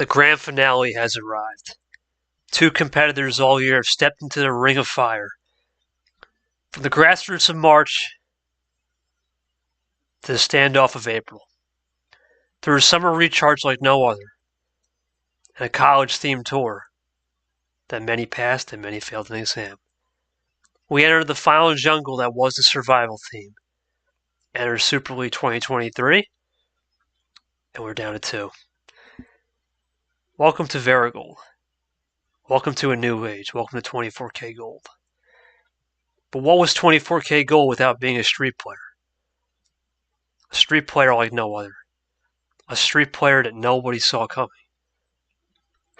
The grand finale has arrived. Two competitors all year have stepped into the ring of fire. From the grassroots of March to the standoff of April. Through a summer recharge like no other, and a college-themed tour that many passed and many failed an exam. We entered the final jungle that was the survival theme. Enter Super League 2023, and we're down to 2. Welcome to VeriGold. Welcome to a new age. Welcome to 24K Gold. But what was 24K Gold without being a street player? A street player like no other. A street player that nobody saw coming.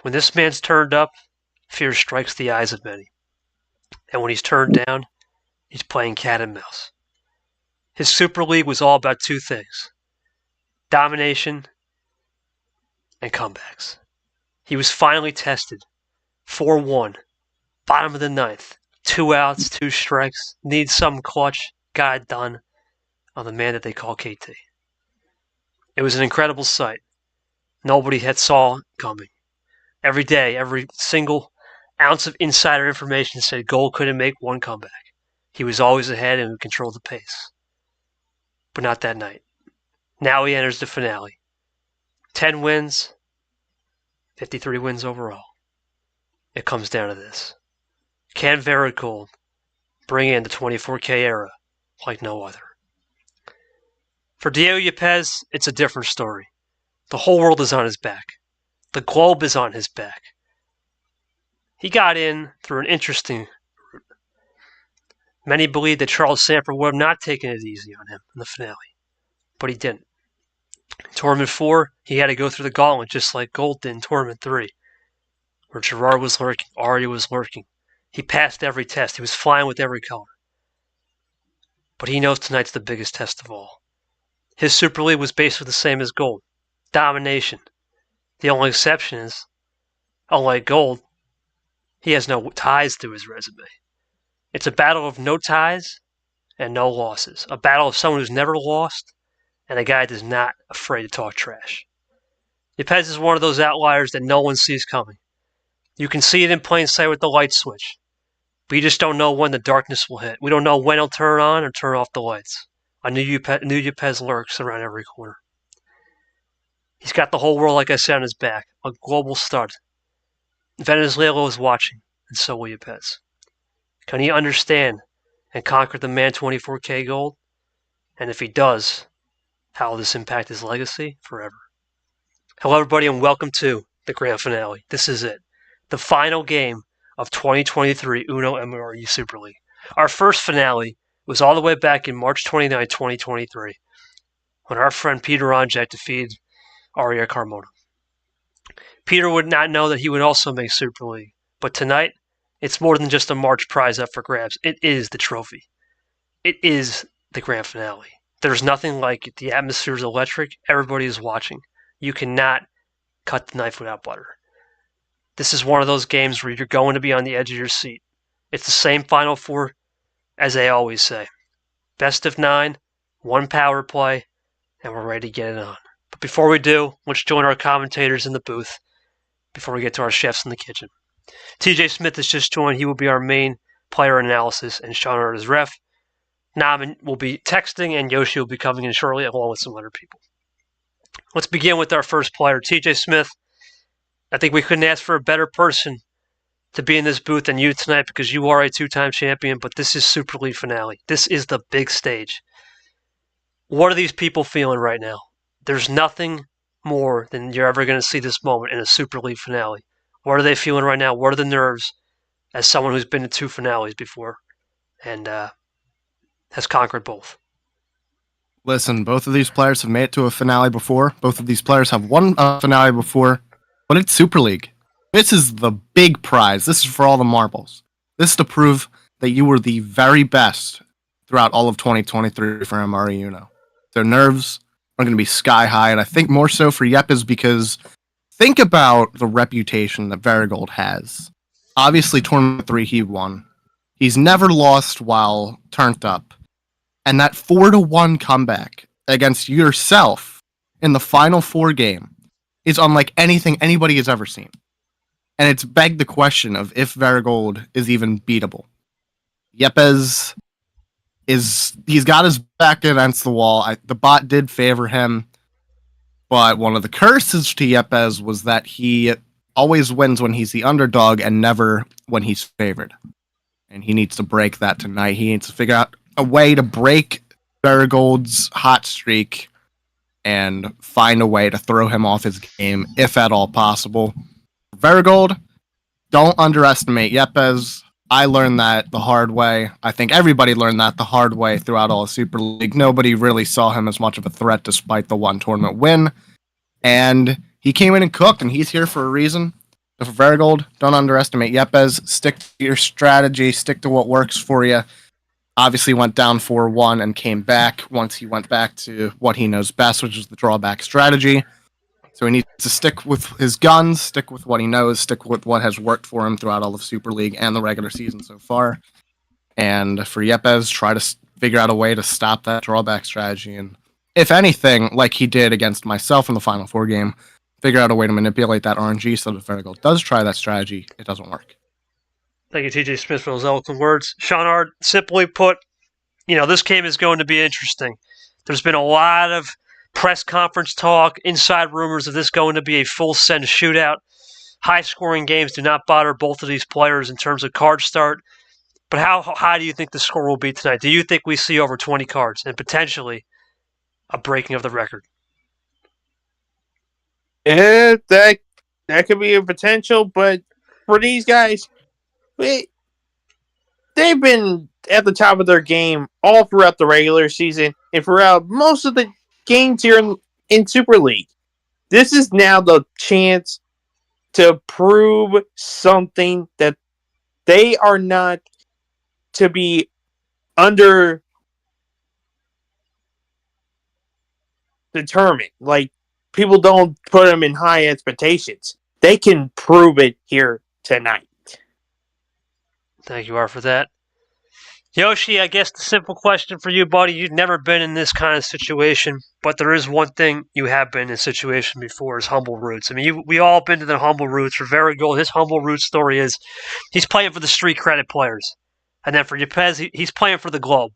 When this man's turned up, fear strikes the eyes of many. And when he's turned down, he's playing cat and mouse. His Super League was all about two things: domination and comebacks. He was finally tested. 4-1, bottom of the ninth, 2 outs, 2 strikes, needs some clutch, got it done on the man that they call KT. It was an incredible sight. Nobody had saw it coming. Every day, every single ounce of insider information said Gold couldn't make one comeback. He was always ahead and would control the pace. But not that night. Now he enters the finale. 10 wins, 53 wins overall. It comes down to this. Can VeriGold bring in the 24K era like no other? For Diego Yepez, it's a different story. The whole world is on his back. The globe is on his back. He got in through an interesting route. Many believe that Charles Sanford would have not taken it easy on him in the finale, but he didn't. In Tournament 4, he had to go through the gauntlet just like Gold did in Tournament 3, where Gerard was lurking, Arya was lurking. He passed every test. He was flying with every color. But he knows tonight's the biggest test of all. His Super League was basically the same as Gold. Domination. The only exception is, unlike Gold, he has no ties to his resume. It's a battle of no ties and no losses. A battle of someone who's never lost and a guy that's not afraid to talk trash. Yepez is one of those outliers that no one sees coming. You can see it in plain sight with the light switch. But you just don't know when the darkness will hit. We don't know when he'll turn on or turn off the lights. A new Yepez lurks around every corner. He's got the whole world, like I said, on his back. A global stud. Venezuela is watching, and so will Yepez. Can he understand and conquer the man 24K Gold? And if he does, how will this impact his legacy forever? Hello, everybody, and welcome to the grand finale. This is it. The final game of 2023 Uno MMRU Super League. Our first finale was all the way back in March 29, 2023, when our friend Peter Onjak defeated Arya Carmona. Peter would not know that he would also make Super League, but tonight, it's more than just a March prize up for grabs. It is the trophy. It is the grand finale. There's nothing like it. The atmosphere is electric. Everybody is watching. You cannot cut the knife without butter. This is one of those games where you're going to be on the edge of your seat. It's the same Final Four as they always say. Best of 9, 1 power play, and we're ready to get it on. But before we do, let's join our commentators in the booth before we get to our chefs in the kitchen. TJ Smith has just joined. He will be our main player analysis, and Sean Hart is ref. Naman will be texting, and Yoshi will be coming in shortly, along with some other people. Let's begin with our first player, TJ Smith. I think we couldn't ask for a better person to be in this booth than you tonight, because you are a 2-time champion, but this is Super League finale. This is the big stage. What are these people feeling right now? There's nothing more than you're ever going to see this moment in a Super League finale. What are they feeling right now? What are the nerves as someone who's been to 2 finales before and has conquered both? Listen, both of these players have made it to a finale before. Both of these players have won a finale before, but it's Super League. This is the big prize. This is for all the marbles. This is to prove that you were the very best throughout all of 2023 for MRE Uno. Their nerves are going to be sky high, and I think more so for Yepez, because think about the reputation that VeriGold has. Obviously, Tournament 3 he won. He's never lost while turned up. And that 4-1 comeback against yourself in the Final Four game, is unlike anything anybody has ever seen. And it's begged the question of if VeriGold is even beatable. Yepez he's got his back against the wall. The bot did favor him, but one of the curses to Yepez was that he always wins when he's the underdog and never when he's favored. And he needs to break that tonight. He needs to figure out a way to break VeriGold's hot streak and find a way to throw him off his game, if at all possible. VeriGold, don't underestimate Yepez. I learned that the hard way. I think everybody learned that the hard way throughout all of Super League. Nobody really saw him as much of a threat despite the one tournament win. And he came in and cooked, and he's here for a reason. So for VeriGold, don't underestimate Yepez. Stick to your strategy. Stick to what works for you. Obviously went down 4-1 and came back once he went back to what he knows best, which is the drawback strategy. So he needs to stick with his guns, stick with what he knows, stick with what has worked for him throughout all of Super League and the regular season so far. And for Yepez, try to figure out a way to stop that drawback strategy. And if anything, like he did against myself in the Final Four game, figure out a way to manipulate that RNG so that if VeriGold does try that strategy, it doesn't work. Thank you, TJ Smith, for those eloquent words. Seanard, simply put, this game is going to be interesting. There's been a lot of press conference talk, inside rumors of this going to be a full send shootout. High-scoring games do not bother both of these players in terms of card start. But how high do you think the score will be tonight? Do you think we see over 20 cards and potentially a breaking of the record? Yeah, that could be a potential, but for these guys, they've been at the top of their game all throughout the regular season and throughout most of the games here in Super League. This is now the chance to prove something that they are not to be under determined. Like, people don't put them in high expectations. They can prove it here tonight. Thank you, Art, for that. Yoshi, I guess the simple question for you, buddy, you've never been in this kind of situation, but there is one thing you have been in a situation before is Humble Roots. I mean, we all been to the Humble Roots. For VeriGold, his Humble Roots story is he's playing for the street credit players. And then for Yepez, he's playing for the Globe.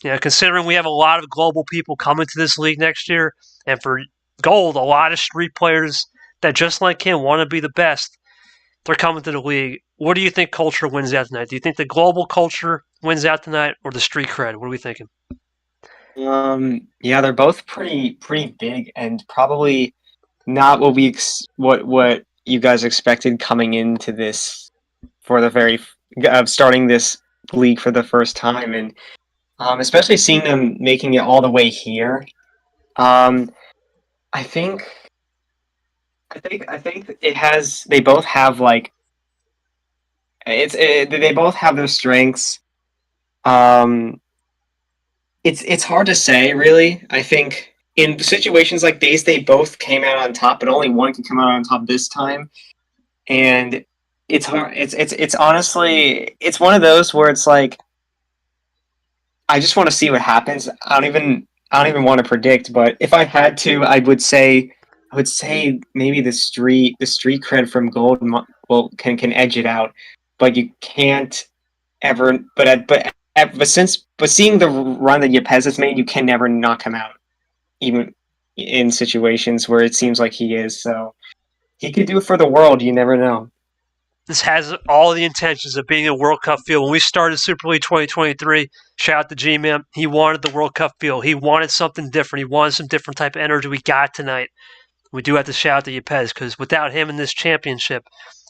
Considering we have a lot of global people coming to this league next year, and for Gold, a lot of street players that just like him want to be the best, they're coming to the league. What do you think culture wins out tonight? Do you think the global culture wins out tonight, or the street cred? What are we thinking? Yeah, they're both pretty big, and probably not what what you guys expected coming into this for the very starting this league for the first time, and especially seeing them making it all the way here. I think it has. They both have they both have their strengths. It's hard to say, really. I think in situations like these, they both came out on top, but only one can come out on top this time. And it's hard. It's honestly, it's one of those where it's like, I just want to see what happens. I don't even want to predict, but if I had to, I would say maybe the street cred from Gold can edge it out, but you can't ever. But seeing the run that Yepez has made, you can never knock him out, even in situations where it seems like he is. So he could do it for the world. You never know. This has all the intentions of being a World Cup feel. When we started Super League 2023, shout out to G-Man, he wanted the World Cup feel. He wanted something different. He wanted some different type of energy we got tonight. We do have to shout out to Yepez, because without him in this championship,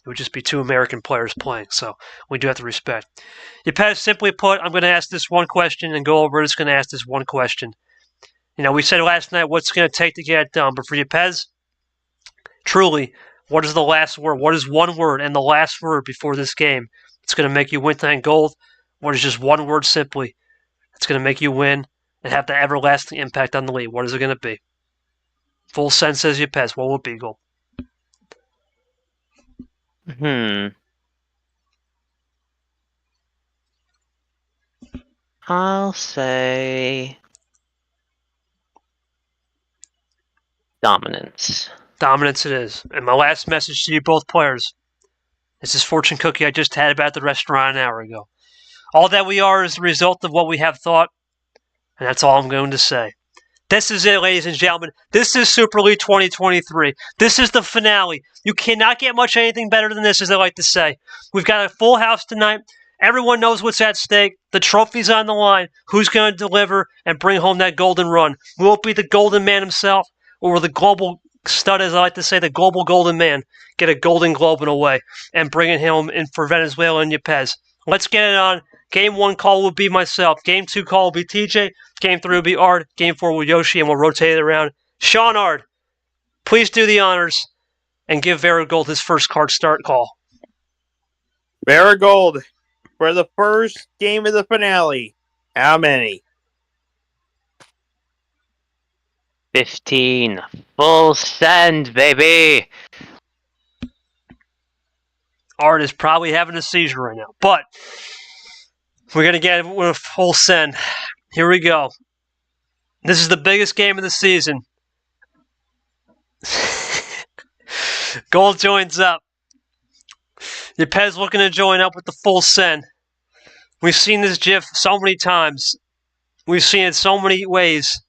it would just be two American players playing. So we do have to respect. Yepez, simply put, I'm going to ask this one question and go over. Just going to ask this one question. We said last night what's going to take to get it done, but for Yepez, truly, what is the last word? What is one word and the last word before this game? It's going to make you win tonight Gold. What is just one word simply? It's going to make you win and have the everlasting impact on the league. What is it going to be? Full sense says Yepez. What will it be, Gold? I'll say Dominance. Dominance it is. And my last message to you both players. This is fortune cookie I just had about the restaurant an hour ago. All that we are is the result of what we have thought, and that's all I'm going to say. This is it, ladies and gentlemen. This is Super League 2023. This is the finale. You cannot get much anything better than this, as I like to say. We've got a full house tonight. Everyone knows what's at stake. The trophy's on the line. Who's going to deliver and bring home that golden run? Will it be the golden man himself, or will the global stud, as I like to say, the global golden man, get a golden globe in a way and bring it home in for Venezuela and Yepez? Let's get it on. Game 1 call will be myself. Game 2 call will be TJ. Game 3 will be Ard. Game 4 will be Yoshi, and we'll rotate it around. Sean Ard, please do the honors and give VeriGold his first card start call. VeriGold, for the first game of the finale, how many? 15. Full send, baby. Ard is probably having a seizure right now, but we're going to get it with a full send. Here we go. This is the biggest game of the season. Gold joins up. Yepez looking to join up with the full send. We've seen this GIF so many times. We've seen it so many ways.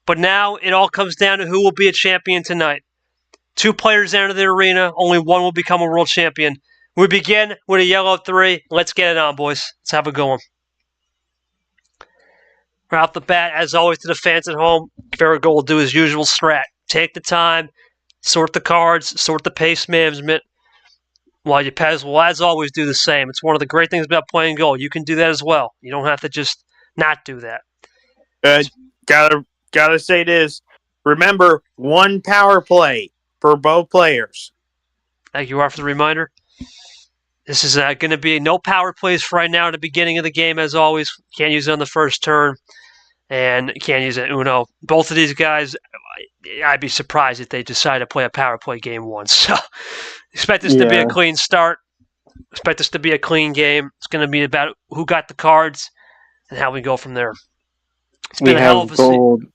But now it all comes down to who will be a champion tonight. 2 players enter the arena. Only one will become a world champion. We begin with a yellow 3. Let's get it on, boys. Let's have a go on. Right off the bat, as always, to the fans at home, VeriGold will do his usual strat. Take the time, sort the cards, sort the pace management, while Yepez will, as always, do the same. It's one of the great things about playing Gold. You can do that as well. You don't have to just not do that. Gotta say this. Remember, 1 power play for both players. Thank you, Art, for the reminder. This is going to be no power plays for right now at the beginning of the game, as always. Can't use it on the first turn, and can't use it Uno. Both of these guys, I'd be surprised if they decide to play a power play game 1. So expect this to be a clean start. Expect this to be a clean game. It's going to be about who got the cards and how we go from there. It's been a hell of a season.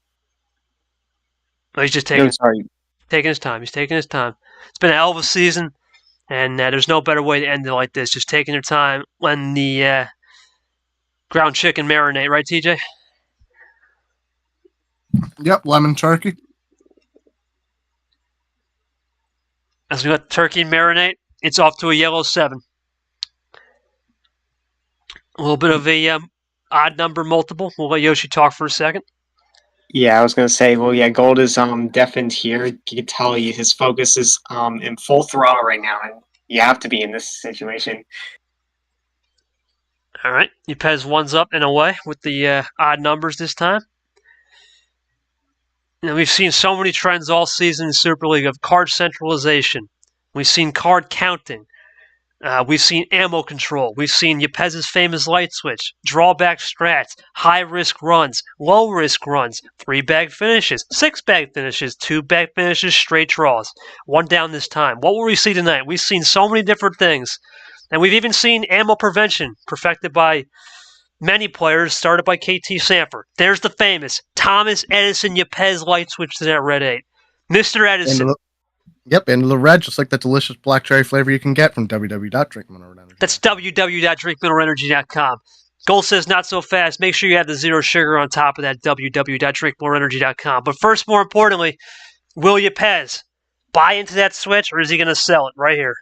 He's just taking his time. He's taking his time. It's been a hell of a season. And there's no better way to end it like this. Just taking your time, letting the ground chicken marinate. Right, TJ? Yep, lemon turkey. As we let the turkey marinate, it's off to a yellow 7. A little bit of a odd number multiple. We'll let Yoshi talk for a second. Yeah, I was going to say, well, yeah, Gold is deafened here. You can tell his focus is in full throttle right now, and you have to be in this situation. All right, Yepez one's up and away with the odd numbers this time. And we've seen so many trends all season in Super League of card centralization. We've seen card counting. We've seen ammo control. We've seen Yepez's famous light switch, drawback strats, high-risk runs, low-risk runs, 3-bag finishes, 6-bag finishes, 2-bag finishes, straight draws. 1 down this time. What will we see tonight? We've seen so many different things. And we've even seen ammo prevention perfected by many players, started by KT Sanford. There's the famous Thomas Edison Yepez light switch to that red 8. Mr. Edison. Yep, into the red, just like that delicious black cherry flavor you can get from www.drinkmineralenergy. That's www.drinkmineralenergy.com. Gold says not so fast. Make sure you have the zero sugar on top of that www.drinkmineralenergy.com. But first, more importantly, will Yepez buy into that switch, or is he going to sell it right here?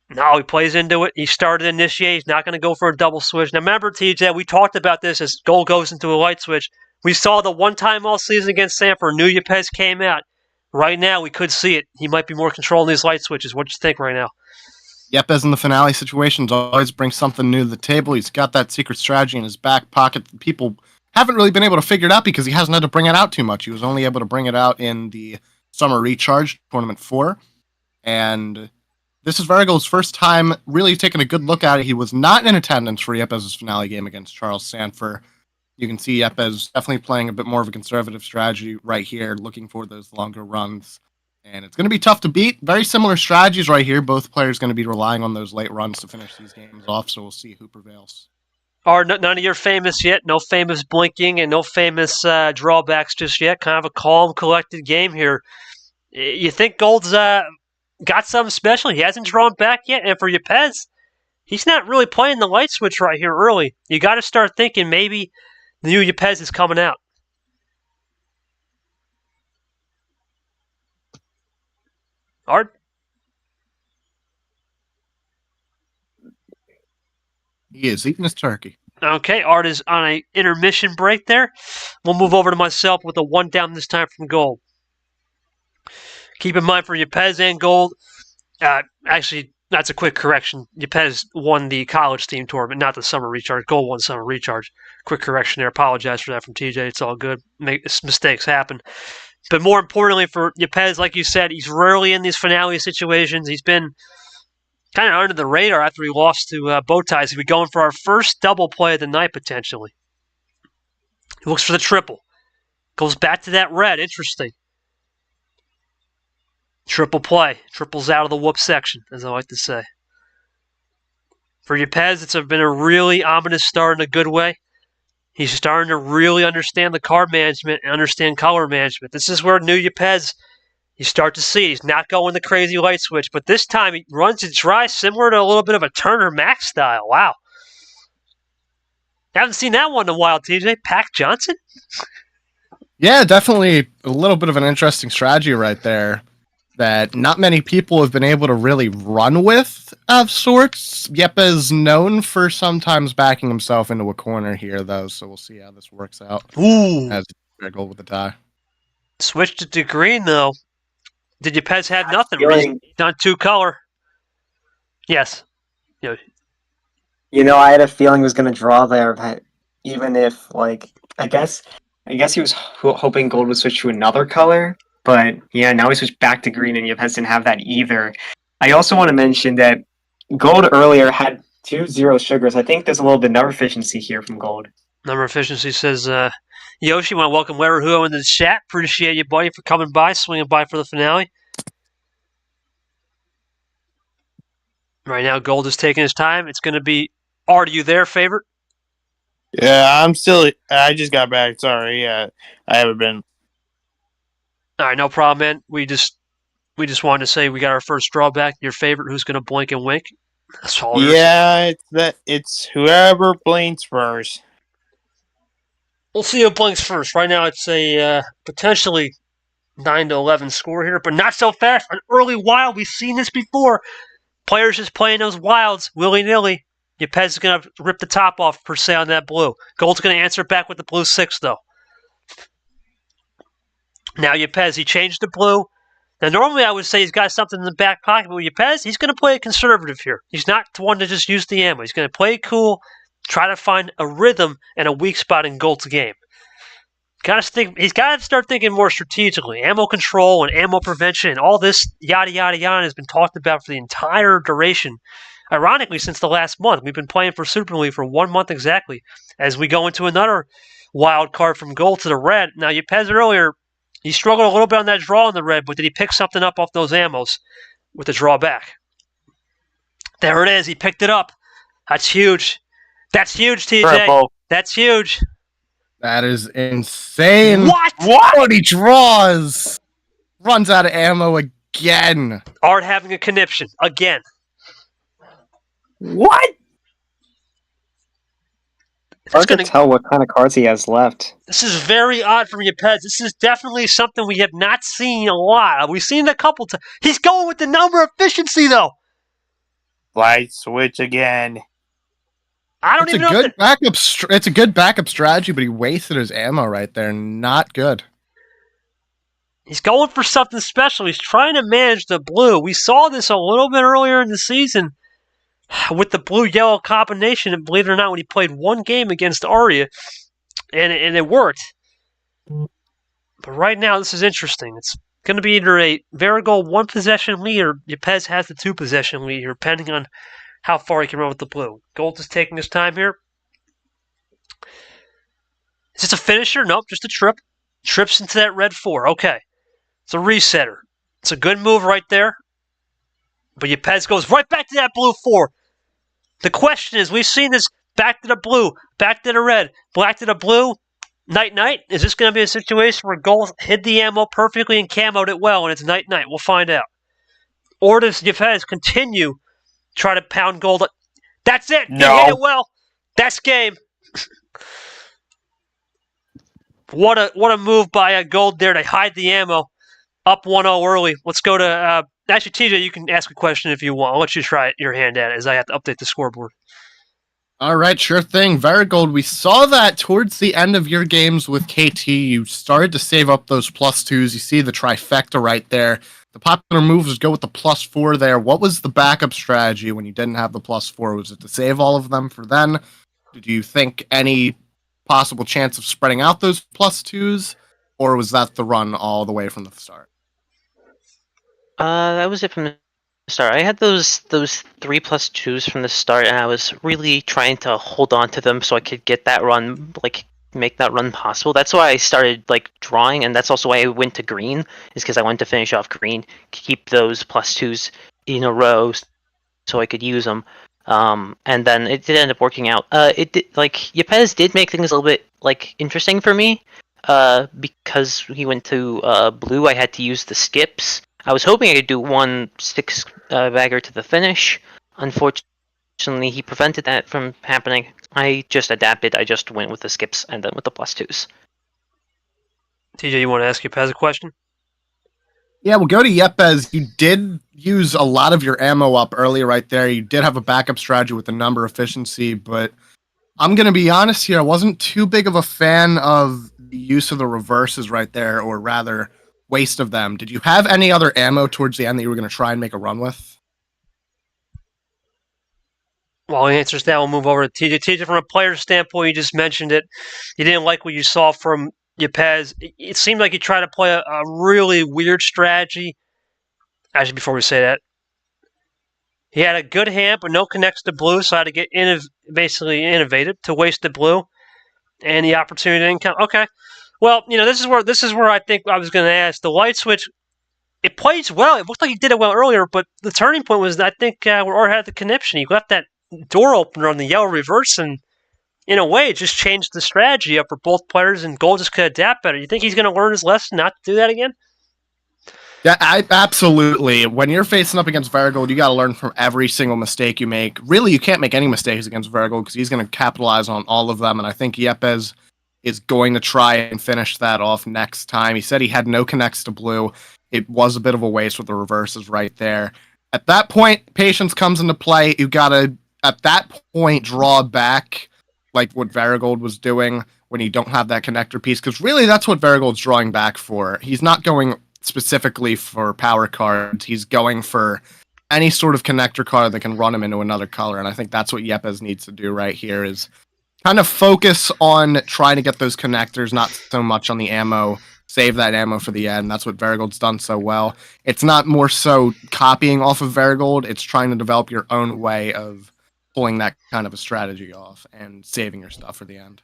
No, he plays into it. He started to initiate. He's not going to go for a double switch. Now, remember, TJ, we talked about this as Gold goes into a light switch. We saw the one time all season against Sanford. New Yepez came out. Right now, we could see it. He might be more controlling these light switches. What do you think right now? Yepez in the finale situations always brings something new to the table. He's got that secret strategy in his back pocket that people haven't really been able to figure it out because he hasn't had to bring it out too much. He was only able to bring it out in the Summer Recharge Tournament 4. And this is VeriGold's first time really taking a good look at it. He was not in attendance for Yepez's finale game against Charles Sanford. You can see Yepez definitely playing a bit more of a conservative strategy right here, looking for those longer runs. And it's going to be tough to beat. Very similar strategies right here. Both players going to be relying on those late runs to finish these games off, so we'll see who prevails. None of your famous yet. No famous blinking and no famous drawbacks just yet. Kind of a calm, collected game here. You think Gold's got something special? He hasn't drawn back yet. And for Yepez, he's not really playing the light switch right here early. You got to start thinking maybe the new Yepez is coming out. Art? He is eating his turkey. Okay, Art is on an intermission break there. We'll move over to myself with a 1 down this time from Gold. Keep in mind for Yepez and Gold, actually, that's a quick correction. Yepez won the college team tournament, not the summer recharge. Gold won summer recharge. Quick correction there. Apologize for that from TJ. It's all good. Mistakes happen. But more importantly for Yepez, like you said, he's rarely in these finale situations. He's been kind of under the radar after he lost to Bowties. He'll be going for our first double play of the night, potentially. He looks for the triple. Goes back to that red. Interesting. Triple play. Triples out of the whoop section, as I like to say. For Yepez, it's been a really ominous start in a good way. He's starting to really understand the card management and understand color management. This is where new Yepez, you start to see. He's not going the crazy light switch, but this time he runs it dry, similar to a little bit of a Turner Max style. Wow. Haven't seen that one in a while, TJ. Pac Johnson? Yeah, definitely a little bit of an interesting strategy right there that not many people have been able to really run with of sorts. Yepez known for sometimes backing himself into a corner here, though, so we'll see how this works out. Ooh. As VeriGold with the die. Switched it to green, though. Did Yepez had nothing? Feeling, Done 2 color. Yes. you know, I had a feeling he was going to draw there, but even if, like, I guess he was hoping Gold would switch to another color. But yeah, now he switched back to green, and Yepez didn't have that either. I also want to mention that Gold earlier had 2 zero sugars. I think there's a little bit of number efficiency here from Gold. Number efficiency says, Yoshi, want to welcome Weruhuo into the chat. Appreciate you, buddy, for coming by, swinging by for the finale. Right now, Gold is taking his time. It's going to be, Art, are you there, favorite? Yeah, I just got back. Sorry. Yeah, I haven't been. All right, no problem, man. We just wanted to say we got our first drawback. Your favorite, who's going to blink and wink? That's all. Yeah, it's whoever blinks first. We'll see who blinks first. Right now, it's a potentially 9-11 score here, but not so fast. An early wild. We've seen this before. Players just playing those wilds willy-nilly. Yepez is going to rip the top off, per se, on that blue. Gold's going to answer back with the blue 6, though. Now, Yepez, he changed the blue. Now, normally I would say he's got something in the back pocket, but with Yepez, he's going to play it conservative here. He's not the one to just use the ammo. He's going to play it cool, try to find a rhythm and a weak spot in Gold's game. He's got to start thinking more strategically. Ammo control and ammo prevention and all this yada, yada, yada has been talked about for the entire duration. Ironically, since the last month. We've been playing for Super League for 1 month exactly as we go into another wild card from Gold to the red. Now, Yepez earlier, he struggled a little bit on that draw in the red, but did he pick something up off those ammos with the drawback? There it is. He picked it up. That's huge. That's huge, TJ. Triple. That's huge. That is insane. What? He draws. Runs out of ammo again. Art having a conniption. Again. What? Hard to tell what kind of cards he has left. This is very odd from Yepez. This is definitely something we have not seen a lot. We've seen it a couple times. He's going with the number efficiency, though. Light switch again. I don't even know. It's a good backup strategy, but he wasted his ammo right there. Not good. He's going for something special. He's trying to manage the blue. We saw this a little bit earlier in the season with the blue-yellow combination, and believe it or not, when he played 1 game against Arya, and it worked. But right now, this is interesting. It's going to be either a VeriGold 1-possession lead or Yepez has the 2-possession lead here, depending on how far he can run with the blue. Gold is taking his time here. Is this a finisher? Nope, just a trip. Trips into that red 4. Okay. It's a resetter. It's a good move right there. But Yepez goes right back to that blue 4. The question is, we've seen this back to the blue, back to the red, black to the blue. Night. Is this going to be a situation where Gold hid the ammo perfectly and camoed it well, and it's night? We'll find out. Or does Yepez continue try to pound Gold? That's it. No. He hit it well. That's game. What a move by Gold there to hide the ammo. Up 1-0 early. Let's go to actually, TJ, you can ask a question if you want. I'll let you try your hand at it as I have to update the scoreboard. All right, sure thing. VeriGold, we saw that towards the end of your games with KT, you started to save up those +2s. You see the trifecta right there. The popular move was go with the +4 there. What was the backup strategy when you didn't have the +4? Was it to save all of them for then? Did you think any possible chance of spreading out those +2s? Or was that the run all the way from the start? That was it from the start. I had those 3+2s from the start, and I was really trying to hold on to them so I could get that run, make that run possible. That's why I started drawing, and that's also why I went to green, is because I wanted to finish off green, keep those +2s in a row so I could use them. And then it did end up working out. Yepez did make things a little bit interesting for me. Because he went to blue, I had to use the skips. I was hoping I could do 1 6-bagger to the finish. Unfortunately, he prevented that from happening. I just adapted. I just went with the skips and then with the +2s. TJ, you want to ask Yepez a question? Yeah, we'll go to Yepez. You did use a lot of your ammo up earlier right there. You did have a backup strategy with the number efficiency, but I'm going to be honest here. I wasn't too big of a fan of the use of the reverses right there, or rather, waste of them. Did you have any other ammo towards the end that you were going to try and make a run with? While he answers that, we'll move over to TJ. TJ, from a player's standpoint, you just mentioned it. You didn't like what you saw from Yepez. It seemed like he tried to play a really weird strategy. Actually, before we say that, he had a good hand, but no connects to blue, so I had to get basically innovative to waste the blue, and the opportunity didn't come. Okay. Well, this is where I think I was going to ask. The light switch, it plays well. It looked like he did it well earlier, but the turning point was, I think, where Or had the connection. He left that door opener on the yellow reverse, and in a way, it just changed the strategy up for both players, and Gold just could adapt better. You think he's going to learn his lesson not to do that again? Yeah, absolutely. When you're facing up against VeriGold, you got to learn from every single mistake you make. Really, you can't make any mistakes against VeriGold because he's going to capitalize on all of them, and I think Yepez is going to try and finish that off next time. He said he had no connects to blue. It was a bit of a waste with the reverses right there. At that point, patience comes into play. You got to, at that point, draw back like what VeriGold was doing when you don't have that connector piece, because really that's what VeriGold's drawing back for. He's not going specifically for power cards. He's going for any sort of connector card that can run him into another color, and I think that's what Yepez needs to do right here, is kind of focus on trying to get those connectors, not so much on the ammo. Save that ammo for the end. That's what VeriGold's done so well. It's not more so copying off of VeriGold. It's trying to develop your own way of pulling that kind of a strategy off and saving your stuff for the end.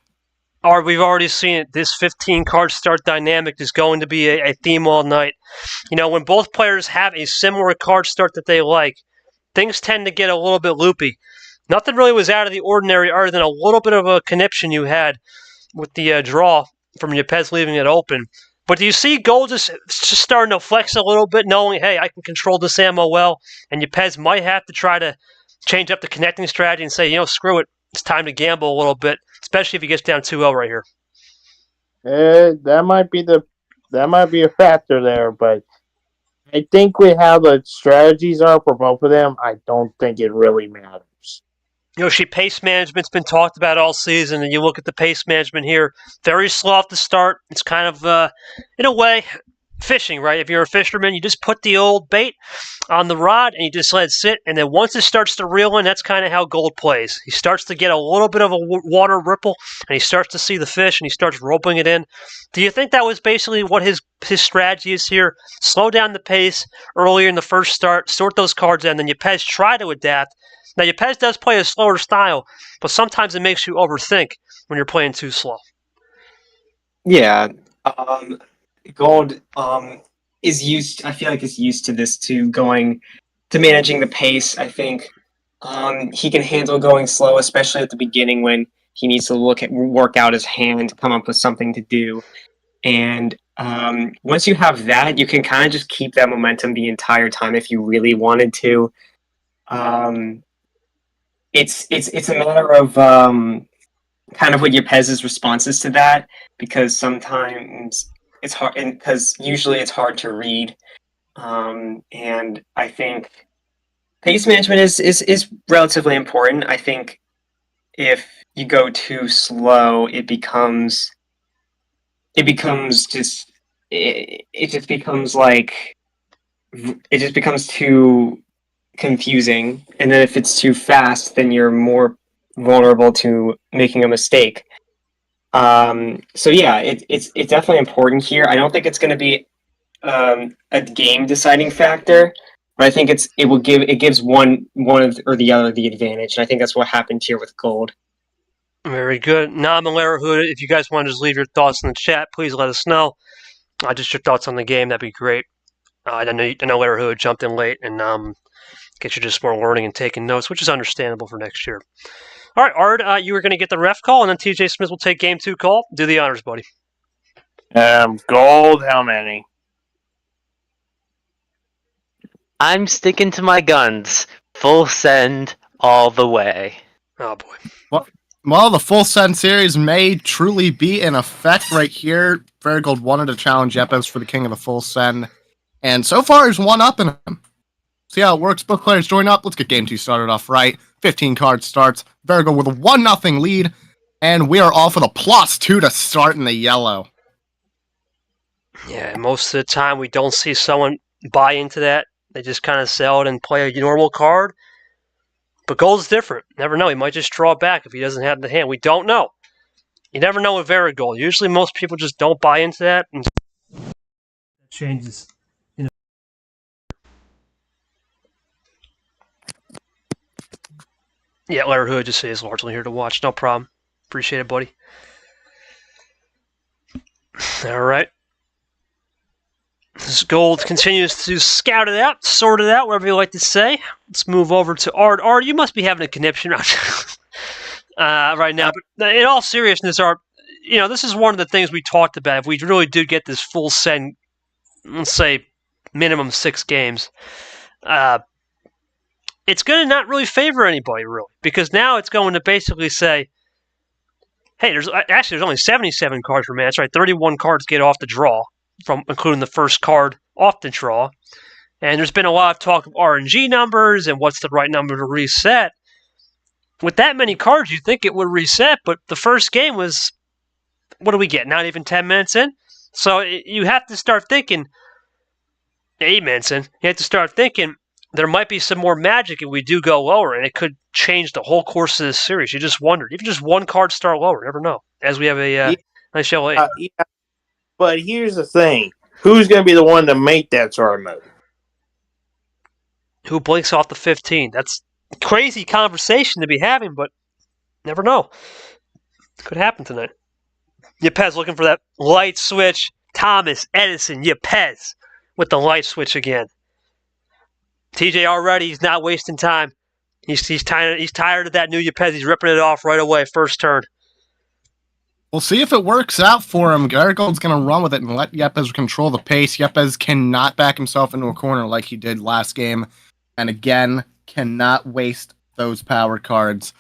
We've already seen it. This 15-card start dynamic is going to be a theme all night. When both players have a similar card start that they like, things tend to get a little bit loopy. Nothing really was out of the ordinary other than a little bit of a conniption you had with the draw from Yepez leaving it open. But do you see Gold just starting to flex a little bit, knowing, hey, I can control this ammo well, and Yepez might have to try to change up the connecting strategy and say, screw it, it's time to gamble a little bit, especially if he gets down 2-0 right here. That might be a factor there, but I think with how the strategies are for both of them, I don't think it really matters. Pace management's been talked about all season, and you look at the pace management here, very slow off the start. It's kind of, in a way, fishing, right? If you're a fisherman, you just put the old bait on the rod, and you just let it sit, and then once it starts to reel in, that's kind of how Gold plays. He starts to get a little bit of a water ripple, and he starts to see the fish, and he starts roping it in. Do you think that was basically what his strategy is here? Slow down the pace earlier in the first start, sort those cards in, then Yepez try to adapt. Now, Yepez does play a slower style, but sometimes it makes you overthink when you're playing too slow. Yeah. Gold is used, I feel like is used to this, to managing the pace. I think He can handle going slow, especially at the beginning when he needs to work out his hand, come up with something to do. And once you have that, you can kind of just keep that momentum the entire time if you really wanted to. It's a matter of kind of what Yepez's responses to that, because sometimes it's hard, and because usually it's hard to read. And I think pace management is relatively important. I think if you go too slow, it just becomes like it just becomes too confusing. And then if it's too fast, then you're more vulnerable to making a mistake. So yeah, it's definitely important here. I don't think it's going to be a game deciding factor, but I think it gives one or the other the advantage, and I think that's what happened here with Gold. Very good. Hood, if you guys want to just leave your thoughts in the chat, please let us know. Just your thoughts on the game, that'd be great. I know Larry Hood jumped in late and get you just more learning and taking notes, which is understandable for next year. All right, Ard, you were going to get the ref call, and then TJ Smith will take game 2 call. Do the honors, buddy. Gold, how many? I'm sticking to my guns. Full send all the way. Oh, boy. Well, the full send series may truly be in effect right here. VeriGold wanted to challenge Yepez for the king of the full send, and so far he's one up in him. See how it works. Both players join up. Let's get game 2 started off right. 15 cards starts. VeriGold with a 1-0 lead, and we are off with a +2 to start in the yellow. Yeah, most of the time we don't see someone buy into that. They just kind of sell it and play a normal card. But Gold's different. Never know. He might just draw back if he doesn't have the hand. We don't know. You never know with VeriGold. Usually most people just don't buy into that. And that changes. Yeah, Larry Hood just is largely here to watch. No problem. Appreciate it, buddy. All right. This Gold continues to scout it out, sort it out, whatever you like to say. Let's move over to Ard. Ard, you must be having a conniption right now. But in all seriousness, Ard, this is one of the things we talked about. If we really do get this full send, let's say minimum 6 games, it's going to not really favor anybody, really, because now it's going to basically say, hey, there's only 77 cards per match, right? 31 cards get off the draw, from including the first card off the draw. And there's been a lot of talk of RNG numbers and what's the right number to reset. With that many cards, you'd think it would reset, but the first game was, what do we get, not even 10 minutes in? So you have to start thinking, 8 minutes in, you have to start thinking there might be some more magic if we do go lower, and it could change the whole course of this series. You just wondered. Even just one card start lower, never know, as we have a nice yellow 8. Yeah. But here's the thing. Who's going to be the one to make that sort of move? Who blinks off the 15? That's a crazy conversation to be having, but never know. Could happen tonight. Yepez looking for that light switch. Thomas, Edison, Yepez with the light switch again. TJ already, he's not wasting time. He's tired of that new Yepez. He's ripping it off right away, first turn. We'll see if it works out for him. VeriGold's going to run with it and let Yepez control the pace. Yepez cannot back himself into a corner like he did last game. And again, cannot waste those power cards.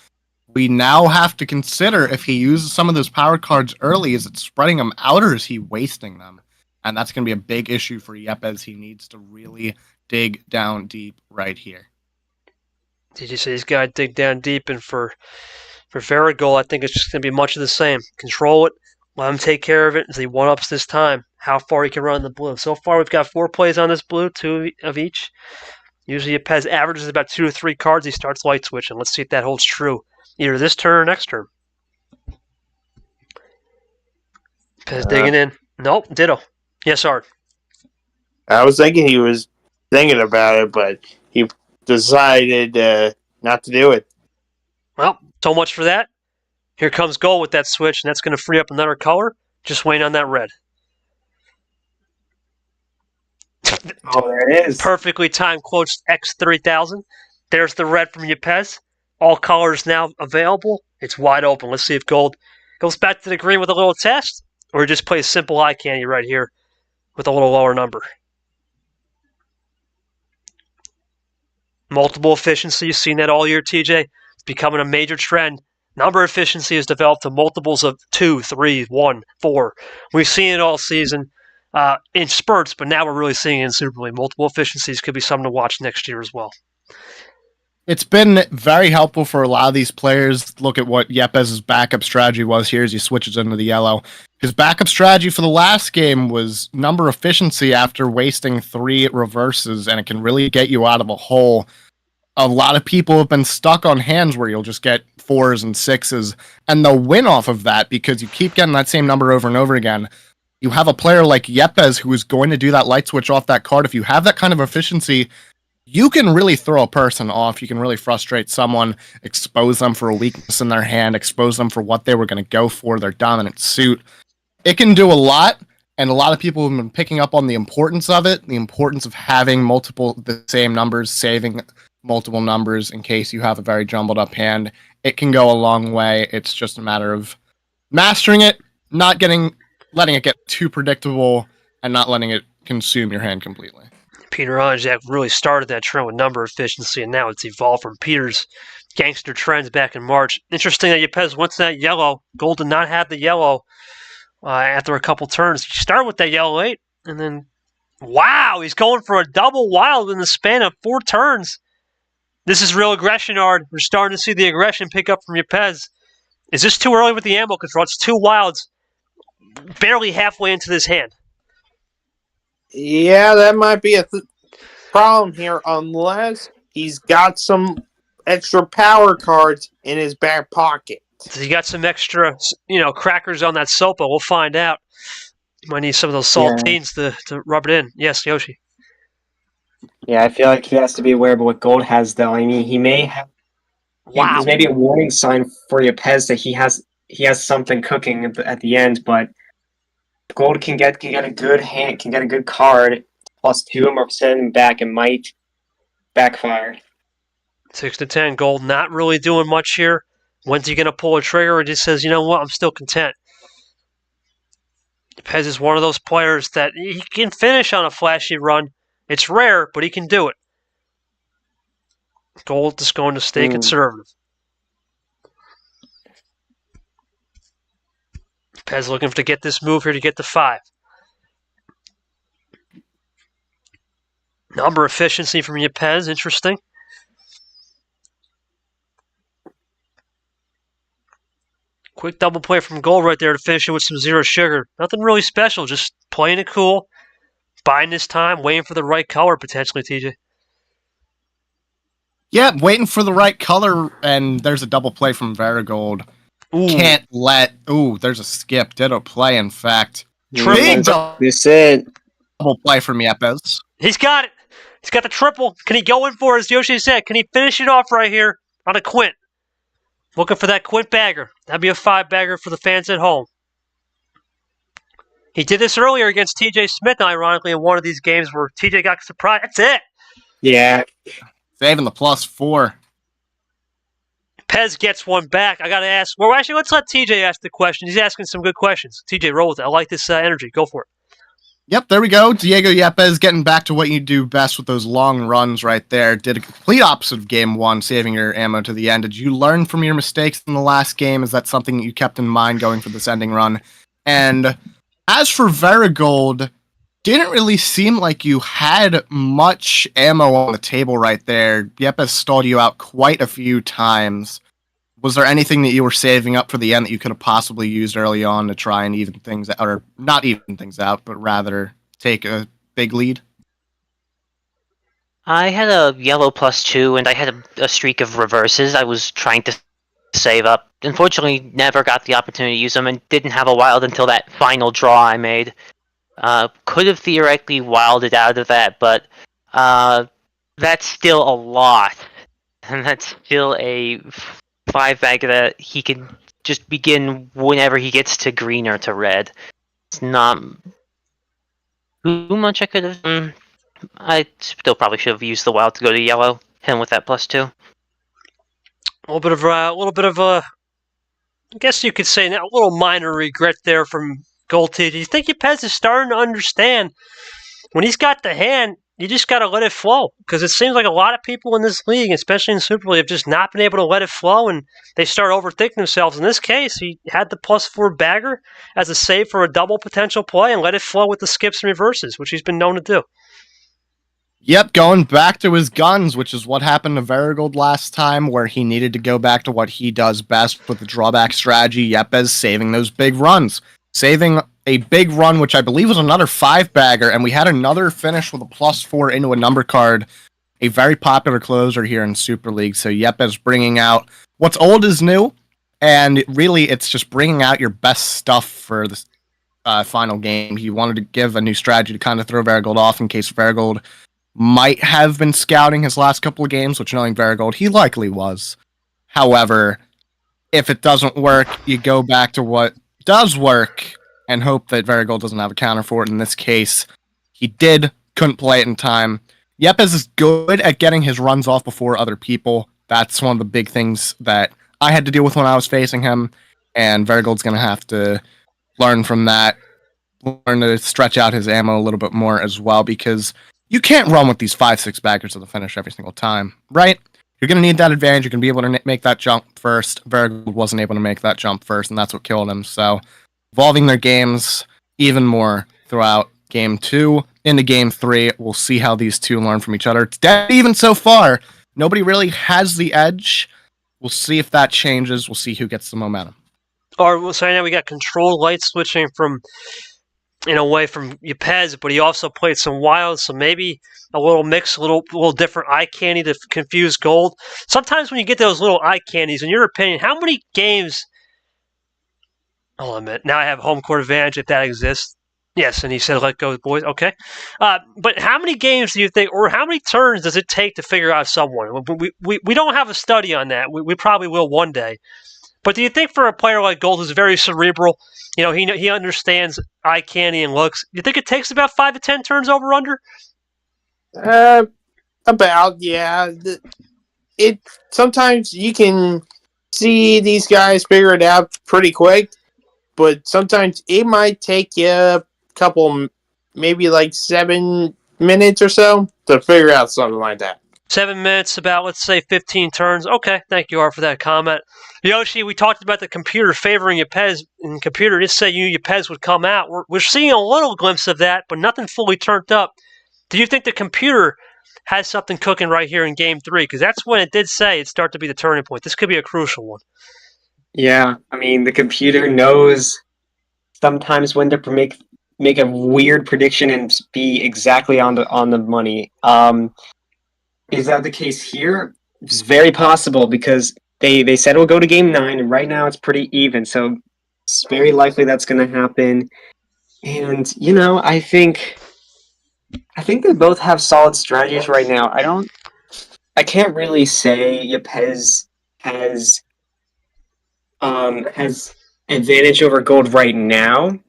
We now have to consider if he uses some of those power cards early, is it spreading them out or is he wasting them? And that's going to be a big issue for Yepez. He needs to really dig down deep right here. Did you say he's got to dig down deep? And for VeriGold, I think it's just going to be much of the same. Control it, let him take care of it as he one-ups this time. How far he can run the blue. So far, we've got 4 plays on this blue, 2 of each. Usually, Yepez averages about 2 to 3 cards. He starts light switching. Let's see if that holds true either this turn or next turn. Yepez digging in. Nope, ditto. Yes, Art. I was thinking he was thinking about it, but he decided not to do it. Well, so much for that. Here comes Gold with that switch, and that's going to free up another color. Just waiting on that red. Oh, there it is. Perfectly timed quotes X3000. There's the red from Yepez. All colors now available. It's wide open. Let's see if gold goes back to the green with a little test, or just plays simple eye candy right here with a little lower number. Multiple efficiency. You've seen that all year, TJ. It's becoming a major trend. Number efficiency has developed to multiples of 2, 3, 1, 4. We've seen it all season in spurts, but now we're really seeing it in Super League. Multiple efficiencies could be something to watch next year as well. It's been very helpful for a lot of these players. Look at what Yepez's backup strategy was here as he switches into the yellow. His backup strategy for the last game was number efficiency after wasting 3 reverses, and it can really get you out of a hole. A lot of people have been stuck on hands where you'll just get 4s and 6s, and they'll win off of that because you keep getting that same number over and over again. You have a player like Yepez who is going to do that light switch off that card. If you have that kind of efficiency, you can really throw a person off. You can really frustrate someone, expose them for a weakness in their hand, expose them for what they were going to go for, their dominant suit. It can do a lot, and a lot of people have been picking up on the importance of it, the importance of having the same numbers, saving multiple numbers in case you have a very jumbled up hand. It can go a long way. It's just a matter of mastering it, letting it get too predictable, and not letting it consume your hand completely. Peter Onjak really started that trend with number efficiency, and now it's evolved from Peter's gangster trends back in March. Interesting that Yepez went to that yellow. Gold did not have the yellow after a couple turns. He started with that yellow 8, and then, wow, he's going for a double wild in the span of 4 turns. This is real aggression, Ard. We're starting to see the aggression pick up from Yepez. Is this too early with the ammo control? It's 2 wilds, barely halfway into this hand. Yeah, that might be a problem here, unless he's got some extra power cards in his back pocket. So he got some extra, crackers on that sopa. We'll find out. You might need some of those saltines to rub it in. Yes, Yoshi. Yeah, I feel like he has to be aware of what Gold has, though. I mean, he may have. Wow. There's maybe a warning sign for Yepez that he has something cooking at the end, but Gold can get a good hand, can get a good card, +2 him or send him back, and might backfire. 6 to 10. Gold not really doing much here. When's he going to pull a trigger? Or just says, you know what, I'm still content. Yepez is one of those players that he can finish on a flashy run. It's rare, but he can do it. Gold is going to stay conservative. Yepez looking to get this move here to get to 5. Number efficiency from Yepez, interesting. Quick double play from Gold right there to finish it with some zero sugar. Nothing really special, just playing it cool, biding his time, waiting for the right color potentially, TJ. Yeah, waiting for the right color, and there's a double play from VeriGold. Can't let... Ooh, there's a skip. Ditto play, in fact. Big double play from Yepez. He's got it. He's got the triple. Can he go in for it, as Yoshi said? Can he finish it off right here on a quint? Looking for that quint bagger. That'd be a 5 bagger for the fans at home. He did this earlier against TJ Smith, ironically, in one of these games where TJ got surprised. That's it. Yeah. Saving the +4. Pez gets one back. I got to ask. Well, actually, let's let TJ ask the question. He's asking some good questions. TJ, roll with it. I like this energy. Go for it. Yep, there we go. Diego Yepez getting back to what you do best with those long runs right there. Did a complete opposite of game 1, saving your ammo to the end. Did you learn from your mistakes in the last game? Is that something that you kept in mind going for this ending run? And as for VeriGold, didn't really seem like you had much ammo on the table right there. Yepez stalled you out quite a few times. Was there anything that you were saving up for the end that you could have possibly used early on to try and even things out, or not even things out, but rather take a big lead? I had a yellow +2, and I had a streak of reverses. I was trying to save up. Unfortunately, never got the opportunity to use them, and didn't have a wild until that final draw I made. Could have theoretically wilded out of that, but that's still a lot. And that's still a 5 bagger that he can just begin whenever he gets to green or to red. It's not too much I could have. I still probably should have used the wild to go to yellow. him with that +2. A little bit of a, I guess you could say a little minor regret there from Gold T. Do you think Yepez is starting to understand when he's got the hand, you just got to let it flow? Because it seems like a lot of people in this league, especially in Super League, have just not been able to let it flow, and they start overthinking themselves. In this case, he had the +4 bagger as a save for a double potential play and let it flow with the skips and reverses, which he's been known to do. Yep, going back to his guns, which is what happened to VeriGold last time, where he needed to go back to what he does best with the drawback strategy. Yepez saving those big runs. Saving a big run, which I believe was another 5-bagger, and we had another finish with a +4 into a number card. A very popular closer here in Super League. So Yepez bringing out what's old is new, and really it's just bringing out your best stuff for this final game. He wanted to give a new strategy to kind of throw VeriGold off in case VeriGold might have been scouting his last couple of games, which, knowing VeriGold, he likely was. However, if it doesn't work, you go back to what does work and hope that VeriGold doesn't have a counter for it. In this case, he couldn't play it in time. Yepez is good at getting his runs off before other people. That's one of the big things that I had to deal with when I was facing him, and VeriGold's going to have to learn from that, learn to stretch out his ammo a little bit more as well, because you can't run with these 5-6 baggers to the finish every single time, right? You're going to need that advantage. You're going to be able to make that jump first. VeriGold wasn't able to make that jump first, and that's what killed him. So, evolving their games even more throughout Game 2 into Game 3. We'll see how these two learn from each other. It's dead even so far. Nobody really has the edge. We'll see if that changes. We'll see who gets the momentum. Or so now we got control light switching from away from Yepez, but he also played some wild, so maybe a little mix, a little different eye candy to confuse Gold. Sometimes when you get those little eye candies, in your opinion, how many games? Hold on a minute. Now I have home court advantage if that exists. Yes, and he said, "Let go, boys." Okay, but how many games do you think, or how many turns does it take to figure out someone? We don't have a study on that. We probably will one day. But do you think for a player like Gold, who's very cerebral, he understands eye candy and looks, do you think it takes about 5 to 10 turns over under? About, yeah. It sometimes you can see these guys figure it out pretty quick, but sometimes it might take you a couple, maybe like 7 minutes or so to figure out something like that. 7 minutes, about, let's say, 15 turns. Okay, thank you, Art, for that comment. Yoshi, we talked about the computer favoring Yepez, and the computer did say you knew Yepez would come out. We're seeing a little glimpse of that, but nothing fully turned up. Do you think the computer has something cooking right here in Game 3? Because that's when it did say it'd start to be the turning point. This could be a crucial one. Yeah, I mean, the computer knows sometimes when to make a weird prediction and be exactly on the money. Is that the case here? It's very possible because they said we'll go to Game 9, and right now it's pretty even, so it's very likely that's going to happen. And, I think they both have solid strategies right now. I can't really say Yepez has advantage over Gold right now.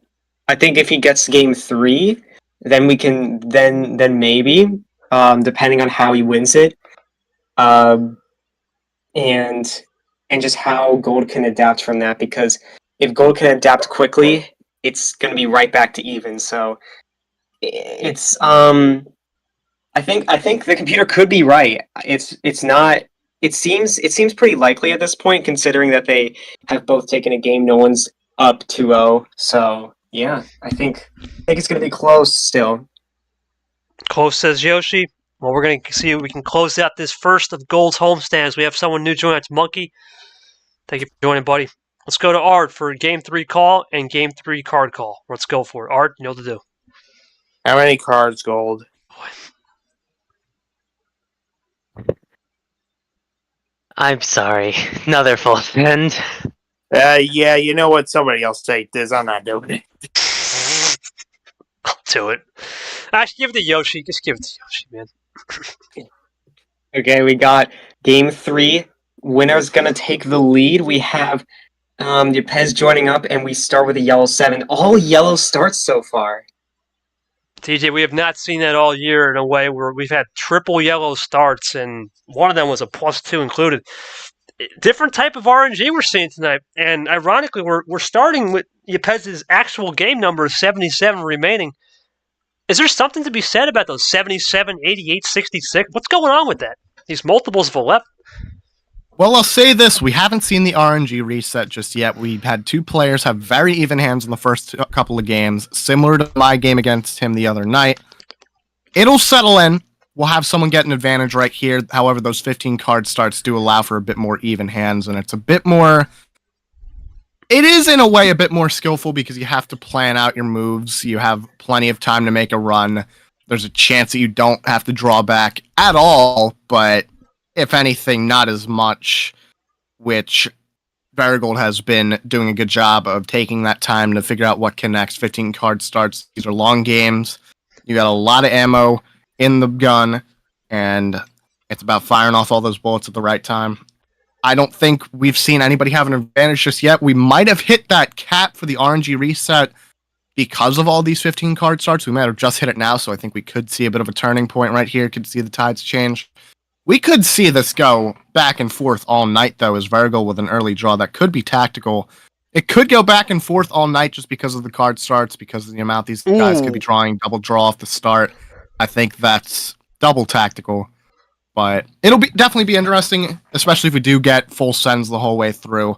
I think if he gets Game 3, then we can then maybe, depending on how he wins it, and just how Gold can adapt from that. Because if Gold can adapt quickly, it's going to be right back to even. So it's I think the computer could be right. It's not. It seems pretty likely at this point, considering that they have both taken a game. No one's up 2-0. So yeah, I think it's going to be close still. Close, says Yoshi. Well, we're going to see if we can close out this first of Gold's homestands. We have someone new join. That's Monkey. Thank you for joining, buddy. Let's go to Art for Game 3 call and Game 3 card call. Let's go for it. Art, you know what to do. How many cards, Gold? I'm sorry. Another full end. Yeah, you know what? Somebody else take this. I'm not doing it. I'll do it. Actually, give it to Yoshi. Just give it to Yoshi, man. Okay, we got Game 3. Winner's going to take the lead. We have Yepez joining up, and we start with a yellow 7. All yellow starts so far. TJ, we have not seen that all year in a way where we've had triple yellow starts, and one of them was a +2 included. Different type of RNG we're seeing tonight, and ironically, we're starting with Yepez's actual game number of 77 remaining. Is there something to be said about those 77, 88, 66? What's going on with that? These multiples of 11? Well, I'll say this. We haven't seen the RNG reset just yet. We've had two players have very even hands in the first couple of games, similar to my game against him the other night. It'll settle in. We'll have someone get an advantage right here. However, those 15 card starts do allow for a bit more even hands, and it's a bit more... It is, in a way, a bit more skillful because you have to plan out your moves. You have plenty of time to make a run. There's a chance that you don't have to draw back at all, but if anything, not as much, which VeriGold has been doing a good job of taking that time to figure out what connects. 15 card starts. These are long games. You got a lot of ammo in the gun, and it's about firing off all those bullets at the right time. I don't think we've seen anybody have an advantage just yet. We might have hit that cap for the RNG reset because of all these 15 card starts. We might have just hit it now, so I think we could see a bit of a turning point right here. Could see the tides change. We could see this go back and forth all night, though, as VeriGold with an early draw. That could be tactical. It could go back and forth all night just because of the card starts, because of the amount these guys could be drawing double draw off the start. I think that's double tactical. But it'll definitely be interesting, especially if we do get full sends the whole way through.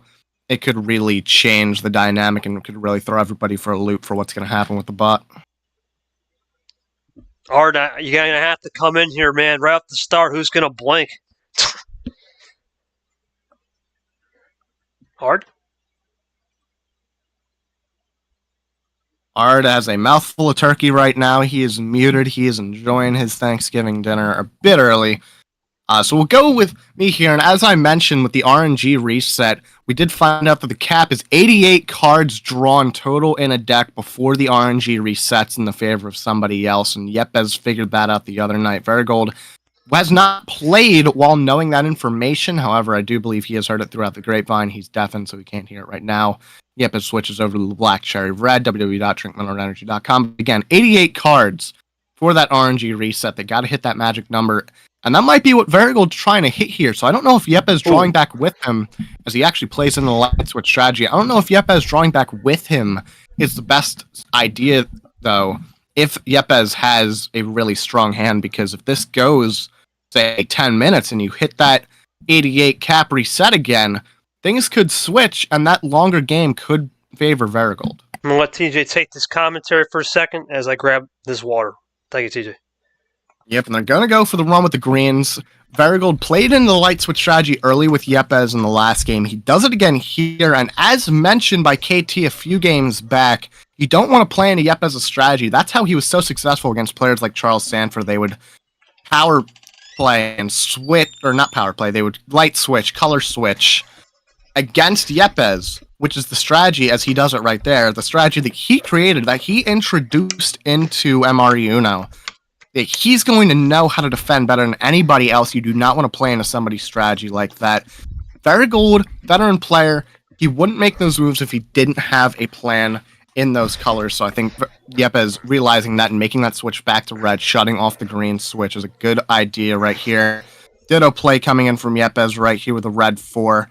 It could really change the dynamic and could really throw everybody for a loop for what's going to happen with the bot. Art, you're going to have to come in here, man, right off the start. Who's going to blink? Art? Art has a mouthful of turkey right now. He is muted. He is enjoying his Thanksgiving dinner a bit early. So we'll go with me here, and as I mentioned with the RNG reset, we did find out that the cap is 88 cards drawn total in a deck before the RNG resets in the favor of somebody else, and Yepez figured that out the other night. VeriGold has not played while knowing that information, however, I do believe he has heard it throughout the grapevine. He's deafened, so he can't hear it right now. Yepez switches over to the Black Cherry Red, www.drinkmineralenergy.com. Again, 88 cards for that RNG reset. They got to hit that magic number. And that might be what VeriGold's trying to hit here. So I don't know if Yepez drawing back with him as he actually plays in the light switch strategy. I don't know if Yepez drawing back with him is the best idea, though, if Yepez has a really strong hand. Because if this goes, say, 10 minutes and you hit that 88 cap reset again, things could switch and that longer game could favor VeriGold. I'm going to let TJ take this commentary for a second as I grab this water. Thank you, TJ. Yep, and they're going to go for the run with the greens. VeriGold played in the light switch strategy early with Yepez in the last game. He does it again here, and as mentioned by KT a few games back, you don't want to play into Yepez's strategy. That's how he was so successful against players like Charles Sanford. They would power play and switch, or not power play, they would light switch, color switch against Yepez, which is the strategy, as he does it right there, the strategy that he created, that he introduced into MRE Uno. He's going to know how to defend better than anybody else. You do not want to play into somebody's strategy like that. VeriGold, veteran player, he wouldn't make those moves if he didn't have a plan in those colors. So I think Yepez realizing that and making that switch back to red, shutting off the green switch is a good idea right here. Ditto play coming in from Yepez right here with a red 4.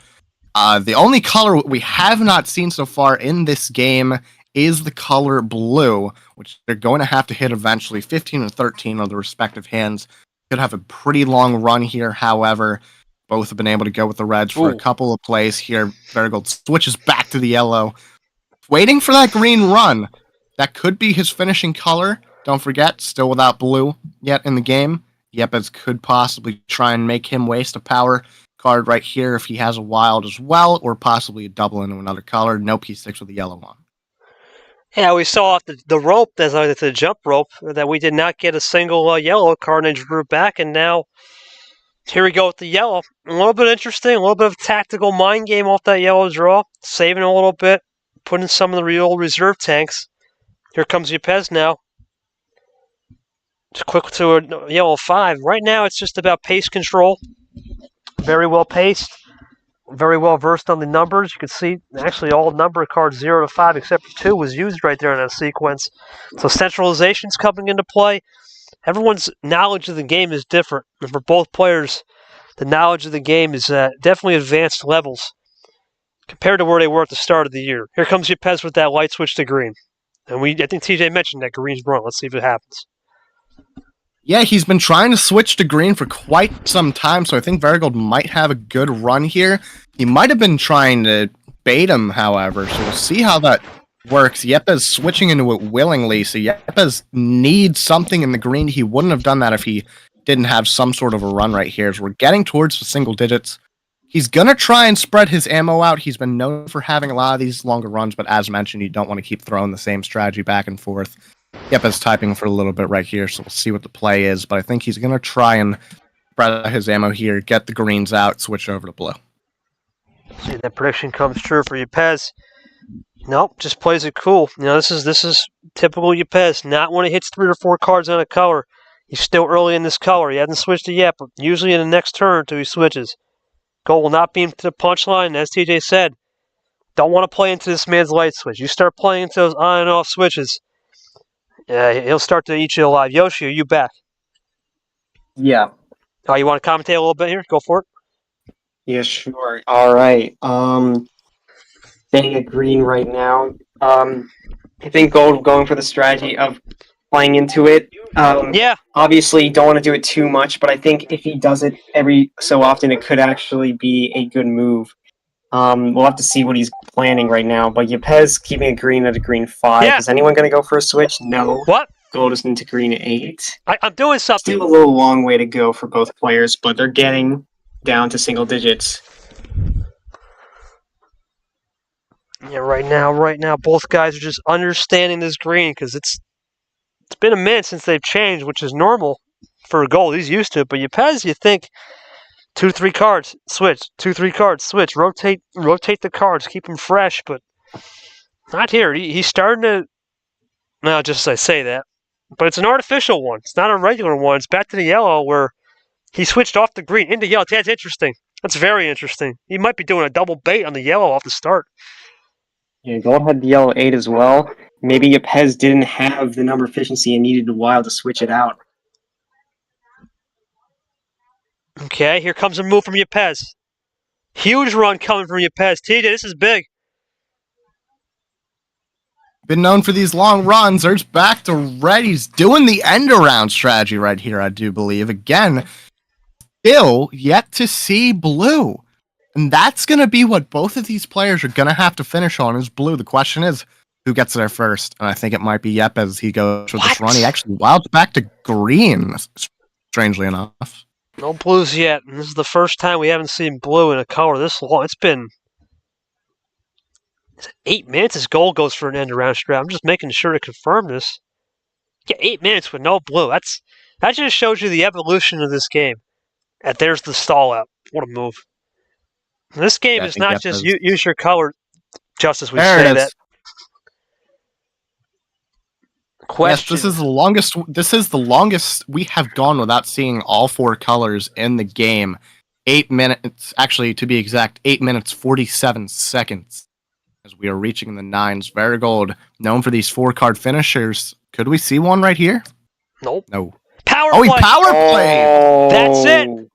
The only color we have not seen so far in this game is the color blue, which they're going to have to hit eventually. 15 and 13 on the respective hands. Could have a pretty long run here, however. Both have been able to go with the reds for a couple of plays here. VeriGold switches back to the yellow. Waiting for that green run. That could be his finishing color. Don't forget, still without blue yet in the game. Yepez could possibly try and make him waste a power card right here if he has a wild as well, or possibly a double into another color. Nope, he sticks with the yellow one. Yeah, we saw the rope, the jump rope, that we did not get a single yellow card and drew back, and now here we go with the yellow. A little bit interesting, a little bit of tactical mind game off that yellow draw, saving a little bit, putting some of the real reserve tanks. Here comes Yepez now. Just quick to a yellow 5. Right now it's just about pace control. Very well paced. very well versed on the numbers. You can see actually all number cards 0 to 5 except for 2 was used right there in that sequence. So centralization's coming into play. Everyone's knowledge of the game is different. And for both players, the knowledge of the game is definitely advanced levels compared to where they were at the start of the year. Here comes Yepez with that light switch to green. And I think TJ mentioned that green's wrong. Let's see if it happens. Yeah, he's been trying to switch to green for quite some time, so I think VeriGold might have a good run here. He might have been trying to bait him, however, so we'll see how that works. Yepez switching into it willingly, so Yepez needs something in the green. He wouldn't have done that if he didn't have some sort of a run right here. As we're getting towards the single digits, he's going to try and spread his ammo out. He's been known for having a lot of these longer runs, but as mentioned, you don't want to keep throwing the same strategy back and forth. Yepez typing for a little bit right here, so we'll see what the play is, but I think he's going to try and spread out his ammo here, get the greens out, switch over to blue. See, that prediction comes true for Yepez. Nope, just plays it cool. You know, this is typical Yepez. Not when it hits 3 or 4 cards on a color. He's still early in this color. He hasn't switched it yet, but usually in the next turn until he switches. Goal will not be into the punchline, as TJ said. Don't want to play into this man's light switch. You start playing into those on and off switches, he'll start to eat you alive. Yoshi, are you back? Yeah. Oh, you want to commentate a little bit here? Go for it. Yeah, sure. All right. Staying at green right now. I think Gold going for the strategy of playing into it. Yeah. Obviously, don't want to do it too much, but I think if he does it every so often, it could actually be a good move. We'll have to see what he's planning right now. But Yepez keeping a green at a green 5. Yeah. Is anyone going to go for a switch? No. What? Gold is into green at 8. I'm doing something. Still a little long way to go for both players, but they're getting down to single digits. Yeah, right now, both guys are just understanding this green because it's been a minute since they've changed, which is normal for a goal. He's used to it, but Yepez, you think 2-3 cards, switch. 2-3 cards, switch. Rotate the cards, keep them fresh, but not here. He's starting to. No, just as I say that, but it's an artificial one. It's not a regular one. It's back to the yellow where he switched off the green into yellow. That's interesting. That's very interesting. He might be doing a double bait on the yellow off the start. Yeah, Gold had the yellow 8 as well. Maybe Yepez didn't have the number efficiency and needed a while to switch it out. Okay, here comes a move from Yepez. Huge run coming from Yepez. TJ, this is big. Been known for these long runs. There's back to red. He's doing the end around strategy right here, I do believe. Again, still yet to see blue. And that's going to be what both of these players are going to have to finish on is blue. The question is, who gets there first? And I think it might be Yepez. He goes with this run. He actually wilds back to green, strangely enough. No blues yet. And this is the first time we haven't seen blue in a color this long. It's been 8 minutes. His goal goes for an end around strat. I'm just making sure to confirm this. Yeah, 8 minutes with no blue. That just shows you the evolution of this game. And there's the stall out. What a move. This game is not just use your color, Justice. We say that. Question. Yes, this is the longest we have gone without seeing all 4 colors in the game. 8 minutes, actually to be exact, 8 minutes 47 seconds. As we are reaching the 9s. VeriGold, known for these 4-card finishers. Could we see one right here? Nope. No. Power play. He power played. Oh. That's it.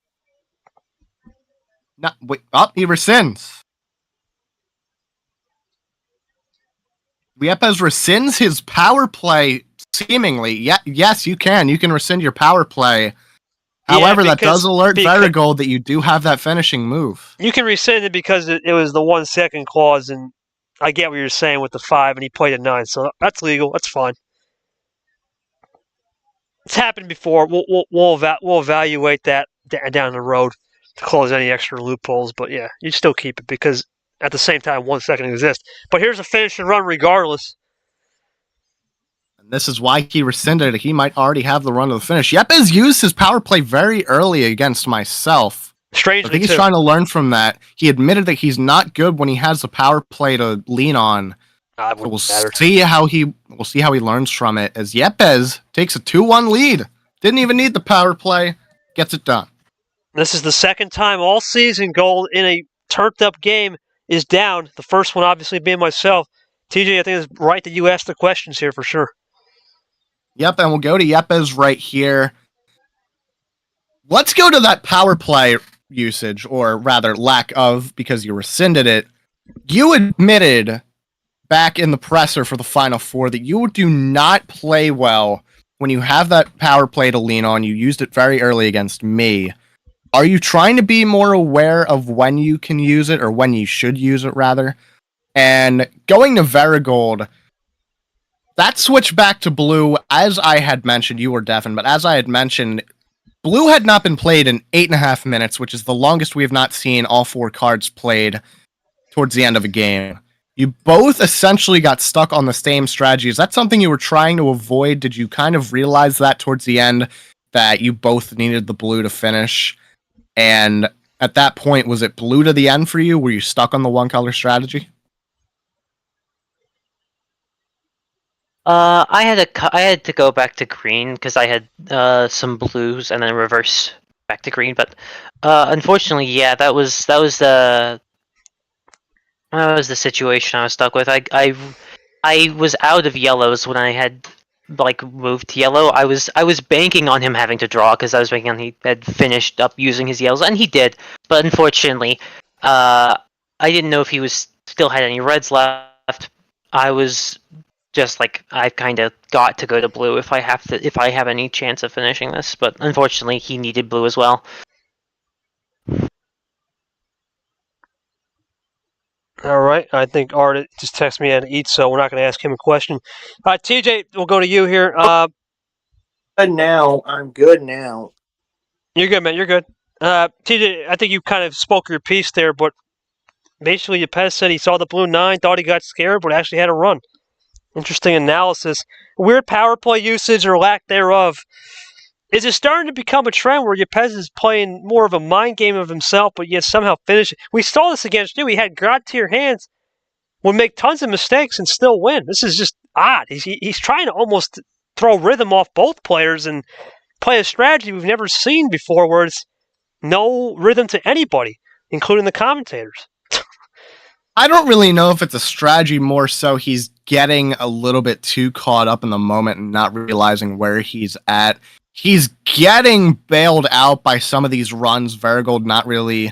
No, wait, he rescinds. Yepez rescinds his power play, seemingly. Yes, you can. You can rescind your power play. However, that does alert VeriGold that you do have that finishing move. You can rescind it because it was the 1 second clause, and I get what you're saying with the 5, and he played a 9, so that's legal. That's fine. It's happened before. We'll evaluate that down the road to close any extra loopholes, but yeah, you still keep it because at the same time 1 second exists. But here's a finish and run regardless. And this is why he rescinded it. He might already have the run to the finish. Yepez used his power play very early against myself. Strangely, I think he's trying to learn from that. He admitted that he's not good when he has the power play to lean on. So we'll see how he learns from it as Yepez takes a 2-1 lead. Didn't even need the power play. Gets it done. This is the second time all season Gold in a turned up game is down. The first one obviously being myself. TJ, I think it's right that you asked the questions here for sure. Yep, and we'll go to Yepez right here. Let's go to that power play usage, or rather lack of, because you rescinded it. You admitted back in the presser for the Final Four that you do not play well when you have that power play to lean on. You used it very early against me. Are you trying to be more aware of when you can use it, or when you should use it, rather? And going to VeriGold, that switch back to blue, as I had mentioned, you were deafened, but as I had mentioned, blue had not been played in 8.5 minutes, which is the longest we have not seen all 4 cards played towards the end of a game. You both essentially got stuck on the same strategy. Is that something you were trying to avoid? Did you kind of realize that towards the end, that you both needed the blue to finish? And at that point, was it blue to the end for you? Were you stuck on the one color strategy? I had to go back to green because I had some blues and then reverse back to green. But unfortunately, yeah, that was the situation I was stuck with. I was out of yellows when I had moved to yellow. I was banking on him having to draw because I was banking on he had finished up using his yellows, and he did. But unfortunately, I didn't know if he was still had any reds left. I was just I kind of got to go to blue if I have any chance of finishing this. But unfortunately, he needed blue as well. All right. I think Art just texted me to eat, so we're not going to ask him a question. TJ, we'll go to you here. Good now. I'm good now. You're good, man. You're good. TJ, I think you kind of spoke your piece there, but basically, Yepez said he saw the blue 9, thought he got scared, but actually had a run. Interesting analysis. Weird power play usage or lack thereof. Is it starting to become a trend where Yepez is playing more of a mind game of himself, but yet somehow finish? We saw this against you. He had god tier hands, would make tons of mistakes and still win. This is just odd. He's trying to almost throw rhythm off both players and play a strategy we've never seen before, where it's no rhythm to anybody, including the commentators. I don't really know if it's a strategy, more so he's getting a little bit too caught up in the moment and not realizing where he's at. He's getting bailed out by some of these runs, VeriGold not really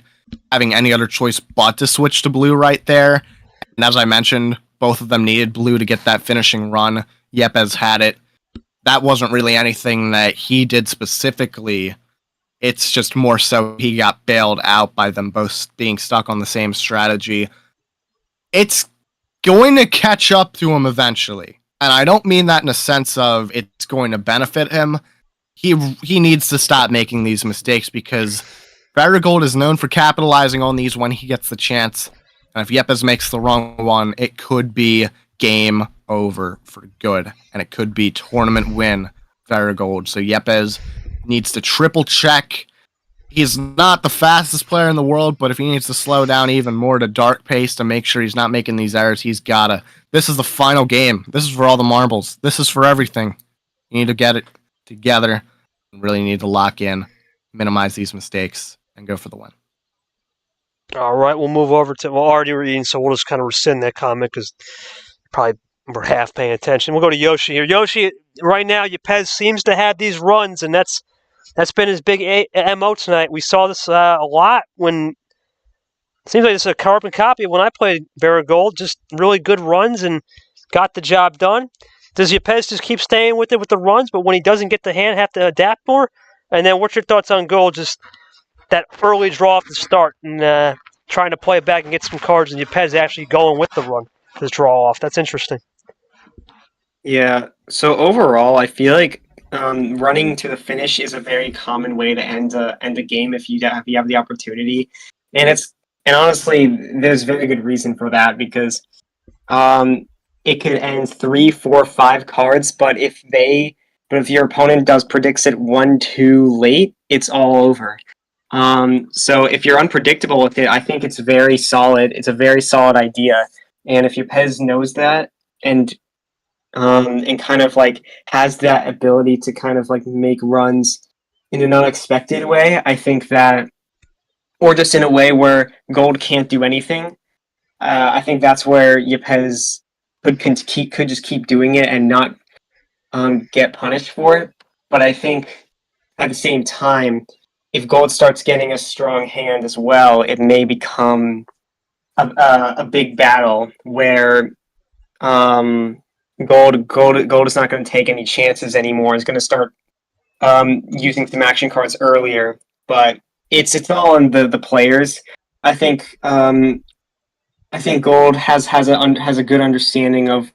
having any other choice but to switch to blue right there. And as I mentioned, both of them needed blue to get that finishing run. Yepez had it. That wasn't really anything that he did specifically. It's just more so he got bailed out by them both being stuck on the same strategy. It's going to catch up to him eventually. And I don't mean that in a sense of it's going to benefit him. He needs to stop making these mistakes, because VeriGold is known for capitalizing on these when he gets the chance. And if Yepez makes the wrong one, it could be game over for good. And it could be tournament win VeriGold. So Yepez needs to triple check. He's not the fastest player in the world, but if he needs to slow down even more to dark pace to make sure he's not making these errors, he's gotta. This is the final game. This is for all the marbles. This is for everything. You need to get it together and really need to lock in, minimize these mistakes, and go for the win. All right, we'll move over to, already we're eating, so we'll just kind of rescind that comment because probably we're half paying attention. We'll go to Yoshi here. Yoshi, right now, Yepez seems to have these runs, and that's been his big MO tonight. We saw this a lot when it seems like it's a carbon copy of when I played VeriGold. Just really good runs and got the job done. Does Yepez just keep staying with it with the runs, but when he doesn't get the hand, have to adapt more? And then what's your thoughts on Gold? Just that early draw off the start and trying to play it back and get some cards, and Yepez actually going with the run to draw off. That's interesting. Yeah. So overall, I feel like running to the finish is a very common way to end a game if you have the opportunity, and honestly, there's very good reason for that, because it could end 3, 4, 5 cards, but if your opponent predicts it 1 too late, it's all over. So if you're unpredictable with it, I think it's very solid. It's a very solid idea, and if Yepez knows that and kind of has that ability to kind of make runs in an unexpected way, I think that or just in a way where Gold can't do anything. I think that's where Yepez could just keep doing it and not get punished for it. But I think at the same time, if Gold starts getting a strong hand as well, it may become a big battle where Gold is not going to take any chances anymore. It's going to start using some action cards earlier, but it's all on the players. I think Gold has a good understanding of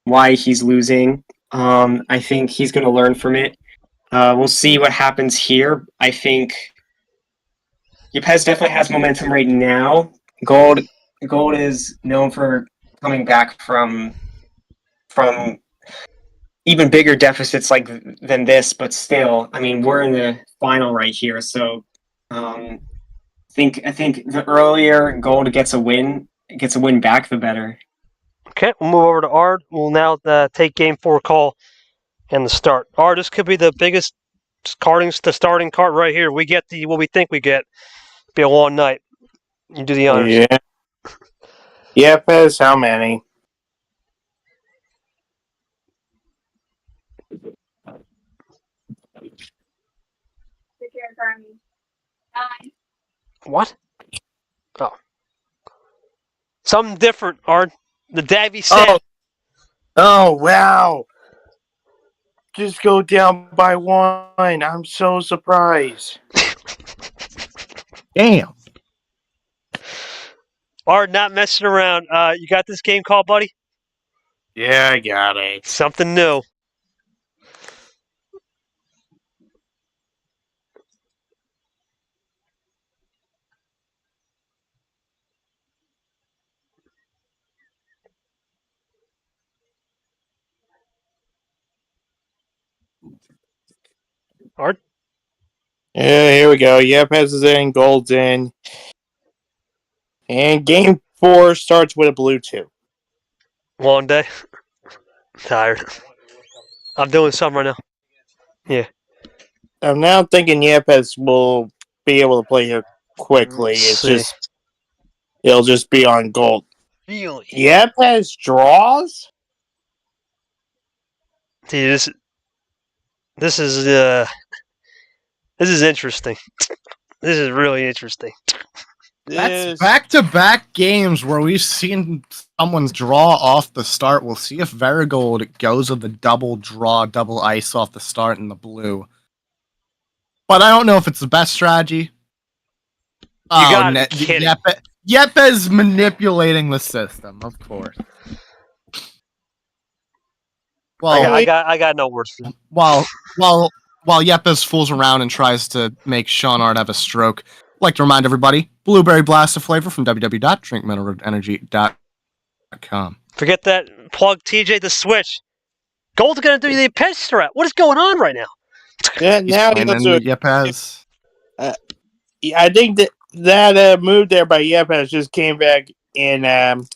why he's losing. I think he's going to learn from it. We'll see what happens here. I think Yepez definitely has momentum right now. Gold is known for coming back from even bigger deficits than this, but still, I mean, we're in the final right here, so I think the earlier Gold gets a win back, the better. Okay, we'll move over to Ard. We'll now take Game 4 call and the start. Ard, this could be the biggest the starting card right here. We get what we think we get. Be a long night. You do the honors. Yeah. Yepez, how many? What? Oh. Something different, Ard. The Davy said. Oh, wow. Just go down by one. I'm so surprised. Damn. Ard, not messing around. You got this game called, buddy? Yeah, I got it. Something new. Ard? Yeah, here we go. Yepez is in, Gold's in. And game 4 starts with a blue 2. Long day. Tired. I'm doing something right now. Yeah. I'm now thinking Yepez will be able to play here quickly. It'll just be on Gold. Really? Yepez draws? See, this is interesting. This is really interesting. That's back-to-back games where we've seen someone draw off the start. We'll see if VeriGold goes with the double draw, double ice off the start in the blue. But I don't know if it's the best strategy. Yepez manipulating the system, of course. Well, I got no words for that. While Yepez fools around and tries to make Sean Ard have a stroke, I'd like to remind everybody, Blueberry Blast of Flavor from www.drinkmineralenergy.com. Forget that. Plug TJ the switch. Gold's gonna do the Yepez strat. What is going on right now? Yeah, now And then Yepez. I think that move there by Yepez just came back and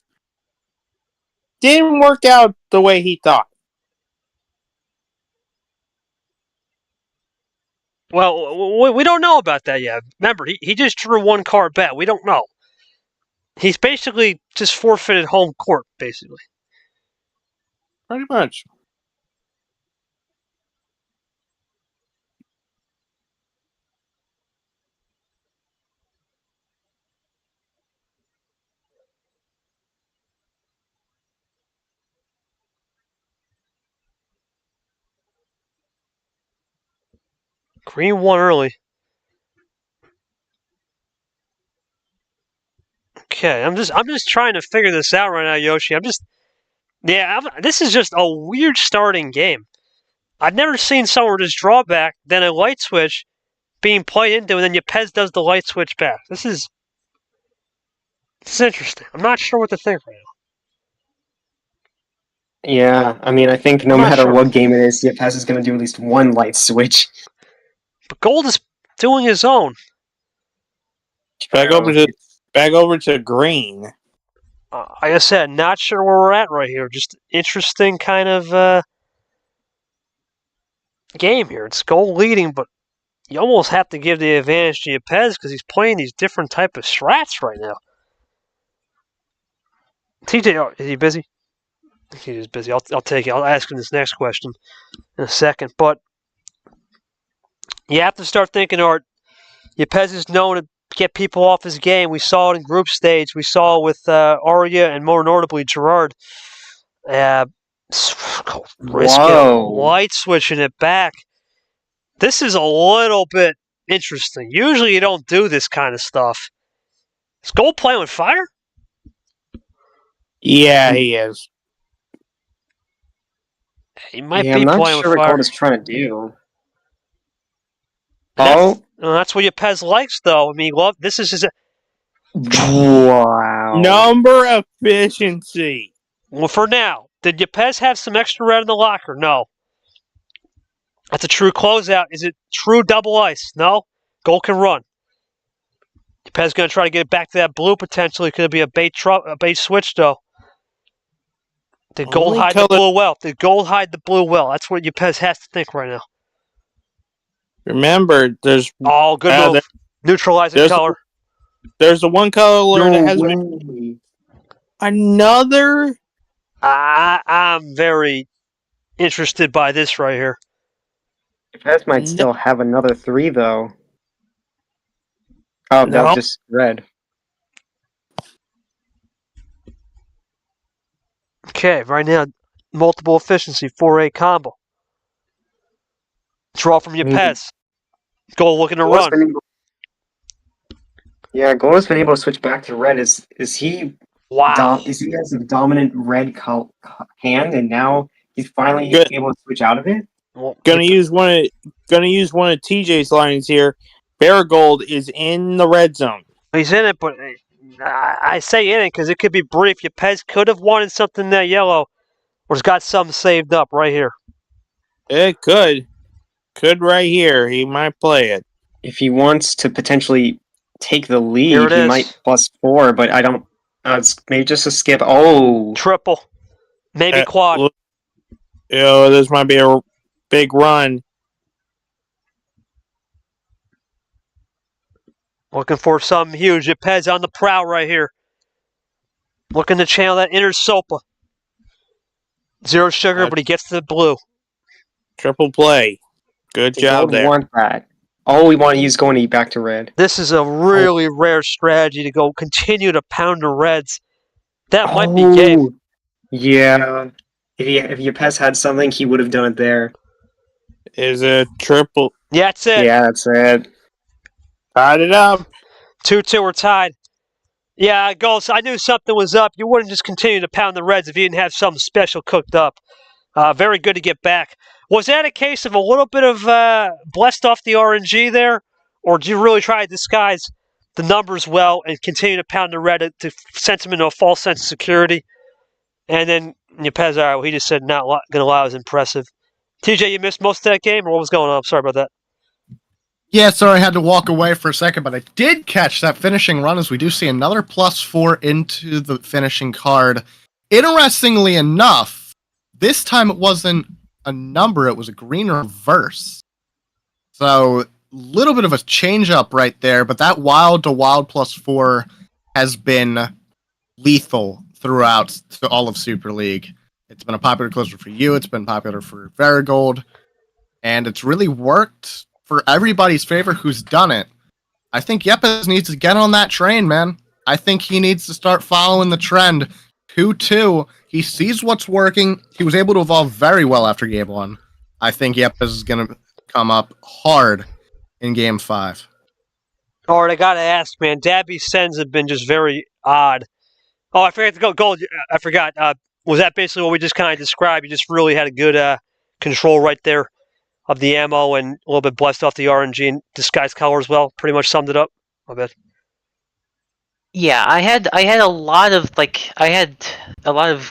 didn't work out the way he thought. Well, we don't know about that yet. Remember, he just drew one card back. We don't know. He's basically just forfeited home court, basically. Pretty much. Green won early. Okay, I'm just trying to figure this out right now, Yoshi. This is just a weird starting game. I've never seen someone just draw back, then a light switch being played into, and then Yepez does the light switch back. This is interesting. I'm not sure what to think right now. Yeah, I mean, I think no matter what game it is, Yepez is going to do at least one light switch. But Gold is doing his own. Back over to green. Like I said, not sure where we're at right here. Just interesting kind of game here. It's Gold leading, but you almost have to give the advantage to Yepez because he's playing these different type of strats right now. TJ, is he busy? He's busy. I'll take it. I'll ask him this next question in a second. But you have to start thinking, Art. Yepez is known to get people off his game. We saw it in group stage. We saw it with Arya and more notably Gerard. Risk it. Light switching it back. This is a little bit interesting. Usually you don't do this kind of stuff. Is Gold playing with fire? Yeah, he is. He might Yeah, be I'm not playing sure with what fire. Gold is trying to do. That's what Yepez likes, though. I mean, this is his. Wow. Number efficiency. Well, for now, did Yepez have some extra red in the locker? No. That's a true closeout. Is it true double ice? No. Gold can run. Yepez going to try to get it back to that blue potentially. Could be a bait switch, though. Did Gold hide the blue well? Did Gold hide the blue well? That's what Yepez has to think right now. Remember, there's good move. Neutralizing color. There's the one color that has another. I'm very interested by this right here. Yepez might still have another 3 though. Oh, that was just red. Okay, right now, multiple efficiency, 4-8 combo. Draw from Yepez. Gold looking to run. Yeah, Gold has been able to switch back to red. Is he? Wow. Is he has a dominant red hand, and now he's finally able to switch out of it? Well, gonna use one of TJ's lines here. VeriGold is in the red zone. He's in it, but I say in it because it could be brief. Yepez could have wanted something that yellow, or has got something saved up right here. It could right here. He might play it if he wants to potentially take the lead. He might +4, but I don't. It's maybe just a skip. Oh, triple, maybe quad. This might be a big run. Looking for something huge. Yepez on the prowl right here. Looking to channel that inner Sopa. Zero sugar, but he gets to the blue. Triple play. Good job there. Want that. Oh, we want to use going back to red. This is a really rare strategy to go continue to pound the reds. That might be game. Yeah. If Yepez had something, he would have done it there. Is a triple. Yeah, that's it. Yeah, that's it. Tied it up. 2-2, we're tied. Yeah, Gold, I knew something was up. You wouldn't just continue to pound the reds if you didn't have something special cooked up. Very good to get back. Was that a case of a little bit of blessed off the RNG there? Or did you really try to disguise the numbers well and continue to pound the red to send him into a false sense of security? And then Yepez, he just said not going to allow is impressive. TJ, you missed most of that game, or what was going on? I'm sorry about that. Yeah, sorry, I had to walk away for a second, but I did catch that finishing run as we do see another +4 into the finishing card. Interestingly enough, this time it wasn't a number, it was a green reverse. So, a little bit of a change up right there, but that wild to wild +4 has been lethal throughout all of Super League. It's been a popular closer for you, it's been popular for VeriGold, and it's really worked for everybody's favor who's done it. I think Yepez needs to get on that train, man. I think he needs to start following the trend. 2-2. He sees what's working. He was able to evolve very well after Game 1. I think Yepez is going to come up hard in Game 5. All right, I got to ask, man. Dabby's sends have been just very odd. Oh, I forgot to go Gold. I forgot. Was that basically what we just kind of described? You just really had a good control right there of the ammo and a little bit blessed off the RNG and disguised color as well. Pretty much summed it up. My bad. Yeah, I had a lot of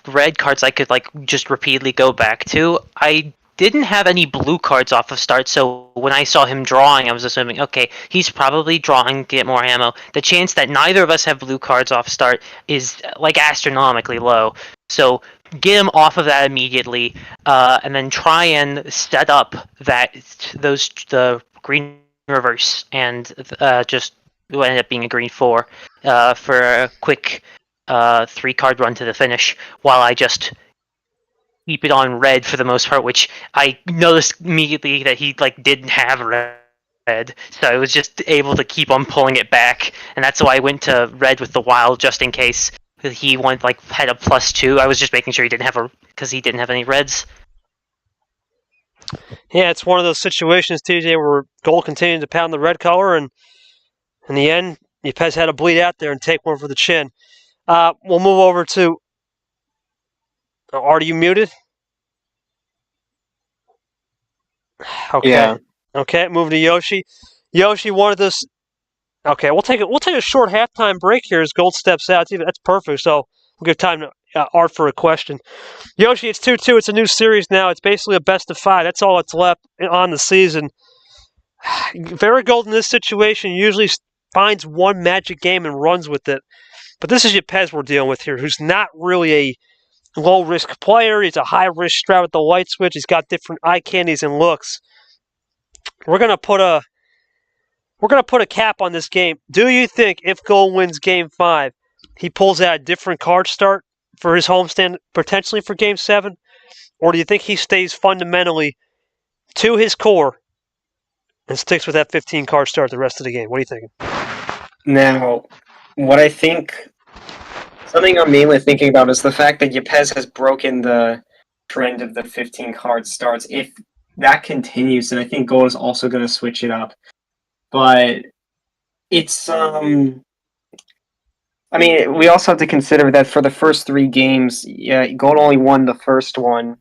red cards I could just repeatedly go back to. I didn't have any blue cards off of start, so when I saw him drawing, I was assuming, okay, he's probably drawing to get more ammo. The chance that neither of us have blue cards off start is astronomically low. So get him off of that immediately, and then try and set up the green reverse, and just what ended up being a green 4 for a quick 3-card run to the finish, while I just keep it on red for the most part, which I noticed immediately that he didn't have red, so I was just able to keep on pulling it back, and that's why I went to red with the wild just in case he had a +2. I was just making sure he didn't have any reds. Yeah, it's one of those situations, TJ, where Gold continued to pound the red color, and in the end, Yepez had to bleed out there and take one for the chin. We'll move over to... Are you muted? Okay. Yeah. Okay, moving to Yoshi. Yoshi wanted this... Okay, we'll take a short halftime break here as Gold steps out. That's perfect, so we'll give time to Art for a question. Yoshi, it's 2-2. It's a new series now. It's basically a best of 5. That's all that's left on the season. VeriGold in this situation usually finds one magic game and runs with it. But this is Yepez we're dealing with here, who's not really a low-risk player. He's a high-risk strat with the light switch. He's got different eye candies and looks. We're gonna put a cap on this game. Do you think if Gold wins Game 5, he pulls out a different card start for his homestand, potentially for Game 7? Or do you think he stays fundamentally to his core and sticks with that 15 card start the rest of the game? What are you thinking? Now, what I think, something I'm mainly thinking about is the fact that Yepez has broken the trend of the 15 card starts. If that continues, then I think Gold is also going to switch it up. But it's, I mean, we also have to consider that for the first 3 games, Gold only won the first one.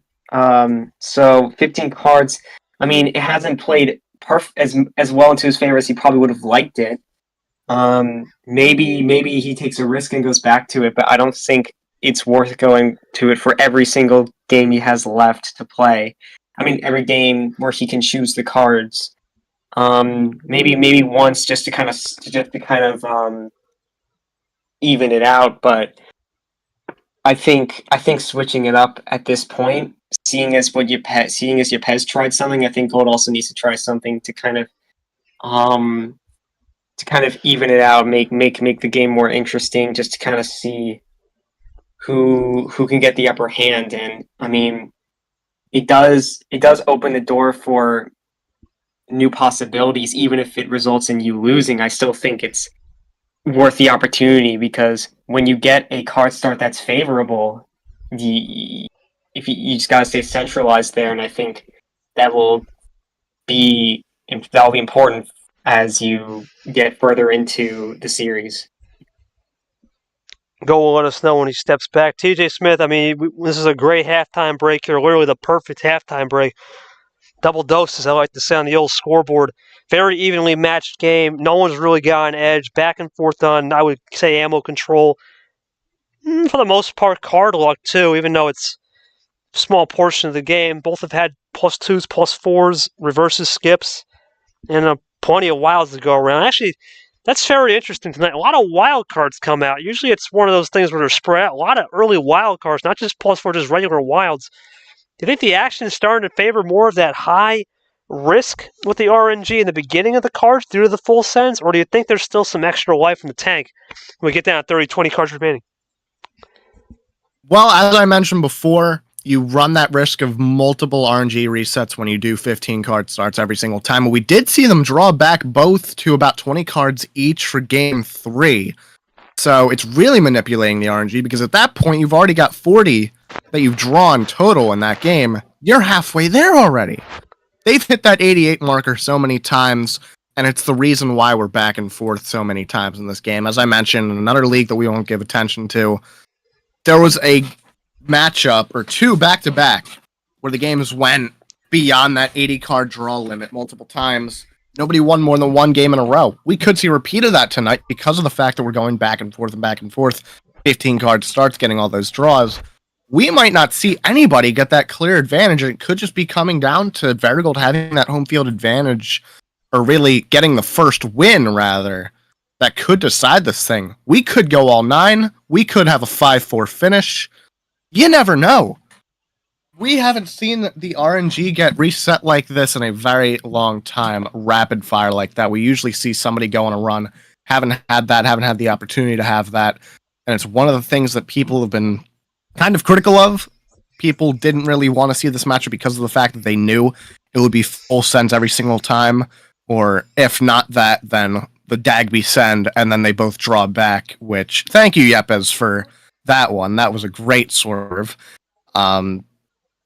So 15 cards, I mean, it hasn't played as well into his favor as he probably would have liked it. Maybe he takes a risk and goes back to it, but I don't think it's worth going to it for every single game he has left to play. I mean, every game where he can choose the cards. Maybe once just to kind of even it out, but I think switching it up at this point, seeing as Yepez tried something, I think Gold also needs to try something to kind of even it out, make the game more interesting, just to kind of see who can get the upper hand. And I mean, it does open the door for new possibilities, even if it results in you losing. I still think it's worth the opportunity, because when you get a card start that's favorable, you just gotta stay centralized there, and I think that'll be important as you get further into the series. Go will let us know when he steps back. TJ Smith, I mean, this is a great halftime break here, literally the perfect halftime break. Double doses, I like to say, on the old scoreboard. Very evenly matched game. No one's really got an edge. Back and forth on, I would say, ammo control. For the most part, card luck, too, even though it's a small portion of the game. Both have had +2s, +4s, reverses, skips, and plenty of wilds to go around. Actually, that's very interesting tonight. A lot of wild cards come out. Usually it's one of those things where they're spread out. A lot of early wild cards, not just +4, just regular wilds. Do you think the action is starting to favor more of that high risk with the RNG in the beginning of the cards due to the full sends, or do you think there's still some extra life in the tank when we get down to 30, 20 cards remaining? Well, as I mentioned before, you run that risk of multiple RNG resets when you do 15 card starts every single time. We did see them draw back both to about 20 cards each for Game 3. So it's really manipulating the RNG, because at that point you've already got 40 that you've drawn total in that game. You're halfway there already. They've hit that 88 marker so many times, and it's the reason why we're back and forth so many times in this game. As I mentioned, in another league that we won't give attention to, there was a matchup or 2 back-to-back where the games went beyond that 80 card draw limit multiple times. Nobody won more than 1 game in a row. We could see a repeat of that tonight because of the fact that we're going back and forth and back and forth. 15 card starts, getting all those draws. We might not see anybody get that clear advantage. It could just be coming down to VeriGold having that home field advantage, or really getting the first win, rather, that could decide this thing. We could go all 9. We could have a 5-4 finish. You never know. We haven't seen the RNG get reset like this in a very long time, rapid fire like that. We usually see somebody go on a run. Haven't had the opportunity to have that. And it's one of the things that people have been kind of critical of. People didn't really want to see this matchup because of the fact that they knew it would be full sends every single time. Or if not that, then the Dagby send, and then they both draw back, which, thank you, Yepez, for that one. That was a great swerve.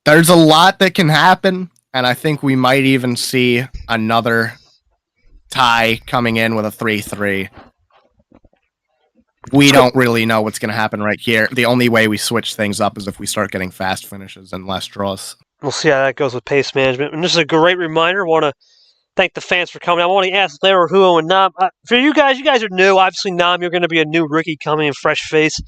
There's a lot that can happen, and I think we might even see another tie coming in with a 3-3. We don't really know what's going to happen right here. The only way we switch things up is if we start getting fast finishes and less draws. We'll see how that goes with pace management. And this is a great reminder. I want to thank the fans for coming. I want to ask Lara, Huo, and Nam. For you guys are new. Obviously, Nam, you're going to be a new rookie coming in, fresh face,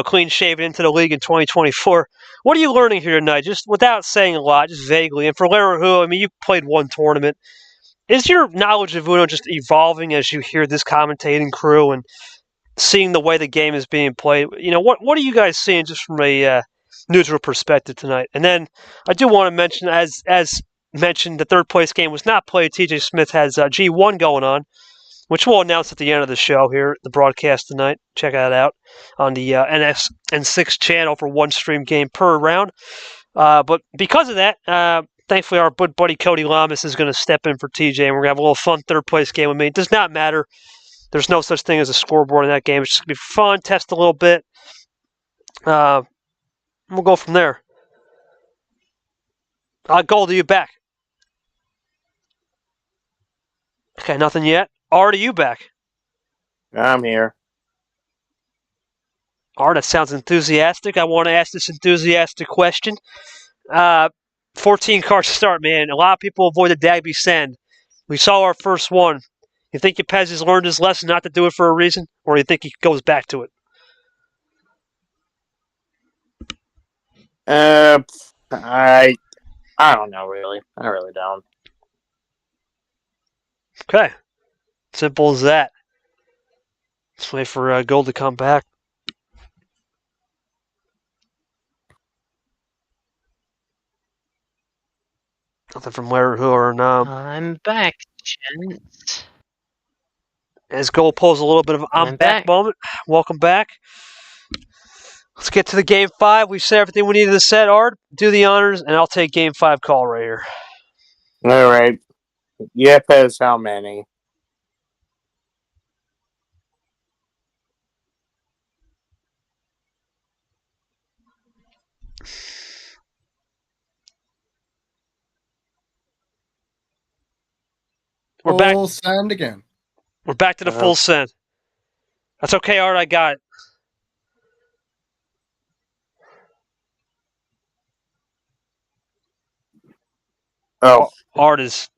clean shaven into the league in 2024. What are you learning here tonight? Just without saying a lot, just vaguely. And for Lara, Huo, I mean, you played one tournament. Is your knowledge of Uno just evolving as you hear this commentating crew and seeing the way the game is being played? What are you guys seeing just from a neutral perspective tonight? And then I do want to mention, as mentioned, the third place game was not played. TJ Smith has G1 going on, which we'll announce at the end of the show here, the broadcast tonight. Check that out on the NS6 channel for one stream game per round. But because of that, thankfully our good buddy Cody Lamas is going to step in for TJ, and we're going to have a little fun third place game with me. It does not matter. There's no such thing as a scoreboard in that game. It's just going to be fun, test a little bit. We'll go from there. Gold, are you back? Okay, nothing yet. Art, are you back? I'm here. Art, that sounds enthusiastic. I want to ask this enthusiastic question. 14 card start, man. A lot of people avoid the Dagby send. We saw our first one. You think Yepez has learned his lesson not to do it for a reason? Or do you think he goes back to it? I don't know, really. I really don't. Okay. Simple as that. Let's wait for Gold to come back. Nothing from Larry or Nam. I'm back, gents. As Gold pulls a little bit of I'm back moment. Welcome back. Let's get to the game 5. We've said everything we needed to set. Art, do the honors, and I'll take game 5 call right here. All right. Yepez, how many? We're back. Full send again. We're back to the full send. That's okay, Art. I got it. Oh. Art is.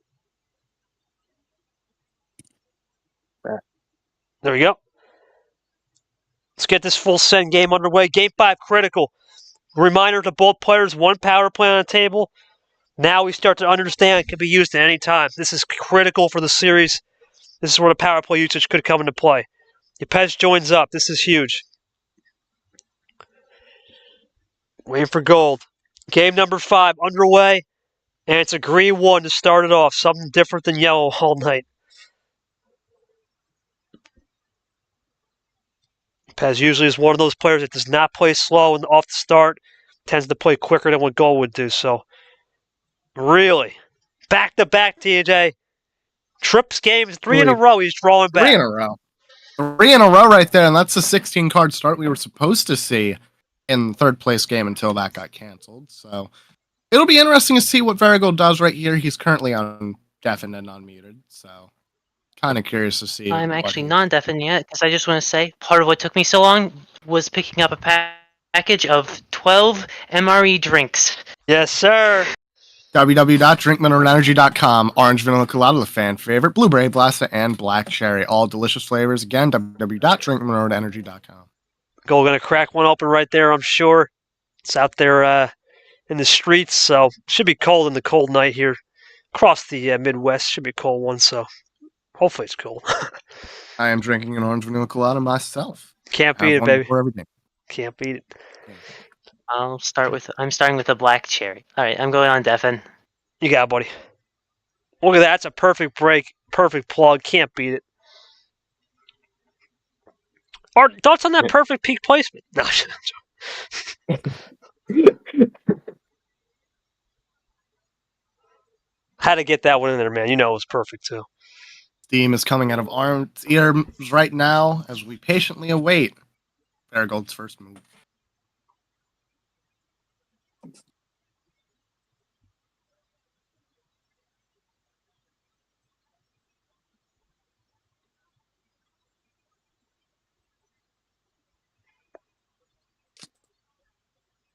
There we go. Let's get this full send game underway. Game 5 critical. Reminder to both players, one power play on the table. Now we start to understand it can be used at any time. This is critical for the series. This is where the power play usage could come into play. Yepez joins up. This is huge. Waiting for Gold. Game number 5 underway. And it's a green 1 to start it off. Something different than yellow all night. Yepez usually is one of those players that does not play slow and off the start. Tends to play quicker than what Gold would do. So, really. Back-to-back, TJ. Trips games, 3 in a row. He's drawing back. 3 in a row. 3 in a row right there, and that's the 16-card start we were supposed to see in the third place game until that got canceled. So it'll be interesting to see what VeriGold does right here. He's currently on deafened and unmuted, so kind of curious to see. I'm actually non-deafened yet, because I just want to say part of what took me so long was picking up a package of 12 MRE drinks. Yes, sir. www.drinkmineralenergy.com. Orange vanilla colada, the fan favorite, blueberry blasta, and black cherry. All delicious flavors. Again, www.drinkmineralenergy.com. Gold gonna crack one open right there, I'm sure. It's out there in the streets, so should be cold in the cold night here. Across the Midwest, should be a cold one, so hopefully it's cold. I am drinking an orange vanilla colada myself. Can't beat it, baby. For everything. Can't beat it. I'm starting with a black cherry. All right, I'm going on Devin. You got it, buddy. Look at that. That's a perfect break. Perfect plug. Can't beat it. Art, thoughts on that perfect peak placement? No. Had to get that one in there, man. You know it was perfect, too. Steam is coming out of Arm's ears right now as we patiently await VeriGold's first move.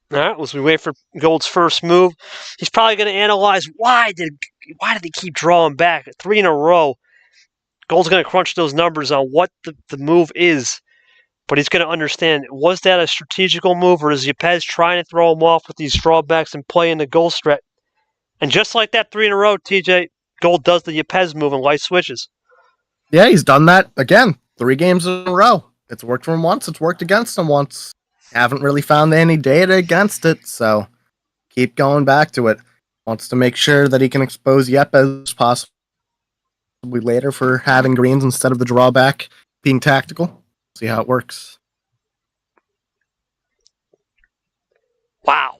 All right, as we wait for Gold's first move, he's probably going to analyze why did he keep drawing back 3 in a row. Gold's going to crunch those numbers on what the move is, but he's going to understand, was that a strategical move, or is Yepez trying to throw him off with these drawbacks and play in the Gold strat? And just like that 3 in a row, TJ, Gold does the Yepez move and light switches. Yeah, he's done that again. 3 games in a row. It's worked for him once. It's worked against him once. Haven't really found any data against it, so keep going back to it. Wants to make sure that he can expose Yepez possibly later for having greens instead of the drawback being tactical. See how it works. Wow.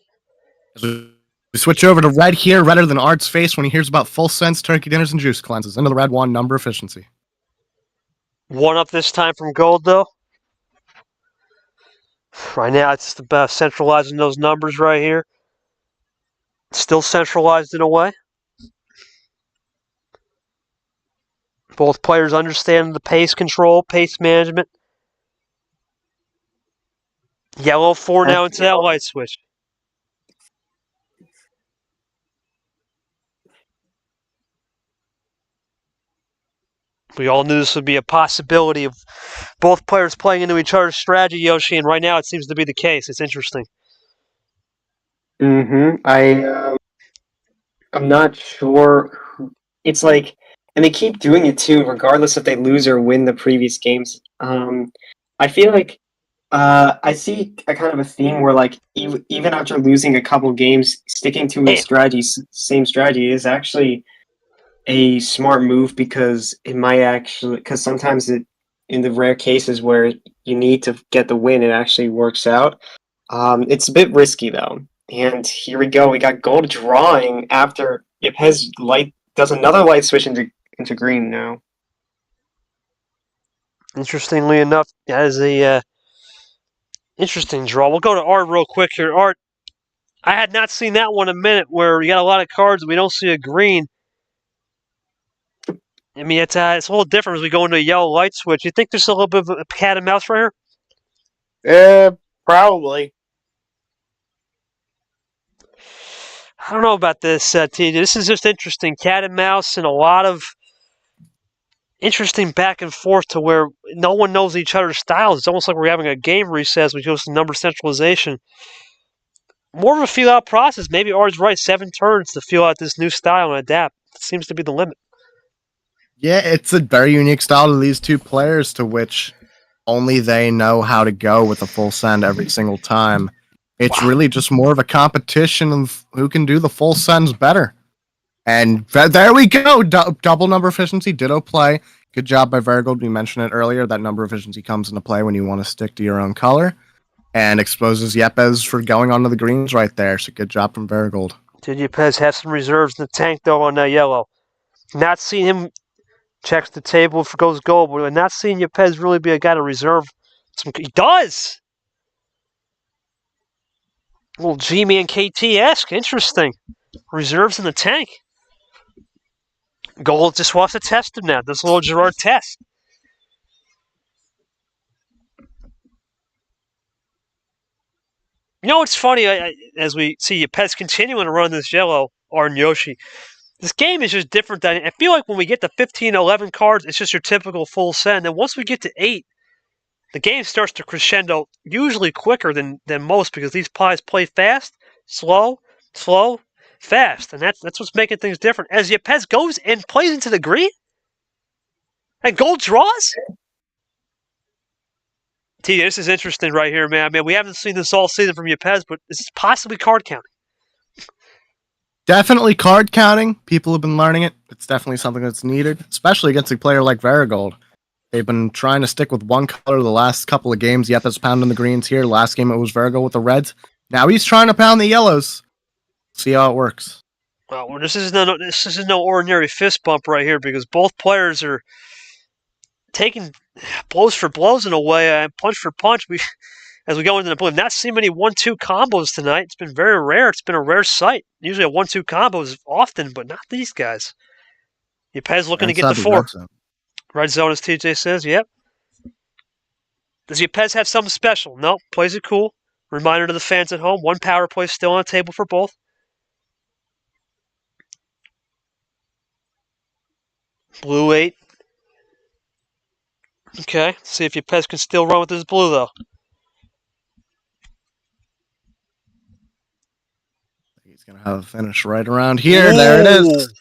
As we switch over to red here, redder than Art's face when he hears about full sense, turkey dinners, and juice cleanses. Into the red one, number efficiency. 1 up this time from Gold, though. Right now, it's the best centralizing those numbers right here. Still centralized in a way. Both players understand the pace control, pace management. Yellow 4 now into that light switch. We all knew this would be a possibility of both players playing into each other's strategy, Yoshi, and right now it seems to be the case. It's interesting. I'm not sure. It's like, and they keep doing it too, regardless if they lose or win the previous games. I feel like I see a kind of a theme where, like, even after losing a couple games, sticking to a strategy, same strategy, is actually a smart move because sometimes in the rare cases where you need to get the win, it actually works out. It's a bit risky though. And here we go. We got Gold drawing after Yepez does another light switch into green now. Interestingly enough, that is a interesting draw. We'll go to Art real quick here. Art, I had not seen that one in a minute where you got a lot of cards and we don't see a green. I mean, it's a little different as we go into a yellow light switch. You think there's a little bit of a cat and mouse right here? Probably. I don't know about this, TJ. This is just interesting. Cat and mouse and a lot of interesting back and forth to where no one knows each other's styles. It's almost like we're having a game reset as we go to number centralization. More of a feel-out process. Maybe Art's right. 7 turns to feel out this new style and adapt. It seems to be the limit. Yeah, it's a very unique style to these two players to which only they know how to go with a full send every single time. It's really just more of a competition of who can do the full sends better. And there we go. Double number efficiency, ditto play. Good job by VeriGold. We mentioned it earlier. That number efficiency comes into play when you want to stick to your own color. And exposes Yepez for going onto the greens right there. So good job from VeriGold. Did Yepez have some reserves in the tank, though, on that yellow? Not seeing him checks the table for goes Gold, but not seeing Yepez really be a guy to reserve. He does! A little G-Man KT-esque. Interesting. Reserves in the tank. Gold just wants to test him now. This little Gerard test. You know what's funny? As we see Yepez continuing to run this yellow, Arn Yoshi, this game is just different. I feel like when we get to 15, 11 cards, it's just your typical full send. And once we get to 8, the game starts to crescendo, usually quicker than most because these pies play fast, slow, fast. And that's what's making things different. As Yepez goes and plays into the green, and Gold draws? T, this is interesting right here, man. I mean, we haven't seen this all season from Yepez, but this is possibly card counting. Definitely card counting. People have been learning it. It's definitely something that's needed, especially against a player like VeriGold. They've been trying to stick with one color the last couple of games. Yepez pounding the greens here. Last game it was VeriGold with the reds. Now he's trying to pound the yellows. See how it works. Well, this is no ordinary fist bump right here because both players are taking blows for blows in a way, punch for punch. As we go into the blue, not seen many 1-2 combos tonight. It's been very rare. It's been a rare sight. Usually a 1-2 combo is often, but not these guys. Yepez looking to get the 4. Red zone, as TJ says. Yep. Does Yepez have something special? No. Plays it cool. Reminder to the fans at home. 1 power play still on the table for both. Blue 8. Okay. See if Yepez can still run with his blue, though. He's going to have a finish right around here. Ooh. There it is.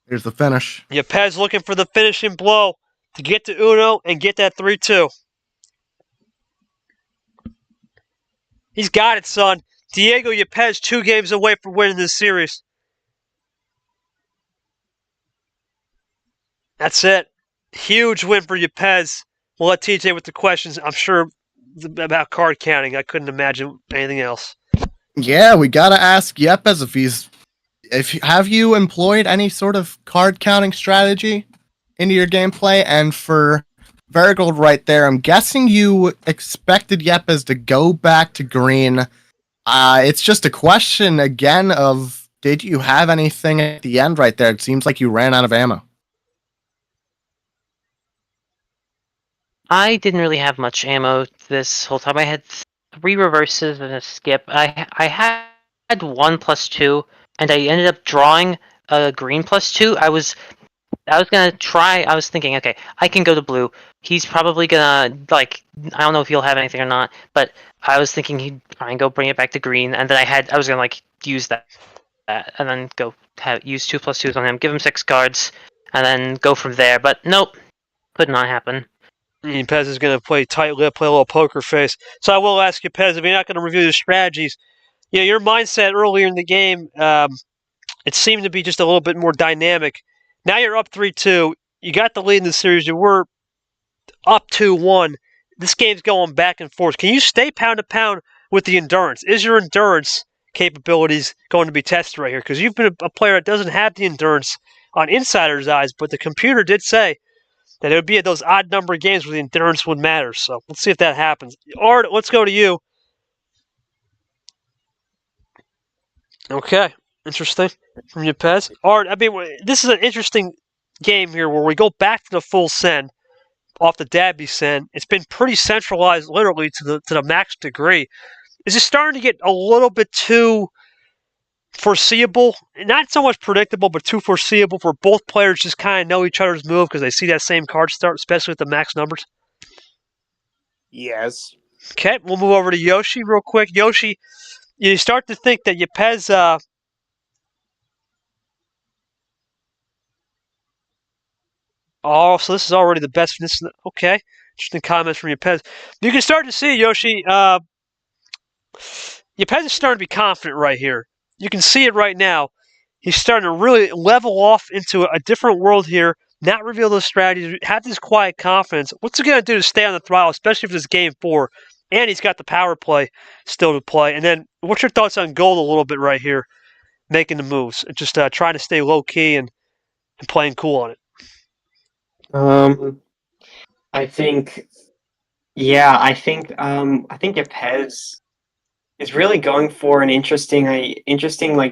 Here's the finish. Yepez looking for the finishing blow to get to Uno and get that 3-2. He's got it, son. Diego Yepez 2 games away from winning this series. That's it. Huge win for Yepez. We'll let TJ with the questions. I'm sure about card counting. I couldn't imagine anything else. Yeah, we got to ask Yepez have you employed any sort of card counting strategy into your gameplay? And for VeriGold right there, I'm guessing you expected Yepez to go back to green. It's just a question again of, did you have anything at the end right there? It seems like you ran out of ammo. I didn't really have much ammo this whole time. I had 3 reverses and a skip. I had 1 +2, and I ended up drawing a green +2. I was gonna try. I was thinking, okay, I can go to blue. He's probably gonna I don't know if he'll have anything or not, but I was thinking he'd try and go bring it back to green, and then I was gonna use that, and then go use 2 +2s on him, give him 6 cards, and then go from there. But nope, could not happen. Yepez is going to play tight lip, play a little poker face. So I will ask Yepez, if you're not going to review the strategies, your mindset earlier in the game, it seemed to be just a little bit more dynamic. Now you're up 3-2. You got the lead in the series. You were up 2-1. This game's going back and forth. Can you stay pound to pound with the endurance? Is your endurance capabilities going to be tested right here? Because you've been a player that doesn't have the endurance on insider's eyes, but the computer did say that it would be at those odd number of games where the endurance would matter. So let's see if that happens. Art, let's go to you. Okay, interesting from Yepez. Art, I mean, this is an interesting game here where we go back to the full send off the Dabby send. It's been pretty centralized, literally to the max degree. Is it starting to get a little bit too foreseeable? Not so much predictable, but too foreseeable for both players just kind of know each other's move because they see that same card start, especially with the max numbers? Yes. Okay, we'll move over to Yoshi real quick. Yoshi, you start to think that Yepez so this is already the best. Okay, interesting comments from Yepez. You can start to see, Yoshi, Yepez is starting to be confident right here. You can see it right now. He's starting to really level off into a different world here, not reveal those strategies, have this quiet confidence. What's he going to do to stay on the throttle, especially if it's game 4? And he's got the power play still to play. And then what's your thoughts on Gold a little bit right here, making the moves, just trying to stay low-key and playing cool on it? I think Yepez is really going for an interesting,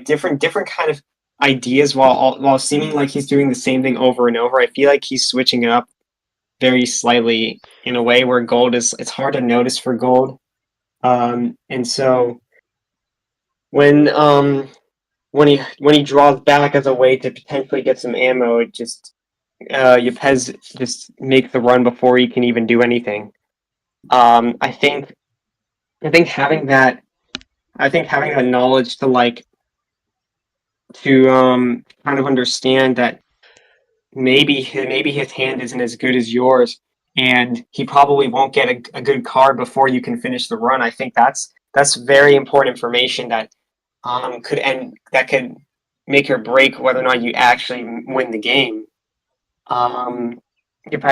different kind of ideas while seeming like he's doing the same thing over and over. I feel like he's switching it up very slightly in a way where Gold it's hard to notice for Gold. And so when he draws back as a way to potentially get some ammo, it just Yepez just makes the run before he can even do anything. I think having that knowledge to kind of understand that maybe his hand isn't as good as yours, and he probably won't get a good card before you can finish the run. I think that's very important information that could make or break whether or not you actually win the game. I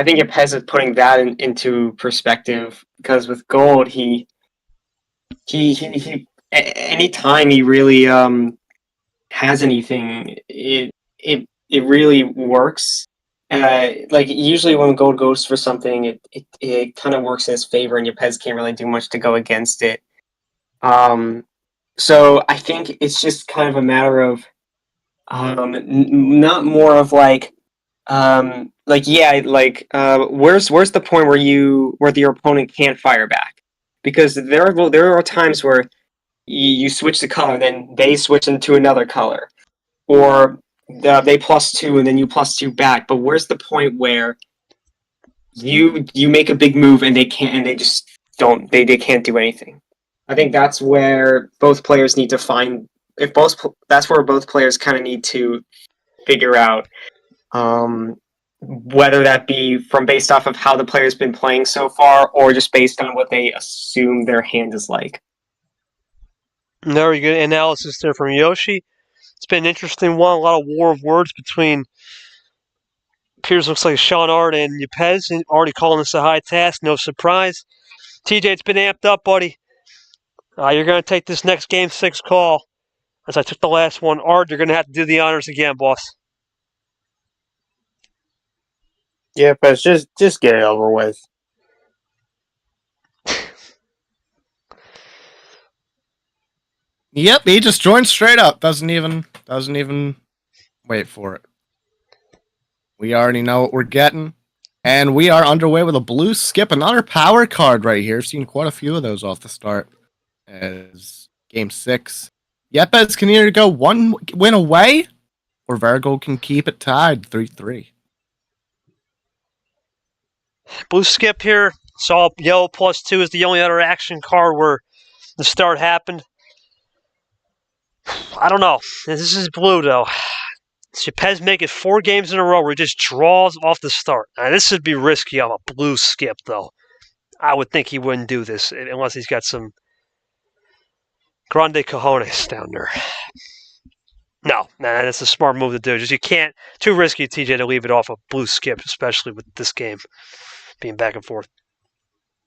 think Yepez is putting that into perspective, because with Gold, anytime he really has anything, it really works. Like usually when Gold goes for something, it kind of works in his favor, and Yepez can't really do much to go against it. So I think it's just kind of a matter of not more of where's the point where your opponent can't fire back, because there are times where you switch the color, then they switch into another color, or they +2 and then you +2 back. But where's the point where you make a big move and they just don't, they can't do anything? I think that's where both players need to find, that's where both players kind of need to figure out, whether that be based off of how the player's been playing so far, or just based on what they assume their hand is like. Very good analysis there from Yoshi. It's been an interesting one. A lot of war of words between, appears looks like Sean Art and Yepez, already calling this a high task. No surprise. TJ, it's been amped up, buddy. You're going to take this next Game 6 call. As I took the last one, Art, you're going to have to do the honors again, boss. Yeah, but just get it over with. Yep, he just joined straight up. Doesn't even wait for it. We already know what we're getting. And we are underway with a blue skip, another power card right here. Seen quite a few of those off the start as Game 6. Yepez can either go one win away, or VeriGold can keep it tied 3-3. Blue skip here. Saw yellow +2 is the only other action card where the start happened. I don't know. This is blue, though. Yepez make it 4 games in a row where he just draws off the start. Now, this would be risky on a blue skip, though. I would think he wouldn't do this unless he's got some grande cojones down there. No, that's a smart move to do. Just you can't, too risky, TJ, to leave it off a blue skip, especially with this game being back and forth.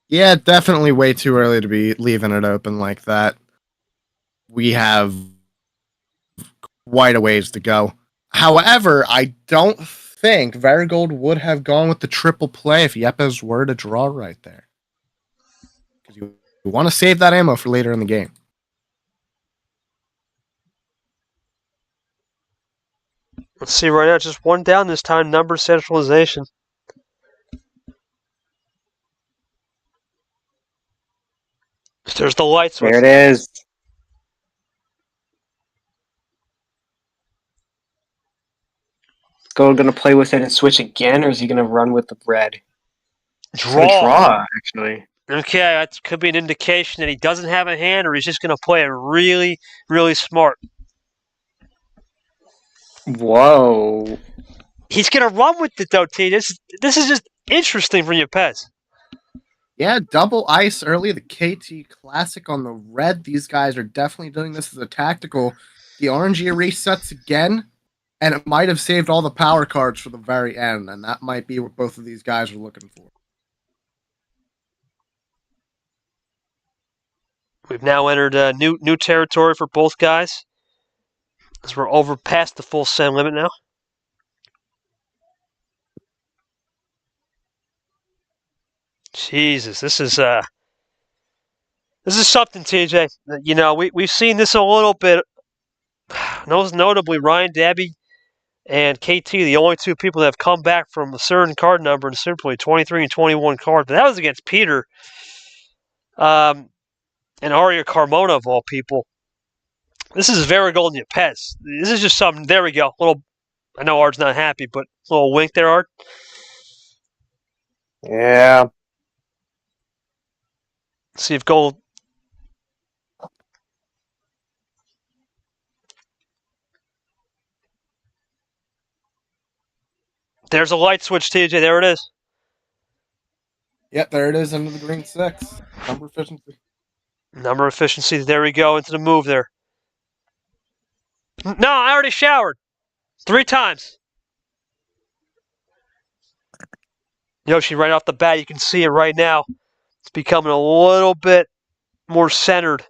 Yeah, definitely way too early to be leaving it open like that. We have quite a ways to go. However, I don't think VeriGold would have gone with the triple play if Yepez were to draw right there. Because you want to save that ammo for later in the game. Let's see right now, just one down this time, number centralization. There's the light switch. There it is. Gold gonna play with it and switch again, or is he gonna run with the red? Draw, actually. Okay, that could be an indication that he doesn't have a hand, or he's just going to play it really, really smart. Whoa. He's going to run with it, though, T. This is just interesting for Yepez. Yeah, double ice early, the KT Classic on the red. These guys are definitely doing this as a tactical. The RNG resets again, and it might have saved all the power cards for the very end, and that might be what both of these guys are looking for. We've now entered new territory for both guys, as we're over past the full send limit now. Jesus, this is something, TJ. You know, we've seen this a little bit. Most notably, Ryan Dabby and KT, the only two people that have come back from a certain card number, and simply 23 and 21 cards. But that was against Peter and Aria Carmona, of all people. This is VeriGold and Yepez. This is just something. There we go. I know Art's not happy, but a little wink there, Art. Yeah. See if Gold. There's a light switch, TJ. There it is. Yep, there it is into the green 6. Number efficiency. Number efficiency. There we go into the move there. No, I already showered 3 times. Yoshi, right off the bat, you can see it right now. It's becoming a little bit more centered.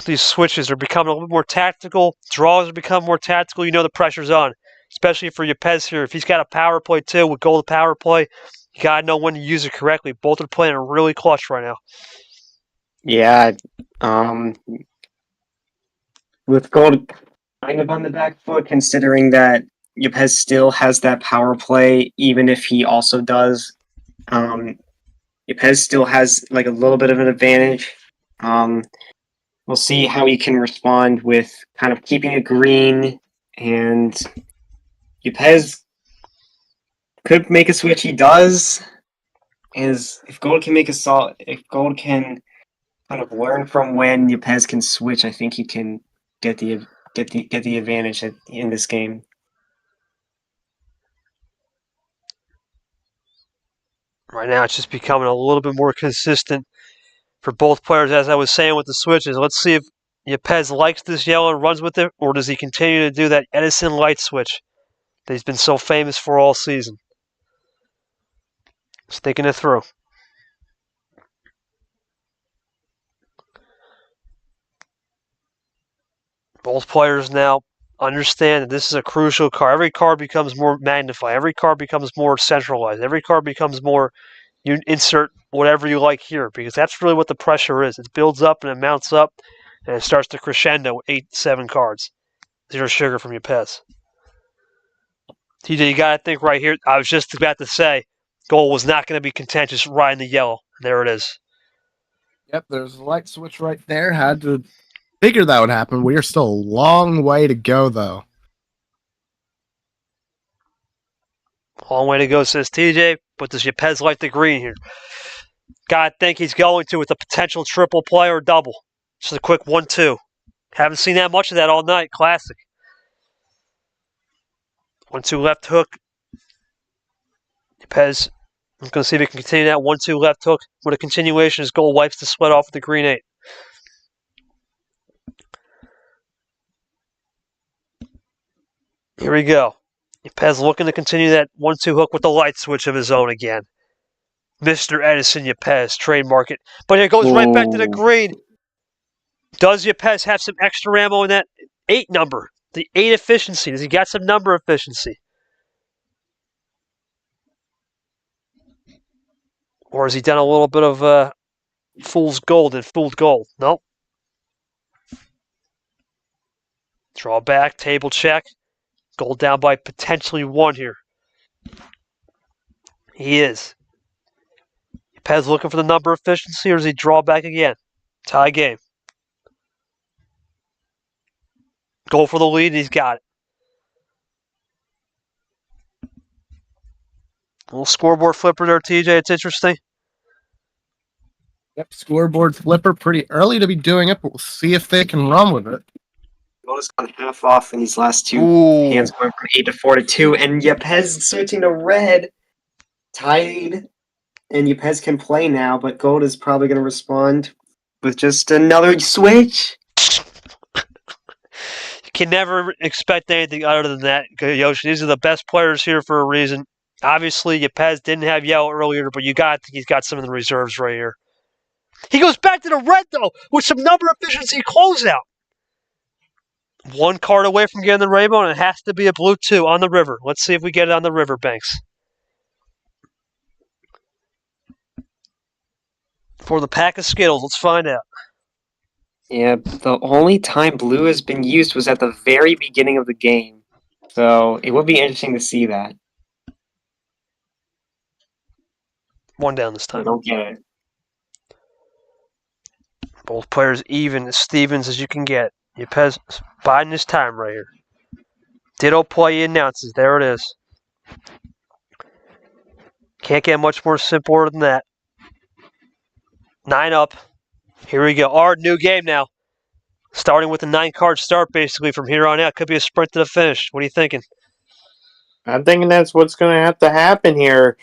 These switches are becoming a little bit more tactical. Draws are becoming more tactical. You know the pressure's on, especially for Yepez here. If he's got a power play too with gold power play, you gotta know when to use it correctly. Both are playing really clutch right now. Yeah. With gold kind of on the back foot, considering that Yepez still has that power play, even if he also does. Yepez still has like a little bit of an advantage. We'll see how he can respond with kind of keeping it green, and Yepez could make a switch. He does. If Gold can make if Gold can kind of learn from when Yepez can switch, I think he can get the advantage in this game. Right now, it's just becoming a little bit more consistent for both players, as I was saying with the switches. Let's see if Yepez likes this yellow and runs with it, or does he continue to do that Edison light switch that he's been so famous for all season? Sticking it through. Both players now understand that this is a crucial card. Every card becomes more magnified. Every card becomes more centralized. Every card becomes more, you insert whatever you like here, because that's really what the pressure is. It builds up and it mounts up, and it starts to crescendo with 8, 7 cards. Zero sugar from Yepez. TJ, you got to think right here. I was just about to say, gold was not going to be contentious riding the yellow. There it is. Yep, there's a light switch right there. Had to figure that would happen. We are still a long way to go, though. Long way to go, says TJ. But does Yepez like the green here? Gotta think he's going to with a potential triple play or double. Just a quick 1-2. Haven't seen that much of that all night. Classic. 1-2 left hook. Yepez. I'm going to see if he can continue that 1-2 left hook with a continuation as gold wipes the sweat off with the green 8. Here we go. Yepez looking to continue that 1-2 hook with the light switch of his own again. Mr. Edison Yepez, trademark it. But it goes right back to the green. Does Yepez have some extra ammo in that 8 number? The 8 efficiency. Does he got some number efficiency? Or has he done a little bit of fool's gold and fooled gold? Nope. Draw back, table check. Gold down by potentially 1 here. He is. Yepez looking for the number efficiency, or does he draw back again? Tie game. Goal for the lead, and he's got it. A little scoreboard flipper there, TJ. It's interesting. Yep, scoreboard flipper pretty early to be doing it, but we'll see if they can run with it. Gold has gone half off in these last 2 Ooh. hands, going from 8 to 4 to 2, and Yepez switching to red. Tied, and Yepez can play now, but Gold is probably going to respond with just another switch. You can never expect anything other than that, Yoshi. These are the best players here for a reason. Obviously, Yepez didn't have yellow earlier, but he's got some of the reserves right here. He goes back to the red, though, with some number efficiency closeout. 1 card away from getting the rainbow, and it has to be a blue 2 on the river. Let's see if we get it on the river banks. For the pack of Skittles, let's find out. Yeah, the only time blue has been used was at the very beginning of the game. So it would be interesting to see that. 1 down this I time. don't get it. Both players even as Stevens as you can get. Yepez biding his time right here. Ditto play, he announces. There it is. Can't get much more simpler than that. 9 up. Here we go. Our new game now. Starting with a 9-card start, basically, from here on out. Could be a sprint to the finish. What are you thinking? I'm thinking that's what's going to have to happen here.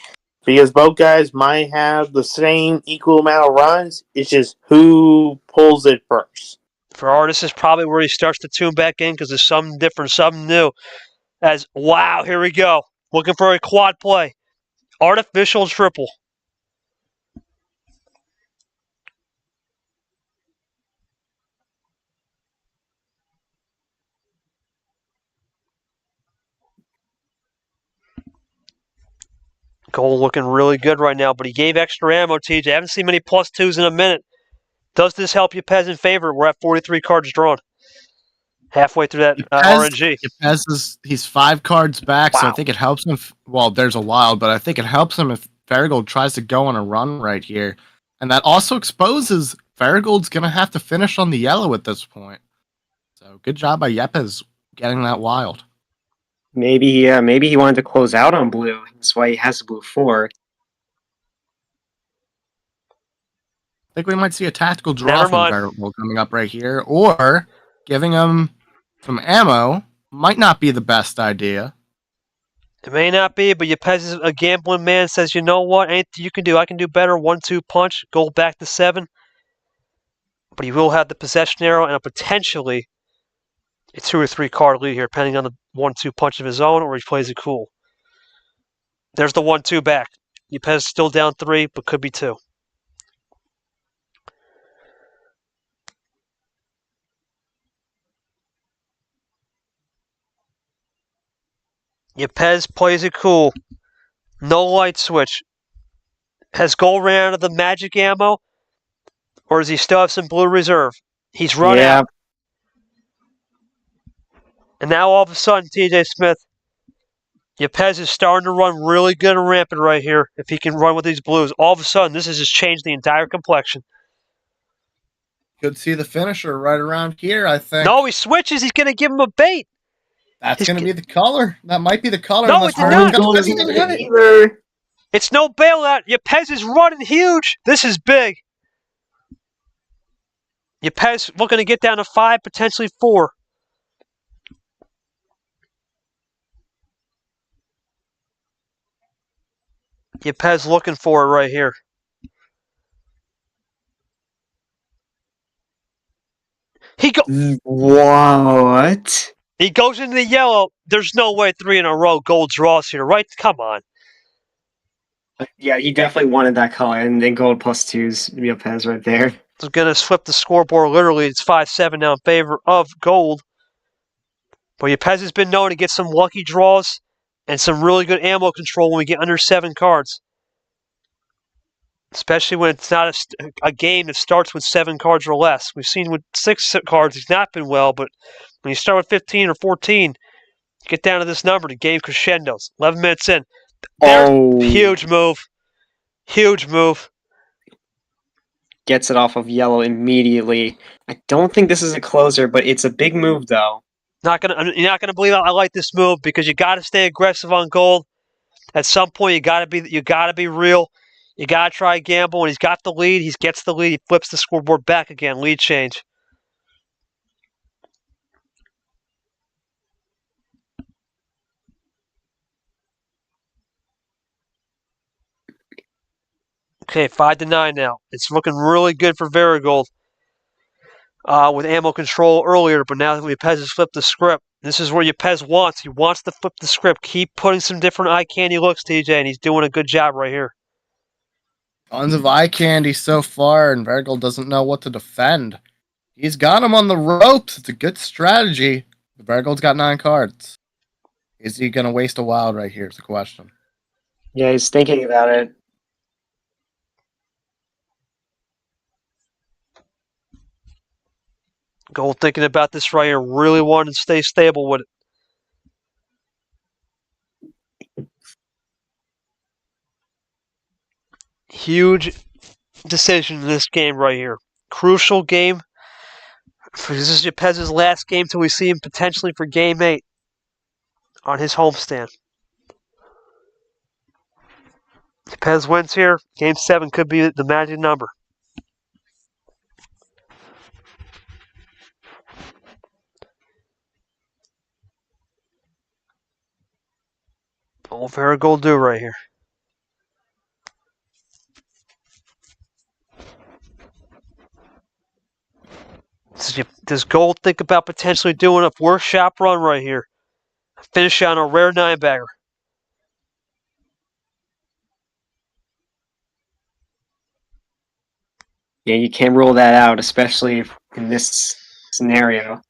because both guys might have the same equal amount of runs. It's just who pulls it first. Ferrari, this is probably where he starts to tune back in because there's something different, something new. Wow, here we go. Looking for a quad play. Artificial triple. Gold looking really good right now, but he gave extra ammo, TJ. I haven't seen many +2s in a minute. Does this help Yepez in favor? We're at 43 cards drawn. Halfway through that RNG. Yepez he's 5 cards back, so I Wow. think it helps him. Well, there's a wild, but I think it helps him if VeriGold tries to go on a run right here. And that also exposes VeriGold's going to have to finish on the yellow at this point. So good job by Yepez getting that wild. Maybe he wanted to close out on blue. That's why he has the blue 4. I think we might see a tactical draw Never from mind. VeriGold coming up right here, or giving him some ammo might not be the best idea. It may not be, but Yepez is a gambling man. Says, you know what? Anything you can do, I can do better. 1-2 punch. Gold back to 7. But he will have the possession arrow and potentially a 2 or 3 card lead here, depending on the 1-2 punch of his own, or he plays it cool. There's the 1-2 back. Yepez still down 3, but could be 2. Yepez plays it cool. No light switch. Has Gold ran out of the magic ammo? Or does he still have some blue reserve? He's run out. And now all of a sudden, TJ Smith, Yepez is starting to run really good and rampant right here. If he can run with these blues, all of a sudden, this has just changed the entire complexion. Could see the finisher right around here, I think. No, he switches. He's going to give him a bait. That's going to be the color. That might be the color. No, it did not. It's no bailout. Yepez is running huge. This is big. Yepez looking to get down to 5, potentially 4. Yepez looking for it right here. What? He goes into the yellow. There's no way 3 in a row Gold draws here, right? Come on. Yeah, he definitely wanted that color, and then Gold +2's Yepez right there. It's going to flip the scoreboard. Literally, it's 5-7 now in favor of Gold. But Yepez has been known to get some lucky draws and some really good ammo control when we get under 7 cards. Especially when it's not a game that starts with 7 cards or less. We've seen with 6 cards, it's not been well, but when you start with 15 or 14, get down to this number, the game crescendos. 11 minutes in. Huge move. Huge move. Gets it off of yellow immediately. I don't think this is a closer, but it's a big move, though. You're not gonna believe I like this move because you got to stay aggressive on Gold. At some point, you got to be real. You got to try gamble. When he's got the lead, he gets the lead. He flips the scoreboard back again. Lead change. Okay, 5-9 now. It's looking really good for VeriGold with ammo control earlier, but now that Yepez has flipped the script, this is where Yepez wants. He wants to flip the script. Keep putting some different eye candy looks, TJ, and he's doing a good job right here. Tons of eye candy so far, and VeriGold doesn't know what to defend. He's got him on the ropes. It's a good strategy. VeriGold's got 9 cards. Is he going to waste a wild right here is the question. Yeah, he's thinking about it. Gold thinking about this right here. Really wanting to stay stable with it. Huge decision in this game right here. Crucial game. This is Yepez's last game till we see him potentially for Game 8 on his homestand. Yepez wins here. Game 7 could be the magic number. What will VeriGold do right here? Does Gold think about potentially doing a workshop run right here? Finish on a rare 9-bagger. Yeah, you can't rule that out, especially in this scenario.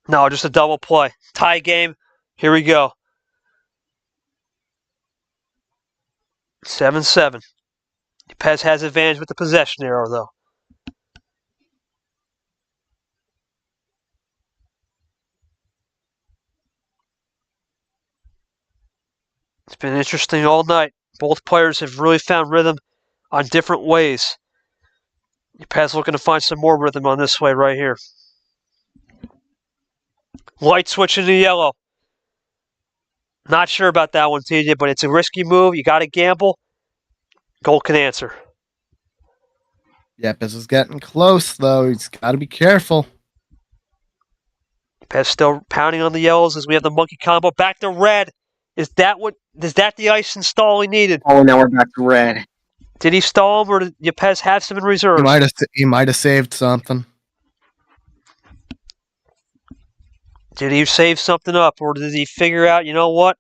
No, just a double play. Tie game. Here we go. 7-7. Yepez has advantage with the possession arrow, though. It's been interesting all night. Both players have really found rhythm on different ways. Yepez looking to find some more rhythm on this way right here. Light switching to yellow. Not sure about that one, TJ, but it's a risky move. You got to gamble. Gold can answer. Yepez is getting close, though. He's got to be careful. Yepez still pounding on the yellows as we have the monkey combo. Back to red. Is that the ice install he needed? Oh, now we're back to red. Did he stall him, or did Yepez have some in reserve? He might have saved something. Did he save something up, or did he figure out, you know what?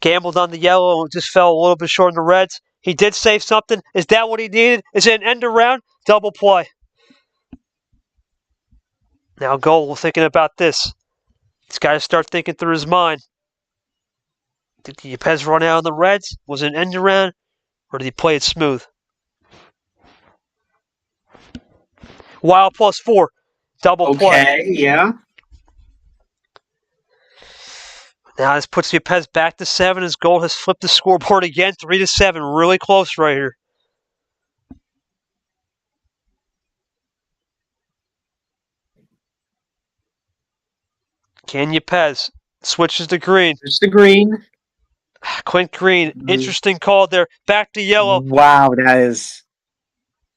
Gambled on the yellow and just fell a little bit short on the reds. He did save something. Is that what he needed? Is it an end around? Double play. Now Gold thinking about this. He's got to start thinking through his mind. Did Yepez run out on the reds? Was it an end around? Or did he play it smooth? Wild +4. Double play. Okay, yeah. Now this puts Yepez back to 7 as Gold has flipped the scoreboard again. 3-7. Really close right here. Can Yepez switches to green. There's the green. Quint Green, interesting call there. Back to yellow. Wow, that is...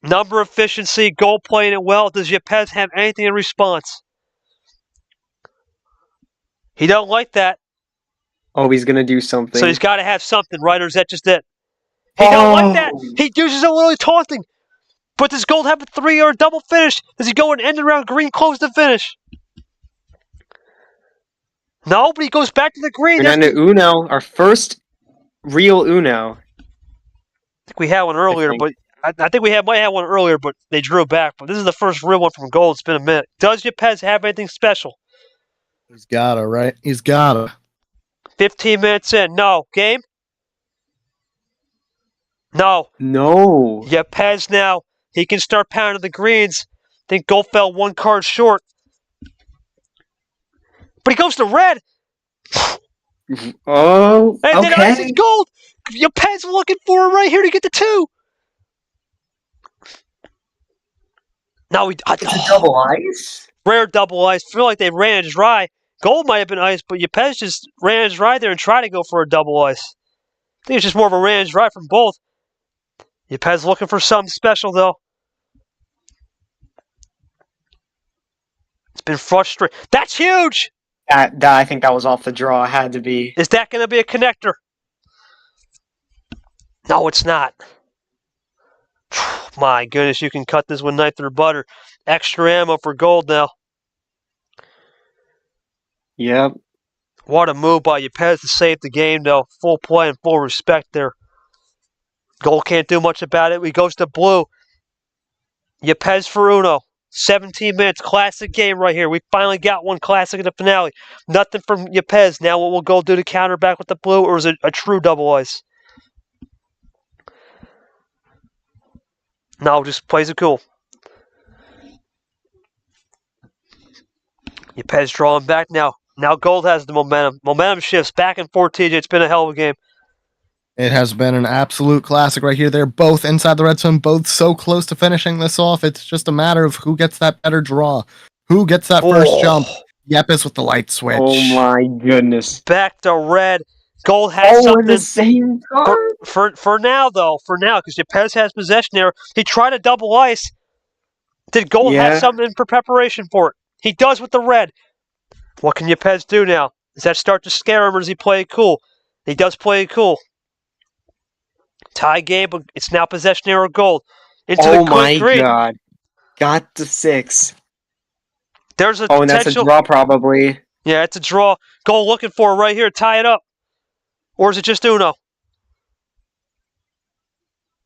Number efficiency, Gold playing it well. Does Yepez have anything in response? He don't like that. Oh, he's going to do something. So he's got to have something, right? Or is that just it? He don't like that. He uses a little taunting. But does Gold have a 3 or a double finish? Does he go and end around green, close the finish? No, but he goes back to the green. And then Uno, our first real Uno. I think we had one earlier, but I think we might have one earlier, but they drew back. But this is the first real one from Gold. It's been a minute. Does Yepez have anything special? He's gotta, right? He's gotta. 15 minutes in. No. Game? No. No. Yepez now. He can start pounding the greens. I think Gold fell 1 card short. But he goes to red. Oh, And then ice okay. is Gold. Yepez looking for him right here to get the 2. No, It's a double ice? rare double ice. Feel like they ran his rye. Gold might have been ice, but Yepez just ran his rye there and tried to go for a double ice. I think it's just more of a ran his rye from both. Yepez looking for something special, though. It's been frustrating. That's huge! That I think that was off the draw. It had to be. Is that going to be a connector? No, it's not. My goodness, you can cut this with knife through butter. Extra ammo for Gold now. Yep. What a move by Yepez to save the game, though. Full play and full respect there. Gold can't do much about it. He goes to blue. Yepez for Uno. 17 minutes. Classic game right here. We finally got one classic in the finale. Nothing from Yepez. Now what will Gold do to counter back with the blue, or is it a true double ice? No, just plays it cool. Yepez drawing back now. Now Gold has the momentum. Momentum shifts back and forth, TJ. It's been a hell of a game. It has been an absolute classic right here. They're both inside the red zone, both so close to finishing this off. It's just a matter of who gets that better draw. Who gets that first jump? Yepez with the light switch. Oh my goodness. Back to red. Gold has At something. the same time. For now, though. For now, because Yepez has possession there. He tried a double ice. Did Gold have something for preparation for it? He does with the red. What can Yepez do now? Does that start to scare him, or does he play it cool? He does play it cool. Tie game, but it's now possession arrow Gold. Into the Oh my quick green. god. got to 6. There's a Oh, and that's a potential. draw probably. Yeah, it's a draw. Goal looking for it right here. Tie it up. Or is it just Uno?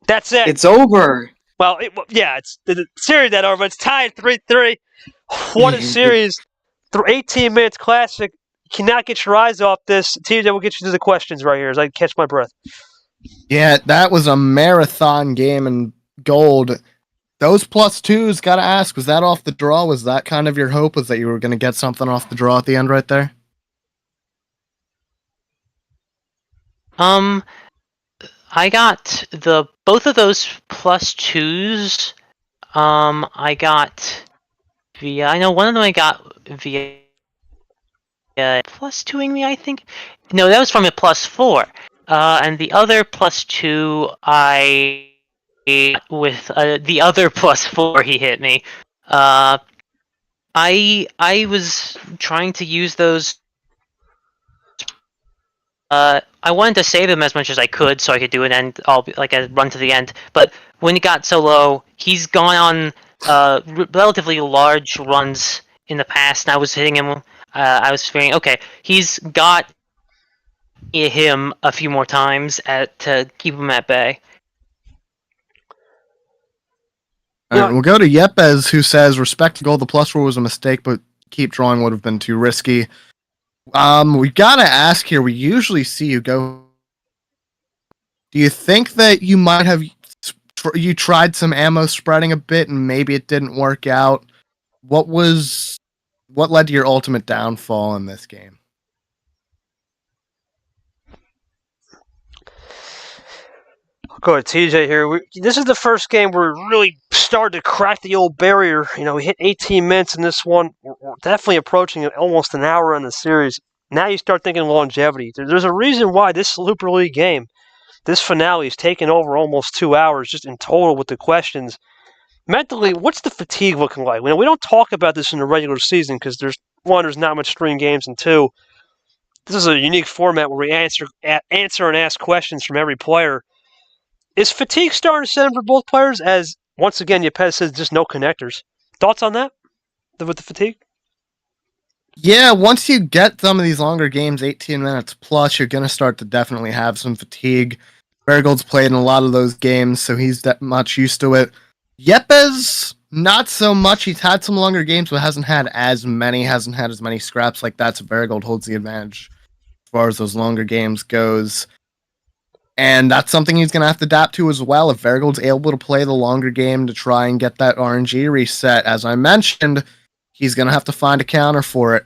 That's it. It's over. Well, it's the series that over. It's tied 3-3. What a series. 18 minutes classic. You cannot get your eyes off this. TJ will get you to the questions right here as I catch my breath. Yeah, that was a marathon game in gold. Those +2s, gotta ask, was that off the draw? Was that kind of your hope? Was that you were going to get something off the draw at the end right there? I got both of those +2s. I got via. I know one of them I got via +2ing me. I think. No, that was from a +4. And the other +2 I with the other +4 he hit me. I was trying to use those. I wanted to save him as much as I could so I could do an end, a run to the end. But when it got so low, he's gone on relatively large runs in the past, and I was hitting him. I was figuring, okay, he's got him a few more times to keep him at bay. All right, we'll go to Yepez, who says, respect to goal, the +4 was a mistake, but keep drawing would have been too risky. We gotta ask here, we usually see you go. Do you think that you might have you tried some ammo spreading a bit and maybe it didn't work out? What led to your ultimate downfall in this game? Go ahead, TJ here. This is the first game where we really started to crack the old barrier. We hit 18 minutes in this one. We're definitely approaching almost an hour in the series. Now you start thinking longevity. There's a reason why this Super League game, this finale, is taking over almost 2 hours just in total with the questions. Mentally, what's the fatigue looking like? We don't talk about this in the regular season because there's not much stream games, and two, this is a unique format where we answer and ask questions from every player. Is fatigue starting to set in for both players? As once again, Yepez says just no connectors. Thoughts on that with the fatigue? Yeah, once you get some of these longer games, 18 minutes plus, you're going to start to definitely have some fatigue. VeriGold's played in a lot of those games, so he's that much used to it. Yepez, not so much. He's had some longer games, but hasn't had as many scraps like that, so VeriGold holds the advantage as far as those longer games goes. And that's something he's going to have to adapt to as well. If VeriGold's able to play the longer game to try and get that RNG reset, as I mentioned, he's going to have to find a counter for it.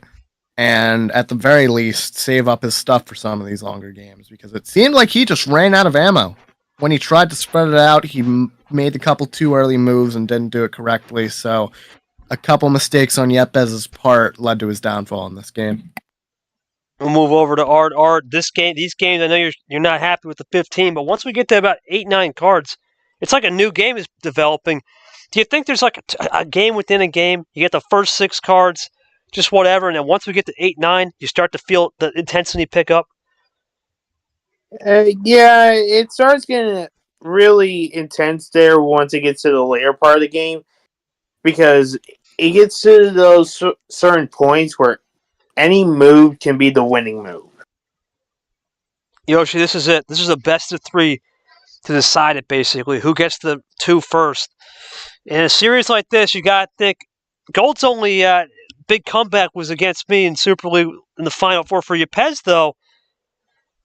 And at the very least, save up his stuff for some of these longer games. Because it seemed like he just ran out of ammo. When he tried to spread it out, he made a couple too early moves and didn't do it correctly. So a couple mistakes on Yepez's part led to his downfall in this game. We'll move over to Art. Art, these games, I know you're not happy with the 15, but once we get to about 8-9 cards, it's like a new game is developing. Do you think there's like a game within a game? You get the first 6 cards, just whatever, and then once we get to 8-9, you start to feel the intensity pick up? Yeah, it starts getting really intense there once it gets to the later part of the game, because it gets to those certain points where any move can be the winning move. Yoshi, this is it. This is a best of 3 to decide it, basically. Who gets the 2 first? In a series like this, you got to think Gold's only big comeback was against me in Super League in the Final Four. For Yepez, though,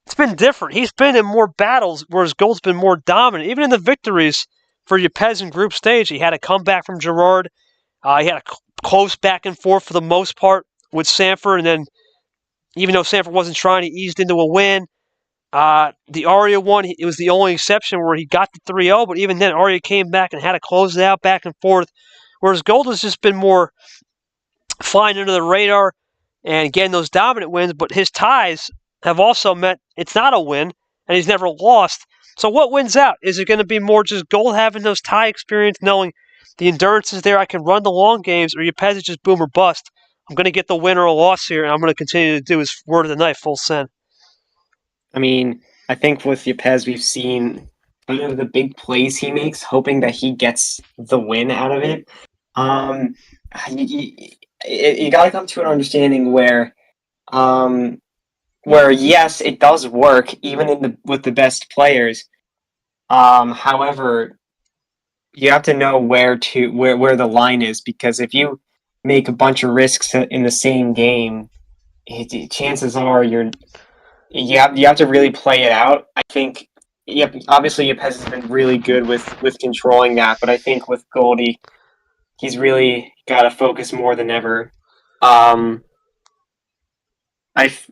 it's been different. He's been in more battles, whereas Gold's been more dominant. Even in the victories for Yepez in group stage, he had a comeback from Gerard. He had a close back and forth for the most part with Sanford, and then even though Sanford wasn't trying, he eased into a win. The Arya one, it was the only exception where he got the 3-0, but even then, Arya came back and had to close it out back and forth. Whereas Gold has just been more flying under the radar and getting those dominant wins, but his ties have also meant it's not a win, and he's never lost. So what wins out? Is it going to be more just Gold having those tie experience, knowing the endurance is there, I can run the long games, or Yepez is just boom or bust? I'm going to get the win or a loss here, and I'm going to continue to do his word of the night, full send. I mean, I think with Yepez, we've seen kind of the big plays he makes, hoping that he gets the win out of it. You got to come to an understanding where yes, it does work even with the best players. However, you have to know where the line is, because if you make a bunch of risks in the same game, chances are you have to really play it out. I think. Yep, obviously Yepez has been really good with controlling that, but I think with Goldie, he's really got to focus more than ever. It's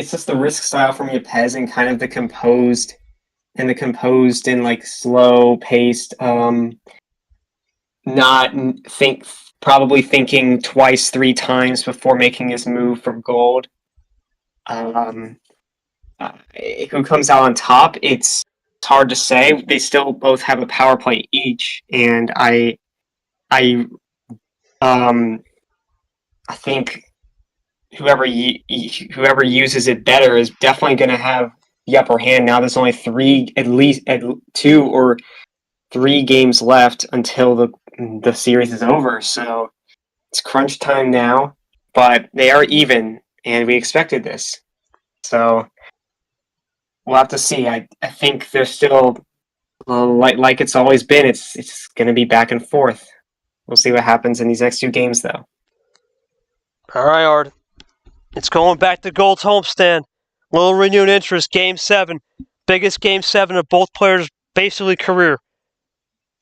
just the risk style from Yepez, and kind of the composed and like slow paced, not think probably thinking twice, three times before making his move from gold. Who comes out on top? It's hard to say. They still both have a power play each, and I think whoever uses it better is definitely going to have the upper hand. Now there's only at least 2 or 3 games left until the series is over. So it's crunch time now, but they are even, and we expected this. So we'll have to see. I think they're still like it's always been. It's going to be back and forth. We'll see what happens in these next 2 games, though. All right, Ard. It's going back to Gold's homestand. Little renewed interest. Game 7. Biggest Game 7 of both players' basically career.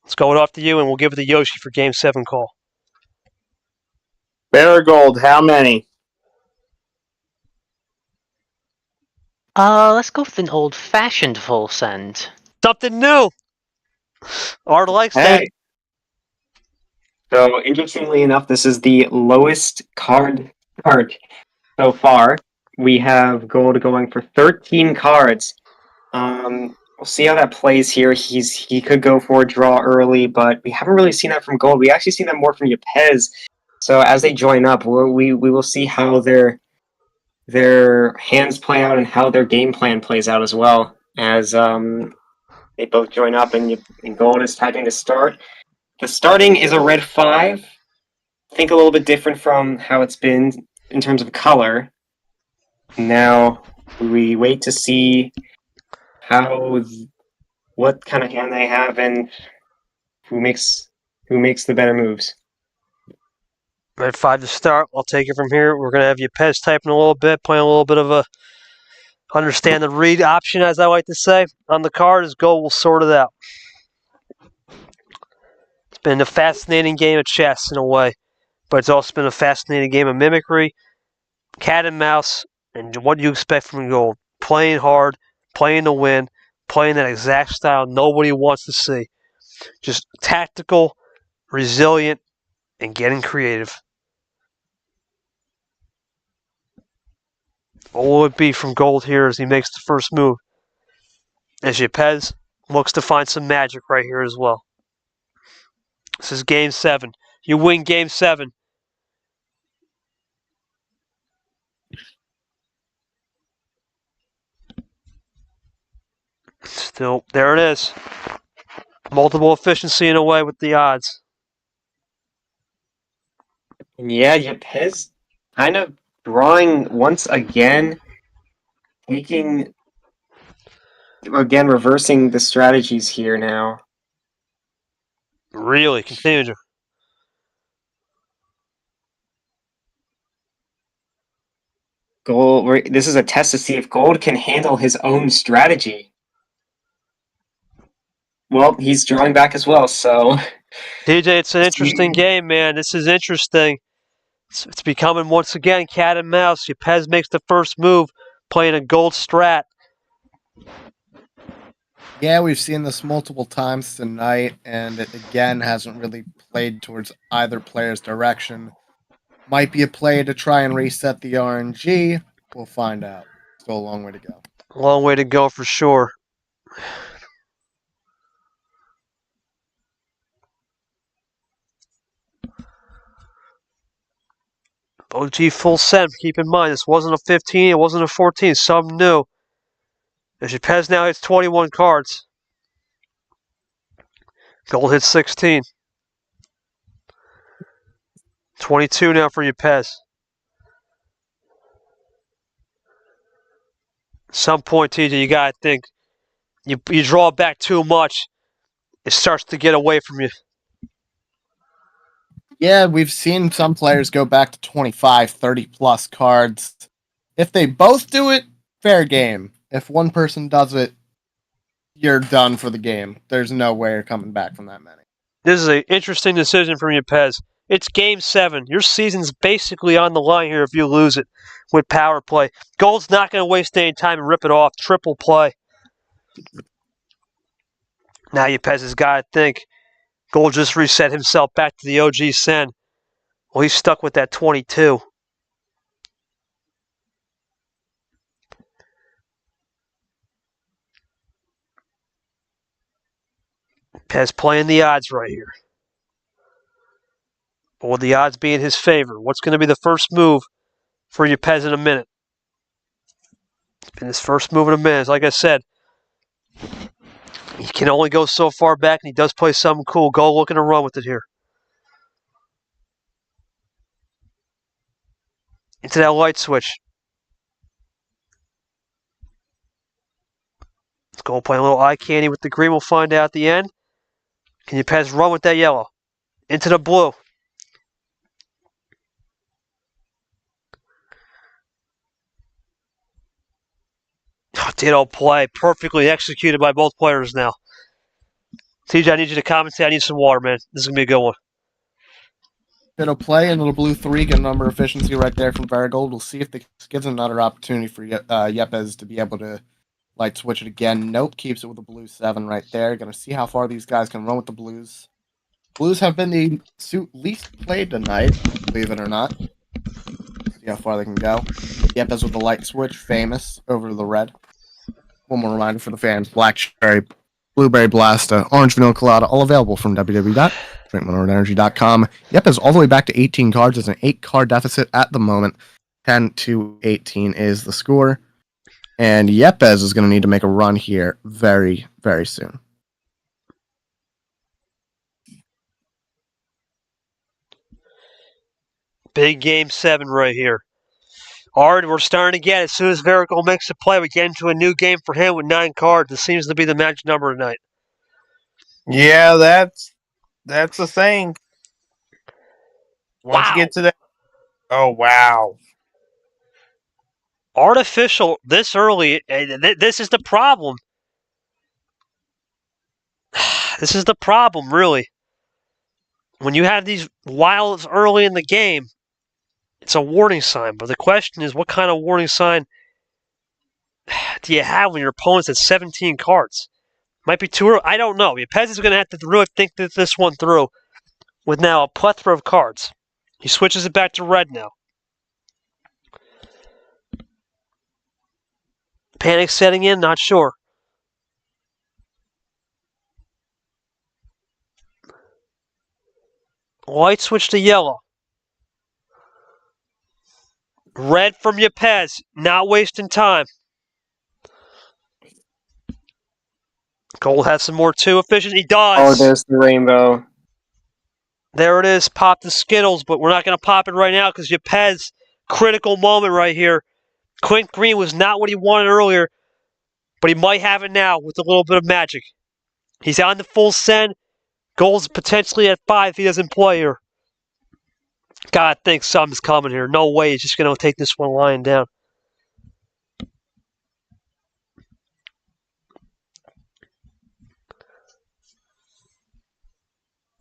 Let's go it off to you, and we'll give it to Yoshi for Game 7 call. VeriGold, how many? Let's go with an old-fashioned full send. Something new. Ard likes that. Hey. So, interestingly enough, this is the lowest card so far. We have Gold going for 13 cards. We'll see how that plays here. He could go for a draw early, but we haven't really seen that from Gold. We actually see that more from Yepez. So as they join up, we will see how their hands play out and how their game plan plays out as well, as they both join up, and Gold is typing to start. The starting is a red 5. I think a little bit different from how it's been in terms of color. Now we wait to see what kind of hand they have and who makes the better moves. Red 5 to start. I'll take it from here. We're going to have Yepez typing a little bit, playing a little bit of a understand the read option, as I like to say. On the card, as Gold will sort it out. It's been a fascinating game of chess in a way, but it's also been a fascinating game of mimicry, cat and mouse, and what you expect from Gold. Playing hard, playing to win, playing that exact style nobody wants to see. Just tactical, resilient, and getting creative. What will it be from Gold here as he makes the first move? As Yepez looks to find some magic right here as well. This is Game 7. You win Game 7. Still, there it is. Multiple efficiency in a way with the odds. And yeah, Yepez kind of drawing once again, reversing the strategies here now. Really, continue to. Gold. This is a test to see if Gold can handle his own strategy. Well, he's drawing back as well, so. DJ, it's an interesting game, man. This is interesting. It's becoming, once again, cat and mouse. Yepez makes the first move, playing a Gold strat. Yeah, we've seen this multiple times tonight, and it again hasn't really played towards either player's direction. Might be a play to try and reset the RNG. We'll find out. Still a long way to go. A long way to go for sure. OG full send. Keep in mind, this wasn't a 15, it wasn't a 14. Something new. As Yepez now hits 21 cards. Gold hits 16. 22 now for Yepez. At some point, TJ, you gotta think. You draw back too much, it starts to get away from you. Yeah, we've seen some players go back to 25, 30 plus cards. If they both do it, fair game. If one person does it, you're done for the game. There's no way you're coming back from that many. This is an interesting decision from Yepez. It's game 7. Your season's basically on the line here if you lose it with power play. Gold's not going to waste any time and rip it off. Triple play. Now Yepez has got to think. Gold just reset himself back to the OG Sen. Well, he's stuck with that 22. Yepez playing the odds right here. But with the odds be in his favor, what's going to be the first move for Yepez in a minute? It's been his first move in a minute. Like I said, he can only go so far back, and he does play something cool. Go looking to run with it here. Into that light switch. Let's go play a little eye candy with the green. We'll find out at the end. Can Yepez run with that yellow? Into the blue. Ditto play. Perfectly executed by both players now. TJ, I need you to commentate. I need some water, man. This is going to be a good one. It'll play in little blue 3, get a number efficiency right there from VeriGold. We'll see if this gives another opportunity for Yepez to be able to light switch it again. Nope, keeps it with the blue 7 right there. Gonna see how far these guys can run with the blues. Blues have been the suit least played tonight, believe it or not. See how far they can go. Yepez with the light switch, famous over the red. One more reminder for the fans: Black Cherry, Blueberry Blasta, Orange Vanilla Colada, all available from www.drinkminoritenergy.com. Yepez all the way back to 18 cards. There's an 8-card deficit at the moment. 10-18 is the score. And Yepez is going to need to make a run here very, very soon. Big game 7 right here. Alright, we're starting again. As soon as VeriGold makes a play, we get into a new game for him with 9 cards. This seems to be the magic number tonight. Yeah, that's the thing. Once you get to that, oh wow! Artificial this early. This is the problem. This is the problem, really. When you have these wilds early in the game, it's a warning sign. But the question is, what kind of warning sign do you have when your opponent's at 17 cards? Might be too early. I don't know. Yepez is going to have to really think this one through with now a plethora of cards. He switches it back to red now. Panic setting in? Not sure. Light switch to yellow. Red from Yepez. Not wasting time. Gold has some more too efficient. He does. Oh, there's the rainbow. There it is. Pop the Skittles, but we're not going to pop it right now because Yepez, critical moment right here. Quint Green was not what he wanted earlier, but he might have it now with a little bit of magic. He's on the full send. Gold's potentially at 5 if he doesn't play here. God, I think something's coming here. No way he's just going to take this one lying down.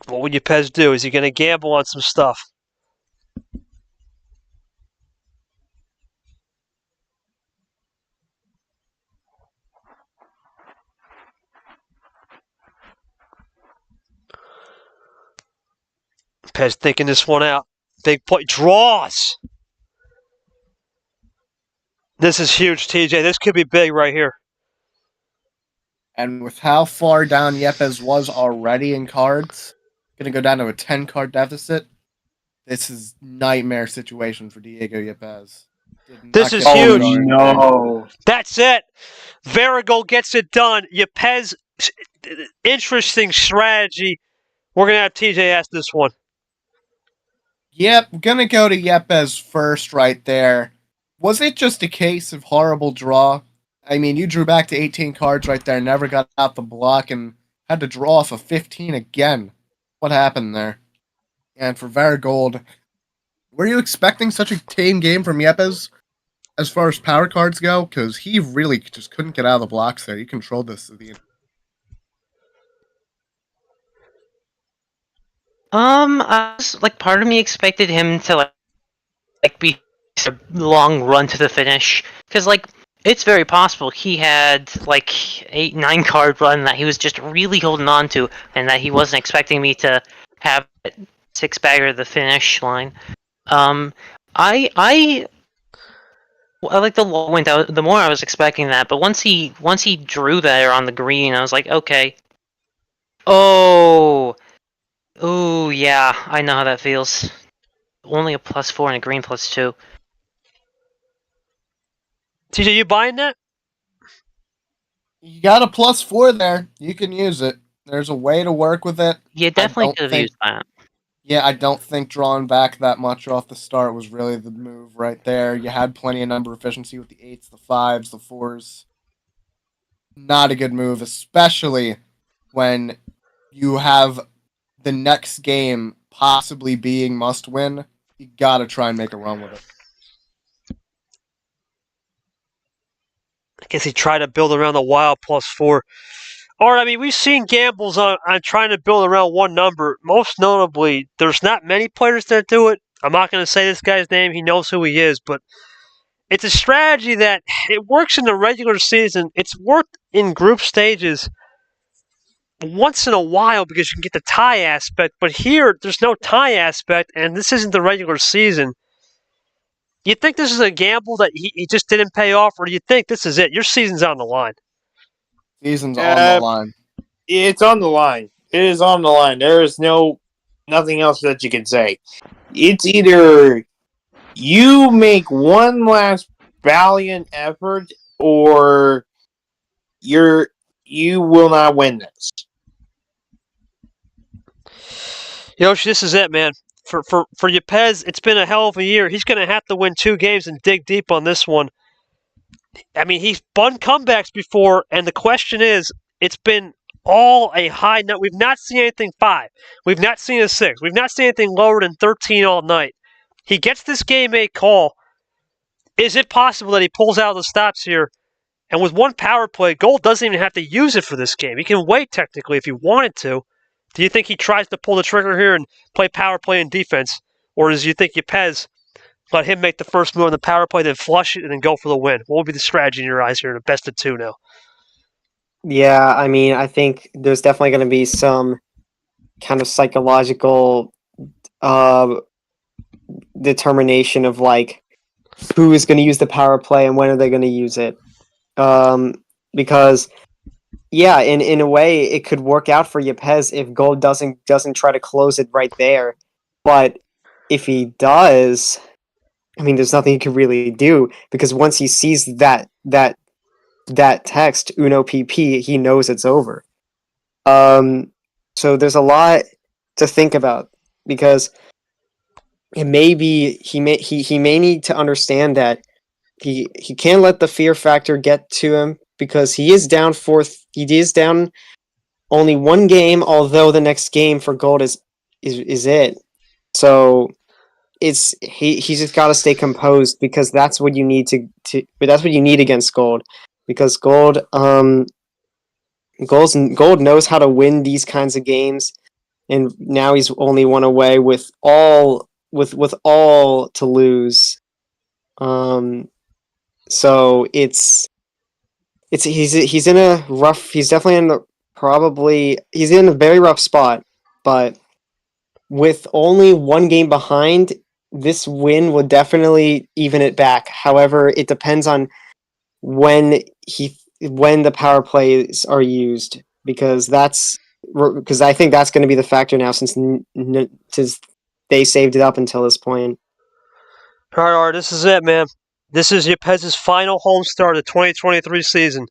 What would Yepez do? Is he going to gamble on some stuff? Yepez thinking this one out. Big play. Draws! This is huge, TJ. This could be big right here. And with how far down Yepez was already in cards, going to go down to a 10-card deficit. This is nightmare situation for Diego Yepez. This is Oh huge. no! That's it. VeriGold gets it done. Yepez Interesting strategy. We're going to have TJ ask this one. Yep, gonna go to Yepez first right there. Was it just a case of horrible draw? I mean, you drew back to 18 cards right there, never got out the block, and had to draw off of 15 again. What happened there? And for VeriGold, were you expecting such a tame game from Yepez as far as power cards go? Because he really just couldn't get out of the blocks there. He controlled this at the end. I was, like, part of me expected him to like be a long run to the finish, because like it's very possible he had like 8-9 card run that he was just really holding on to, and that he wasn't expecting me to have 6-bagger the finish line. I like the low went out. The more I was expecting that, but once he drew there on the green, I was like, okay. Oh, yeah, I know how that feels. Only a +4 and a green +2. TJ, you buying that? You got a +4 there. You can use it. There's a way to work with it. Yeah, definitely could have used that. Yeah, I don't think drawing back that much off the start was really the move right there. You had plenty of number efficiency with the 8s, the 5s, the 4s. Not a good move, especially when you have the next game possibly being must win. You gotta try and make a run with it. I guess he tried to build around the wild +4. All right, I mean, we've seen gambles on trying to build around one number. Most notably, there's not many players that do it. I'm not going to say this guy's name. He knows who he is, but it's a strategy that it works in the regular season. It's worked in group stages once in a while because you can get the tie aspect, but here there's no tie aspect, and this isn't the regular season. You think this is a gamble that he just didn't pay off, or do you think this is it? Your season's on the line. Season's on the line. It's on the line. It is on the line. There is nothing else that you can say. It's either you make one last valiant effort, or you will not win this. Yoshi, this is it, man. For Yepez, it's been a hell of a year. He's going to have to win 2 games and dig deep on this one. I mean, he's spun comebacks before, and the question is, it's been all a high note. We've not seen anything 5. We've not seen a 6. We've not seen anything lower than 13 all night. He gets this game 8 call. Is it possible that he pulls out the stops here? And with one power play, Gold doesn't even have to use it for this game. He can wait technically if he wanted to. Do you think he tries to pull the trigger here and play power play and defense? Or do you think Yepez let him make the first move on the power play, then flush it, and then go for the win? What would be the strategy in your eyes here in a best of 2 now? Yeah, I mean, I think there's definitely going to be some kind of psychological determination of like who is going to use the power play and when are they going to use it. Because yeah, in a way, it could work out for Yepez if Gold doesn't try to close it right there. But if he does, I mean, there's nothing he can really do because once he sees that text Uno PP, he knows it's over. So there's a lot to think about because it may be he may need to understand that he can't let the fear factor get to him because he is down only 1 game, although the next game for Gold is it. So he's just got to stay composed because that's what you need that's what you need against Gold because Gold knows how to win these kinds of games, and now he's only 1 away with all to lose. So he's in a rough. He's definitely he's in a very rough spot. But with only 1 game behind, this win would definitely even it back. However, it depends on when the power plays are used because I think that's going to be the factor now since they saved it up until this point. All right, this is it, man. This is Yepez's final home start of the 2023 season.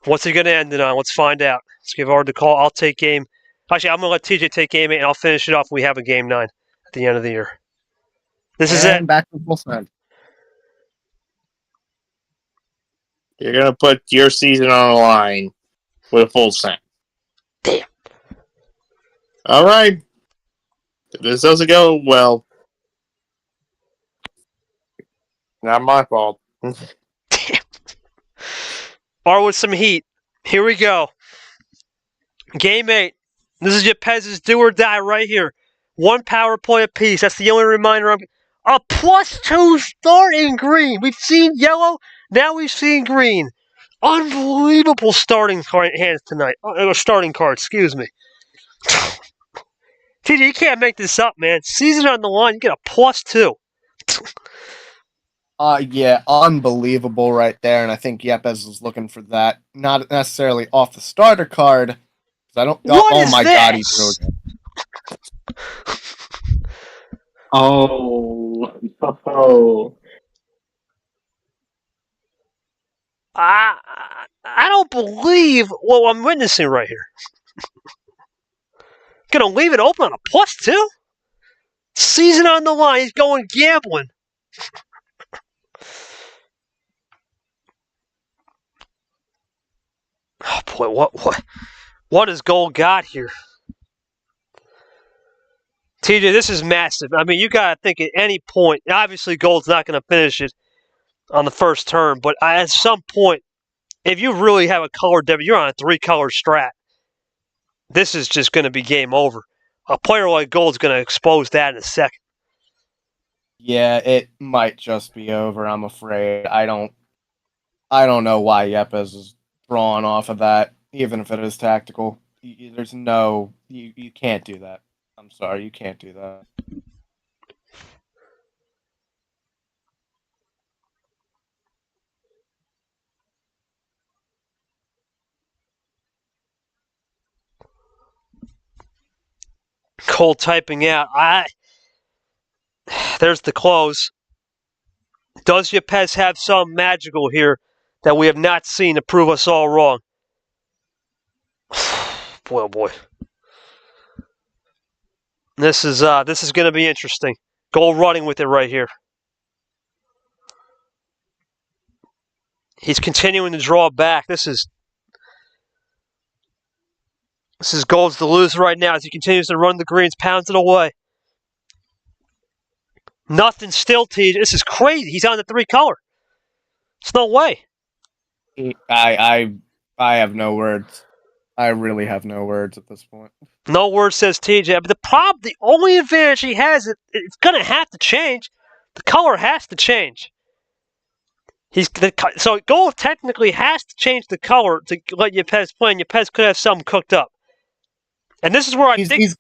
What's he going to end it on? Let's find out. Let's give Ard the call. I'll take game. Actually, I'm going to let TJ take game 8, and I'll finish it off when we have a game 9 at the end of the year. This is it. Back to full send. You're going to put your season on the line with a full send. Damn. All right. If this doesn't go well, not my fault. Damn. Ard with some heat. Here we go. Game 8. This is Yepez's do or die right here. 1 power play apiece. That's the only reminder. A +2 starting green. We've seen yellow. Now we've seen green. Unbelievable starting hands tonight. Starting cards, excuse me. TJ, you can't make this up, man. Season on the line, you get a +2. Yeah, unbelievable right there, and I think Yepez is looking for that. Not necessarily off the starter card. I don't. What is my this? God, he threw it. Oh. I don't believe what I'm witnessing right here. Gonna leave it open on a +2? Season on the line, he's going gambling. Oh boy, what has Gold got here? TJ, this is massive. I mean, you gotta think at any point. Obviously, Gold's not gonna finish it on the first turn, but at some point, if you really have a color debit, you're on a 3-color strat. This is just gonna be game over. A player like Gold's gonna expose that in a second. Yeah, it might just be over. I'm afraid. I don't know why Yepez is drawn off of that, even if it is tactical. There's no. You can't do that. I'm sorry, you can't do that. Cole typing out. There's the close. Does Yepez have some magical here that we have not seen to prove us all wrong? Boy, oh boy. This is going to be interesting. Gold running with it right here. He's continuing to draw back. This is Gold's to lose right now as he continues to run the greens, pounds it away. Nothing still, TJ. This is crazy. He's on the 3-color. There's no way. I have no words. I really have no words at this point. No word, says TJ. But the only advantage he has, it's going to have to change. The color has to change. So Gold technically has to change the color to let Yepez play, and Yepez could have something cooked up. And this is where I think...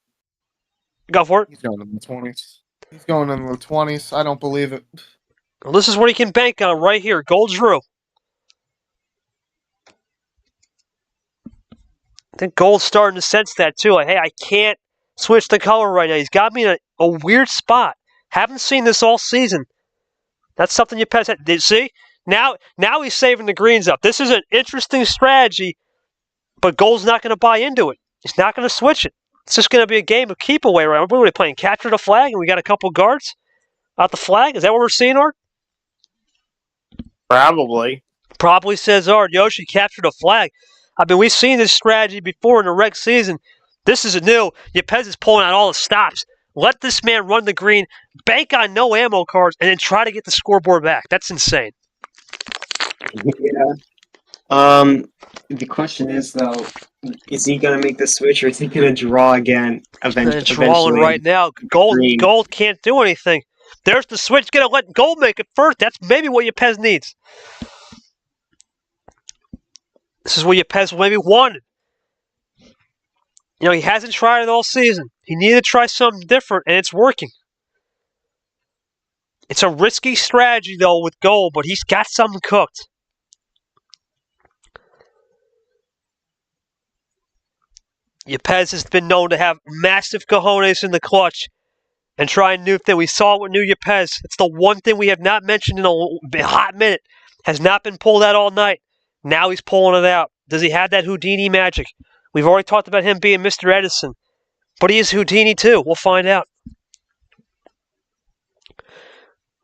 Go for it. He's going in the 20s. He's going in the 20s. I don't believe it. Well, this is what he can bank on right here. Gold drew. I think Gold's starting to sense that too. Like, hey, I can't switch the color right now. He's got me in a weird spot. Haven't seen this all season. That's something Yepez had. Did see? Now he's saving the greens up. This is an interesting strategy, but Gold's not going to buy into it. He's not going to switch it. It's just going to be a game of keep away, right? We're playing capture the flag, and we got a couple guards out the flag. Is that what we're seeing, Art? Probably. Probably, says Art. Yoshi captured a flag. I mean, we've seen this strategy before in the rec season. This is a new. Yepez is pulling out all the stops. Let this man run the green, bank on no ammo cards, and then try to get the scoreboard back. That's insane. Yeah. The question is, though, is he going to make the switch, or is he going to draw again eventually? Drawing right now. Gold can't do anything. There's the switch. Going to let Gold make it first. That's maybe what Yepez needs. This is what Yepez maybe wanted. You know, he hasn't tried it all season. He needed to try something different, and it's working. It's a risky strategy, though, with Gold, but he's got something cooked. Yepez has been known to have massive cojones in the clutch and try new things. We saw it with new Yepez. It's the one thing we have not mentioned in a hot minute. Has not been pulled out all night. Now he's pulling it out. Does he have that Houdini magic? We've already talked about him being Mr. Edison, but he is Houdini too. We'll find out.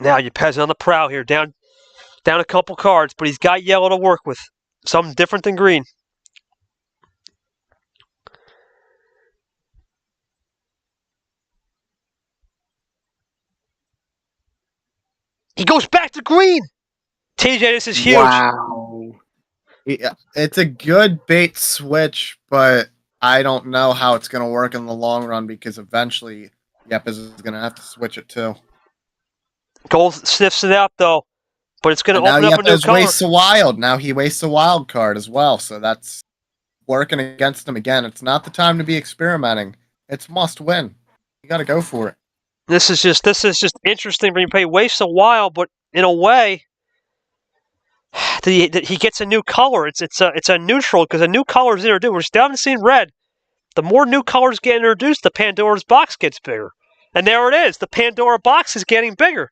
Now Yepez on the prowl here, down a couple cards, but he's got yellow to work with. Something different than green. He goes back to green. TJ, this is huge. Wow. Yeah, it's a good bait switch, but I don't know how it's going to work in the long run because eventually Yepez is going to have to switch it too. Gold sniffs it out though, but it's going to And open now up a new Yepez color. wastes a wild. Now he wastes a wild card as well, so that's working against him again. It's not the time to be experimenting. It's must win. You got to go for it. This is just interesting when you play waste a while, but in a way, he gets a new color. It's a neutral because a new color is introduced. We still haven't seen red. The more new colors get introduced, the Pandora's box gets bigger. And there it is. The Pandora box is getting bigger.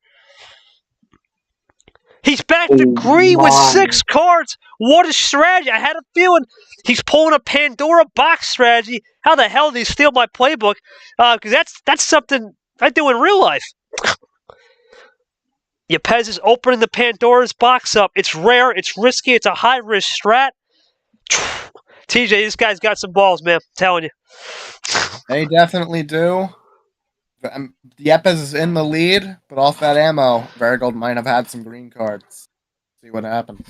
He's back to green with 6 cards. What a strategy. I had a feeling he's pulling a Pandora box strategy. How the hell did he steal my playbook? Because that's something I do in real life. Yepez is opening the Pandora's box up. It's rare. It's risky. It's a high-risk strat. TJ, this guy's got some balls, man. I'm telling you. They definitely do. Yepez is in the lead, but off that ammo, VeriGold might have had some green cards. See what happens.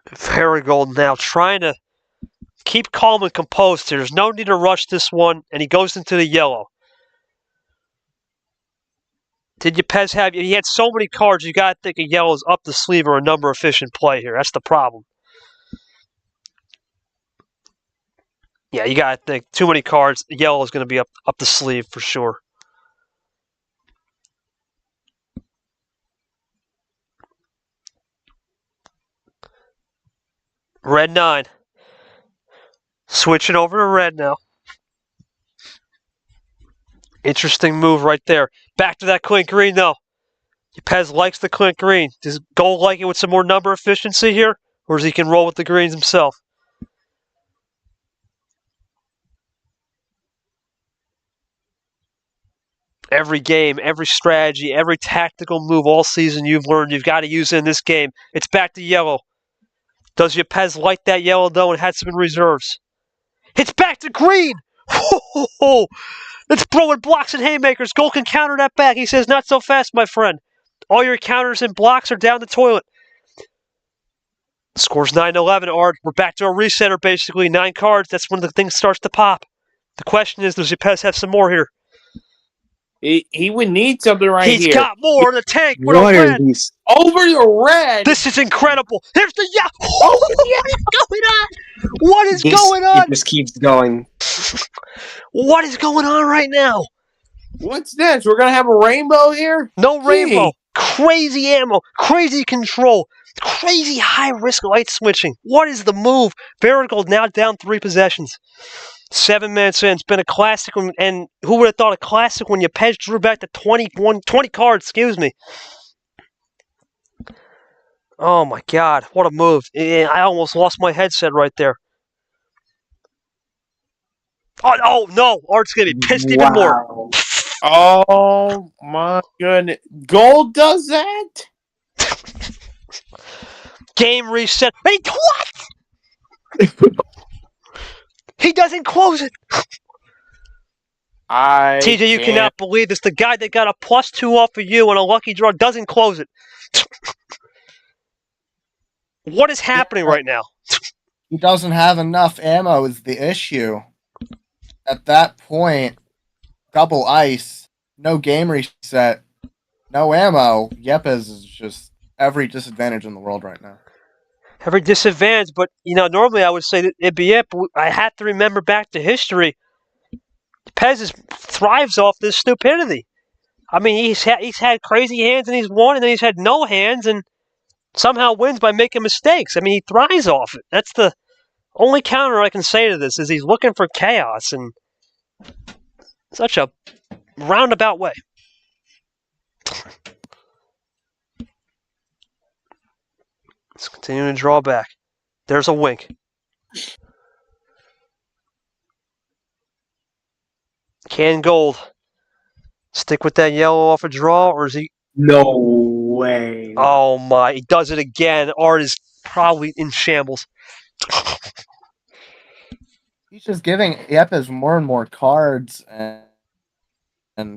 VeriGold now trying to keep calm and composed here. There's no need to rush this one, and he goes into the yellow. Did Yepez have... He had so many cards, you got to think a yellow is up the sleeve or a number-efficient play here. That's the problem. Yeah, you got to think. Too many cards. Yellow is going to be up the sleeve for sure. Red 9. Switching over to red now. Interesting move right there. Back to that Clint Green, though. Yepez likes the Clint Green. Does Gold like it with some more number efficiency here? Or does he can roll with the greens himself? Every game, every strategy, every tactical move all season you've learned, you've got to use it in this game. It's back to yellow. Does Yepez like that yellow, though, and had some in reserves? It's back to green! It's throwing blocks and haymakers. Gold can counter that back. He says, not so fast, my friend. All your counters and blocks are down the toilet. Score's 9-11, Art. We're back to a resetter, basically. 9 cards. That's when the thing starts to pop. The question is, does Yepez have some more here? He would need something here. He's got more in the tank with a What are red. these? Over the red. This is incredible. Here's the What is going on? It just keeps going. What is going on right now? What's this? We're gonna have a rainbow here? No rainbow. Crazy ammo. Crazy control. Crazy high-risk light switching. What is the move? VeriGold now down 3 possessions. 7 minutes in. It's been a classic. And who would have thought a classic when Yepez drew back to 20 cards, excuse me. Oh my God, what a move. I almost lost my headset right there. Oh no, Art's going to be pissed even more. Oh my goodness. Gold does that? Game reset. What? He doesn't close it. TJ, you cannot believe this. The guy that got a +2 off of you on a lucky draw doesn't close it. What is happening right now? He doesn't have enough ammo is the issue. At that point, double ice, no game reset, no ammo. Yepez is just every disadvantage in the world right now. Every disadvantage, but normally I would say that it'd be it, but I have to remember back to history. Yepez thrives off this stupidity. I mean, he's had crazy hands and he's won, and then he's had no hands and somehow wins by making mistakes. I mean, he thrives off it. That's the only counter I can say to this is he's looking for chaos in such a roundabout way. It's continuing to draw back. There's a wink. Can Gold stick with that yellow off a draw, or is he... No way. Oh my, he does it again. Art is probably in shambles. He's just giving Yepez more and more cards, and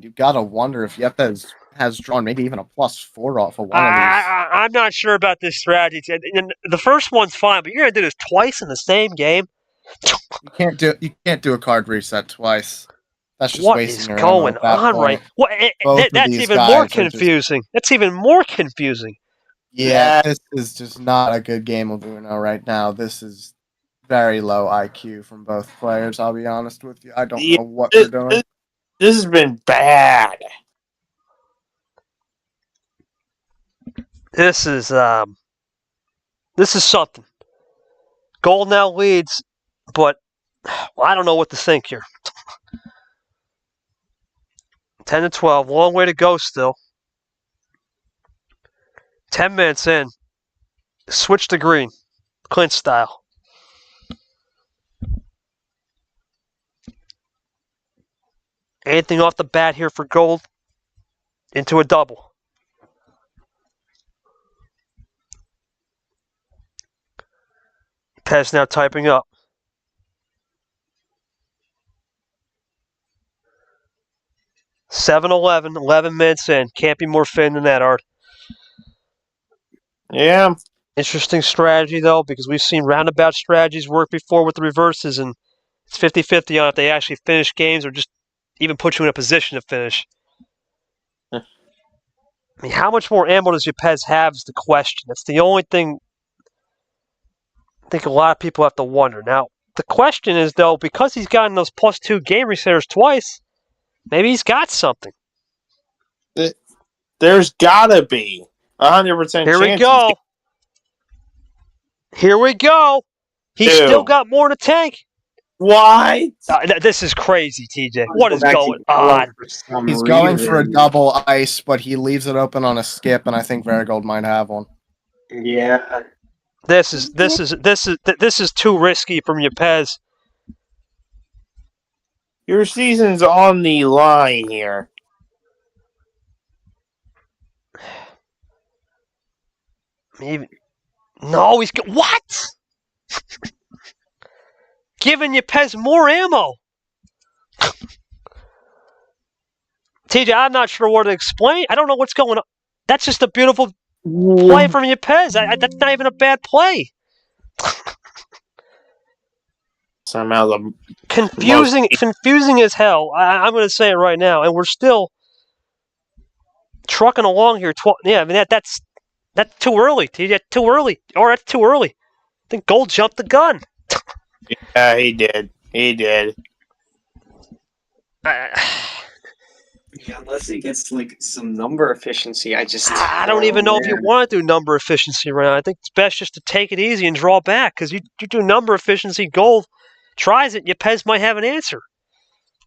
you've got to wonder if Yepez has drawn maybe even a +4 off of one of these. I'm not sure about this strategy. And the first one's fine, but you're gonna do this twice in the same game. You can't do a card reset twice. That's just What wasting is your going ammo at that on, point. right? What, Both of that's these even guys more are just- confusing. That's even more confusing. Yeah, this is just not a good game of Uno right now. This is very low IQ from both players, I'll be honest with you. I don't know what they're doing. This has been bad. This is something. Gold now leads, but I don't know what to think here. 10 to 12, long way to go still. 10 minutes in. Switch to green. Clint style. Anything off the bat here for Gold? Into a double. Pez now typing up. (7:11), 11 minutes in. Can't be more thin than that, Art. Yeah. Interesting strategy, though, because we've seen roundabout strategies work before with the reverses, and it's 50-50 on if they actually finish games or just even put you in a position to finish. I mean, how much more ammo does Yepez have is the question. That's the only thing I think a lot of people have to wonder. Now, the question is, though, because he's gotten those +2 game resetters twice, maybe he's got something. There's gotta be 100% Here we chance. go. Here we go. He's Ew. still got more in the tank. What? This is crazy, TJ. What is going on? He's going for a double ice, but he leaves it open on a skip, and I think VeriGold might have one. Yeah. This is too risky from Yepez. Your season's on the line here. Maybe. No, he's what? Giving Yepez more ammo. TJ, I'm not sure what to explain. I don't know what's going on. That's just a beautiful play from Yepez. That's not even a bad play. Somehow the confusing as hell. I'm going to say it right now, and we're still trucking along here. Yeah, I mean that's too early. TJ, too early, or that's too early. I think Gold jumped the gun. Yeah, he did. He did. Yeah, unless he gets like some number efficiency, I don't even know if you want to do number efficiency right now. I think it's best just to take it easy and draw back, because you do number efficiency, Gold tries it, Yepez might have an answer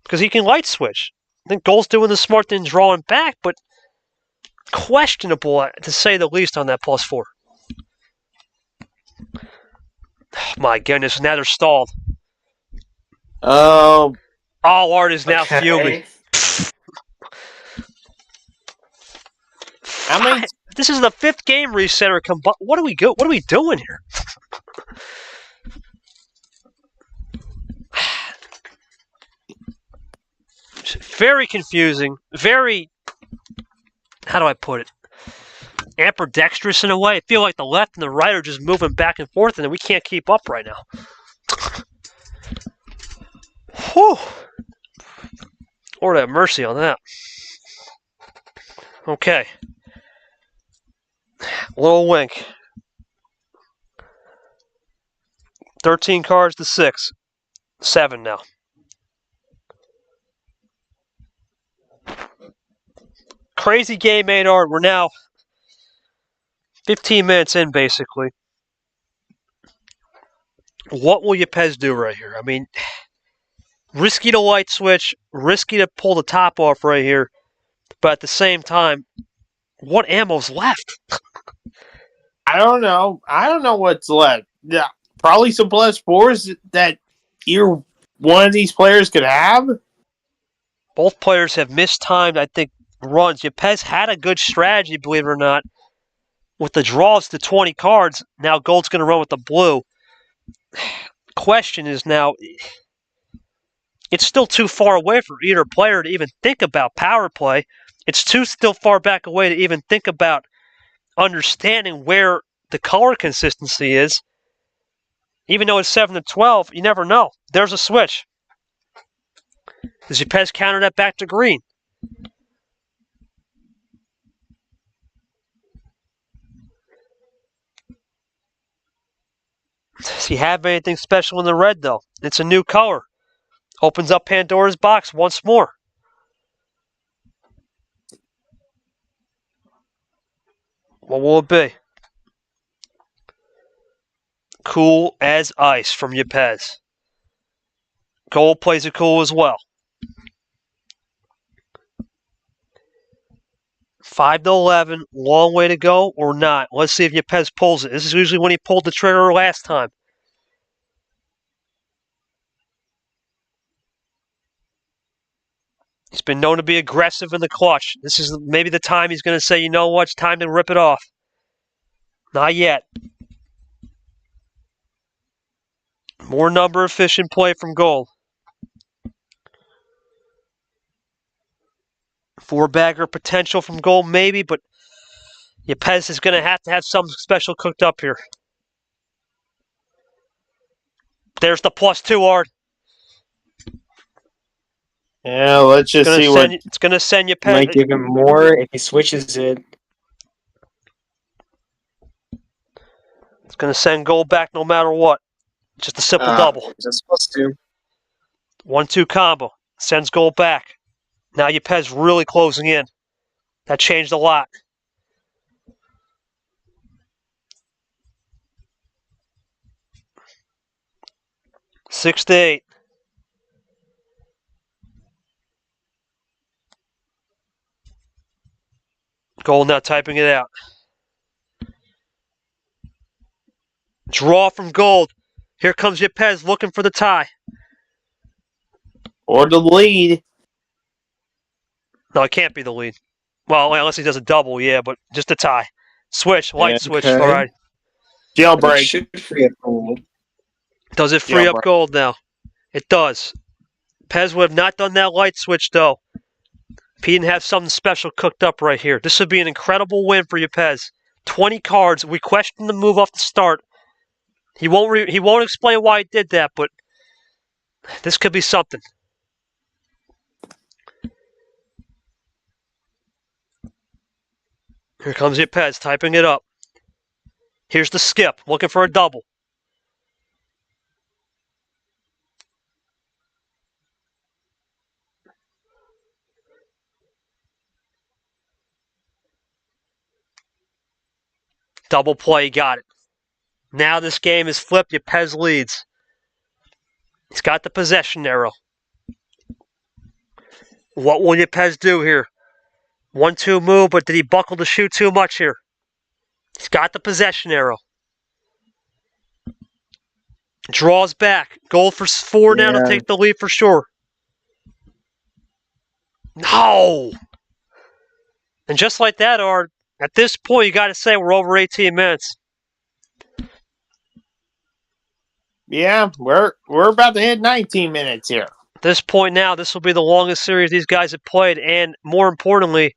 because he can light switch. I think Gold's doing the smart thing, drawing back, but questionable to say the least on that +4. Oh, my goodness, now they're stalled. Oh, Art is now fuming. how many? This is the 5th game resetter. What are we doing here? Very confusing. Very. How do I put it? Ambidextrous in a way. I feel like the left and the right are just moving back and forth, and we can't keep up right now. Whew. Lord have mercy on that. Okay. Little wink. 13 cards to 6. 7 now. Crazy game, Art. We're now 15 minutes in, basically. What will Yepez do right here? I mean, risky to light switch, risky to pull the top off right here, but at the same time, what ammo's left? I don't know. I don't know what's left. Yeah, probably some plus fours that either one of these players could have. Both players have mistimed, I think, runs. Yepez had a good strategy, believe it or not, with the draws to 20 cards. Now Gold's going to run with the blue. Question is now, it's still too far away for either player to even think about power play. It's too still far back away to even think about understanding where the color consistency is. Even though it's 7 to 12, you never know. There's a switch. Does Yepez counter that back to green? Does he have anything special in the red, though? It's a new color. Opens up Pandora's box once more. What will it be? Cool as ice from Yepez. Gold plays it cool as well. 5 to 11, long way to go or not. Let's see if Yepez pulls it. This is usually when he pulled the trigger last time. He's been known to be aggressive in the clutch. This is maybe the time he's going to say, you know what, it's time to rip it off. Not yet. More number efficient play from Gold. 4-bagger potential from Gold, maybe, but Yepez is going to have something special cooked up here. There's the +2 art. Yeah, let's just see what. It's going to send Yepez. Might give him more if he switches it. It's going to send Gold back no matter what. Just a simple double. Just supposed to. 1-2 combo. Sends Gold back. Now Yepez really closing in. That changed a lot. Six to 8. Gold now typing it out. Draw from Gold. Here comes Yepez looking for the tie. Or the lead. No, it can't be the lead. Well, unless he does a double, yeah, but just a tie. Switch, light switch, Okay. all right. It Jailbreak. should free up Gold. Does it free Yeah, up right. Gold now? It does. Pez would have not done that light switch, though. If he didn't have something special cooked up right here. This would be an incredible win for Yepez. 20 cards. We questioned the move off the start. He won't explain why he did that, but this could be something. Here comes Yepez typing it up. Here's the skip, looking for a double. Double play, got it. Now this game is flipped. Yepez leads. He's got the possession arrow. What will Yepez do here? 1-2 move, but did he buckle the shoe too much here? He's got the possession arrow. Draws back. Gold for 4 now to take the lead for sure. No! And just like that, Art, at this point, you got to say we're over 18 minutes. Yeah, we're about to hit 19 minutes here. At this point now, this will be the longest series these guys have played, and more importantly,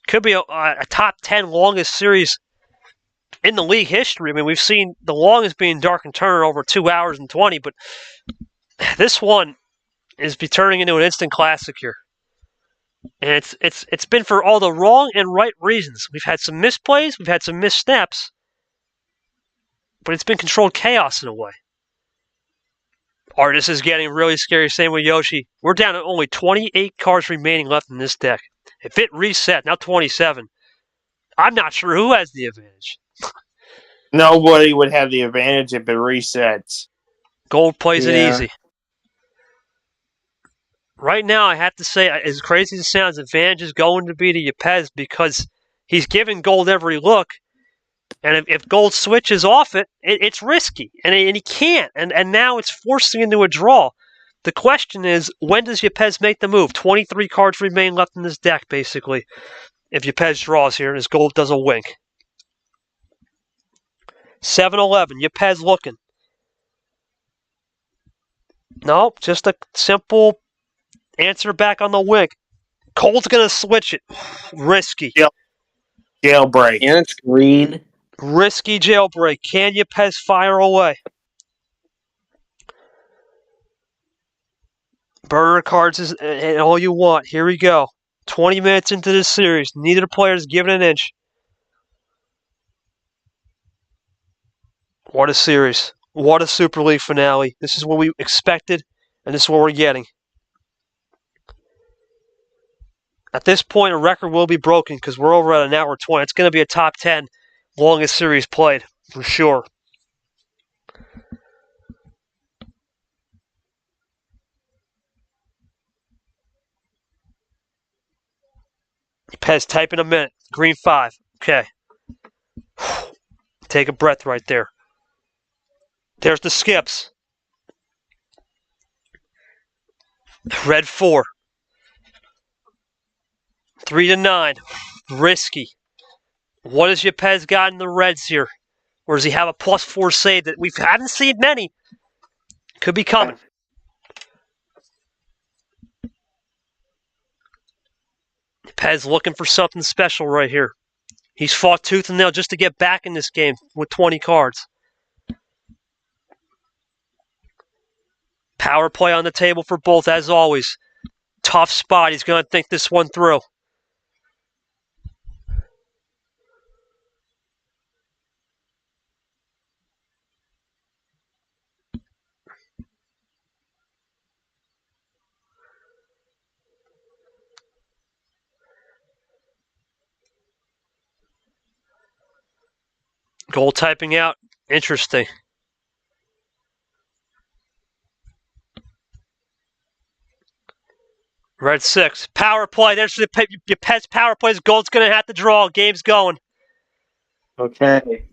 could be a top 10 longest series in the league history. I mean, we've seen the longest being Dark and Turner over 2 hours and 20, but this one is be turning into an instant classic here. And it's been for all the wrong and right reasons. We've had some misplays, we've had some missteps, but it's been controlled chaos in a way. Artis is getting really scary. Same with Yoshi. We're down to only 28 cards remaining left in this deck. If it reset, now 27, I'm not sure who has the advantage. Nobody would have the advantage if it resets. Gold plays it easy. Right now, I have to say, as crazy as it sounds, advantage is going to be to Yepez because he's giving Gold every look. And if Gold switches off it's risky, and he can't. And now it's forcing into a draw. The question is, when does Yepez make the move? 23 cards remain left in this deck, basically. If Yepez draws here, and his Gold does a wink. 7-11, Yepez looking. Nope, just a simple answer back on the wink. Gold's going to switch it. Risky. Yep. Jailbreak. And it's green. Risky jailbreak. Can Yepez fire away? Burner cards is and all you want. Here we go. 20 minutes into this series. Neither player is giving an inch. What a series. What a Super League finale. This is what we expected, and this is what we're getting. At this point, a record will be broken because we're over at an hour 20. It's going to be a top 10 longest series played, for sure. Pez, type in a minute. Green 5. Okay. Take a breath right there. There's the skips. Red 4. 3-9. Risky. What has Yepez got in the reds here? Or does he have a +4 save that we haven't seen many? Could be coming. Yepez looking for something special right here. He's fought tooth and nail just to get back in this game with 20 cards. Power play on the table for both, as always. Tough spot. He's going to think this one through. Goal typing out. Interesting. Red 6. Power play. There's the Yepez power plays. Gold's going to have to draw. Game's going. Okay.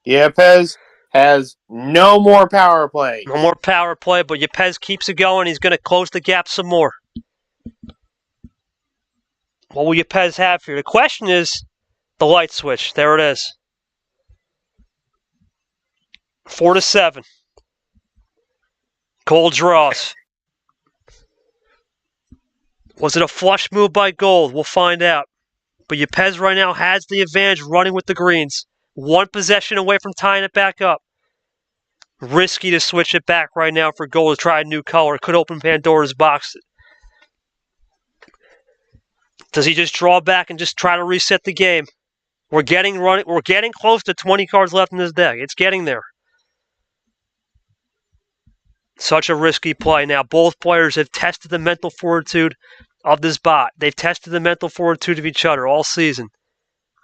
Yepez has no more power play. No more power play, but Yepez keeps it going. He's going to close the gap some more. What will Yepez have here? The question is the light switch. There it is. 4-7. Gold draws. Was it a flush move by Gold? We'll find out. But Yepez right now has the advantage running with the greens. One possession away from tying it back up. Risky to switch it back right now for Gold to try a new color. Could open Pandora's box. Does he just draw back and just try to reset the game? We're getting close to 20 cards left in this deck. It's getting there. Such a risky play. Now, both players have tested the mental fortitude of this bot. They've tested the mental fortitude of each other all season.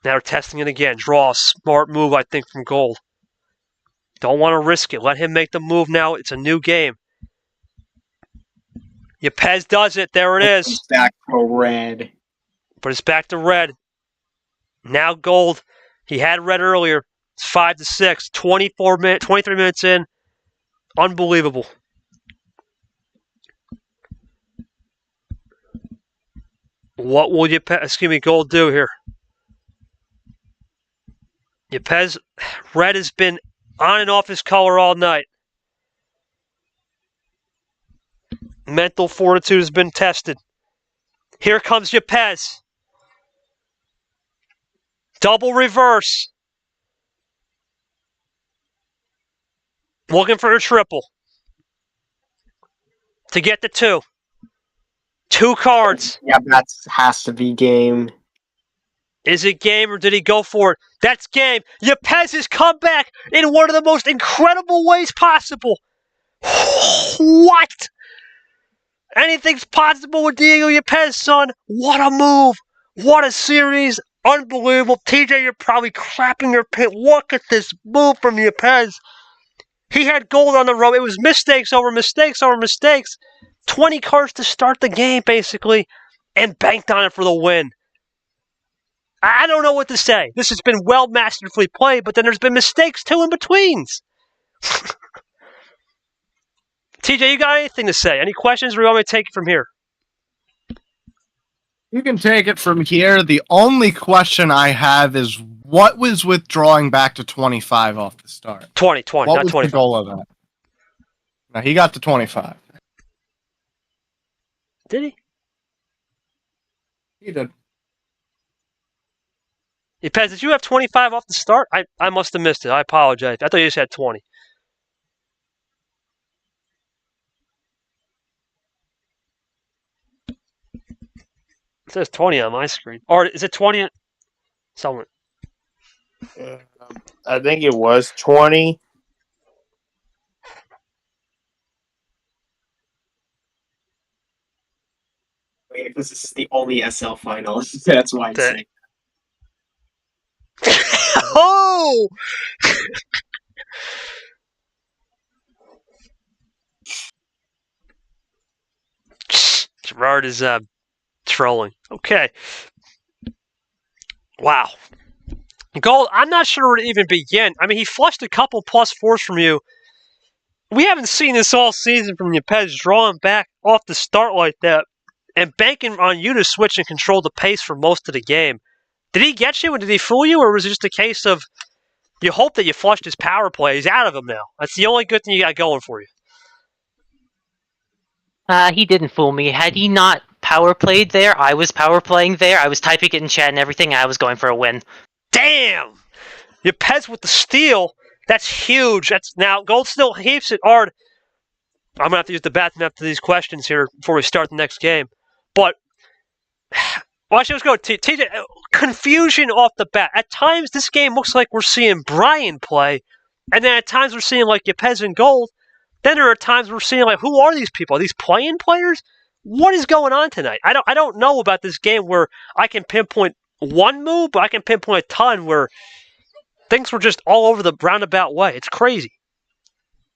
Now they're testing it again. Draw a smart move, I think, from Gold. Don't want to risk it. Let him make the move now. It's a new game. Yepez does it. There it is. It's back to red. But it's back to red. Now Gold. He had red earlier. It's 5-6. 23 minutes in. Unbelievable. What will Gold do here? Yepez, red has been on and off his color all night. Mental fortitude has been tested. Here comes Yepez. Double reverse. Looking for a triple. To get the 2. 2 cards. Yeah, that has to be game. Is it game or did he go for it? That's game. Yepez has come back in one of the most incredible ways possible. What? Anything's possible with Diego Yepez, son. What a move. What a series. Unbelievable. TJ, you're probably crapping your pants. Look at this move from Yepez. He had Gold on the road. It was mistakes over mistakes over mistakes. 20 cards to start the game, basically, and banked on it for the win. I don't know what to say. This has been well masterfully played, but then there's been mistakes too in betweens. TJ, you got anything to say? Any questions, or you want me to take it from here? You can take it from here. The only question I have is what was withdrawing back to 25 off the start? 20, What not was 25. the goal of that? Now, he got to 25. Did he? He did. Yepez, did you have 25 off the start? I must have missed it. I apologize. I thought you just had 20. It says 20 on my screen. Or is it 20? Someone. I think it was 20. This is the only SL final. That's why I'm saying. Oh! Gerard is trolling. Okay. Wow. Gold, I'm not sure where to even begin. I mean, he flushed a couple +4s from you. We haven't seen this all season from Yepez drawing back off the start like that and banking on you to switch and control the pace for most of the game. Did he get you and did he fool you, or was it just a case of you hope that you flushed his power play? He's out of him now. That's the only good thing you got going for you. He didn't fool me. Had he not power played there, I was power playing there. I was typing it in chat and everything. I was going for a win. Damn! Yepez with the steal. That's huge. That's now Gold still heaps it hard. I'm gonna have to use the bathroom after these questions here before we start the next game. But well, actually, let's go. TJ, confusion off the bat. At times, this game looks like we're seeing Brian play, and then at times we're seeing like Yepez and Gold. Then there are times we're seeing like, who are these people? Are these playing players? What is going on tonight? I don't know about this game where I can pinpoint one move, but I can pinpoint a ton where things were just all over the roundabout way. It's crazy.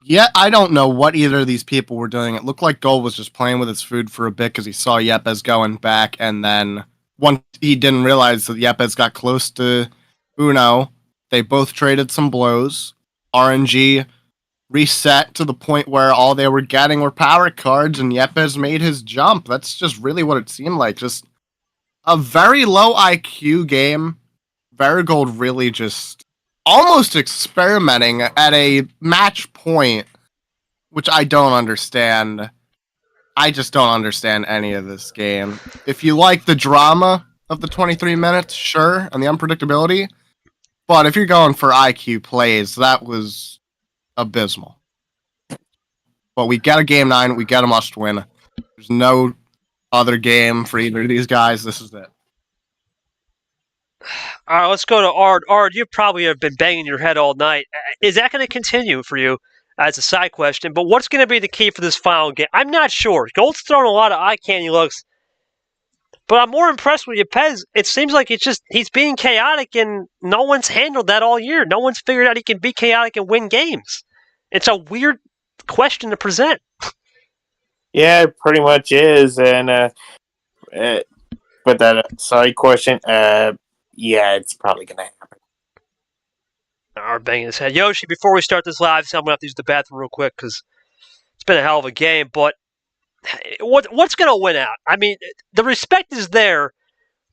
Yeah, I don't know what either of these people were doing. It looked like Gold was just playing with his food for a bit because he saw Yepez going back, and then once he didn't realize that Yepez got close to Uno, they both traded some blows. RNG reset to the point where all they were getting were power cards, and Yepez made his jump. That's just really what it seemed like. Just a very low IQ game. VeriGold really just almost experimenting at a match point, which I don't understand. I just don't understand any of this game. If you like the drama of the 23 minutes, sure, and the unpredictability, but if you're going for IQ plays, that was abysmal. But we got a game 9, we got a must win. There's no other game for either of these guys. This is it. All right, let's go to Ard. Ard, you probably have been banging your head all night. Is that going to continue for you as a side question? But what's going to be the key for this final game? I'm not sure. Gold's throwing a lot of eye candy looks, but I'm more impressed with Yepez. It seems like he's being chaotic, and no one's handled that all year. No one's figured out he can be chaotic and win games. It's a weird question to present. Yeah, it pretty much is. And but that side question, yeah, it's probably gonna happen. Ard banging his head. Yoshi, before we start this live, I'm gonna have to use the bathroom real quick because it's been a hell of a game. But what's gonna win out? I mean, the respect is there,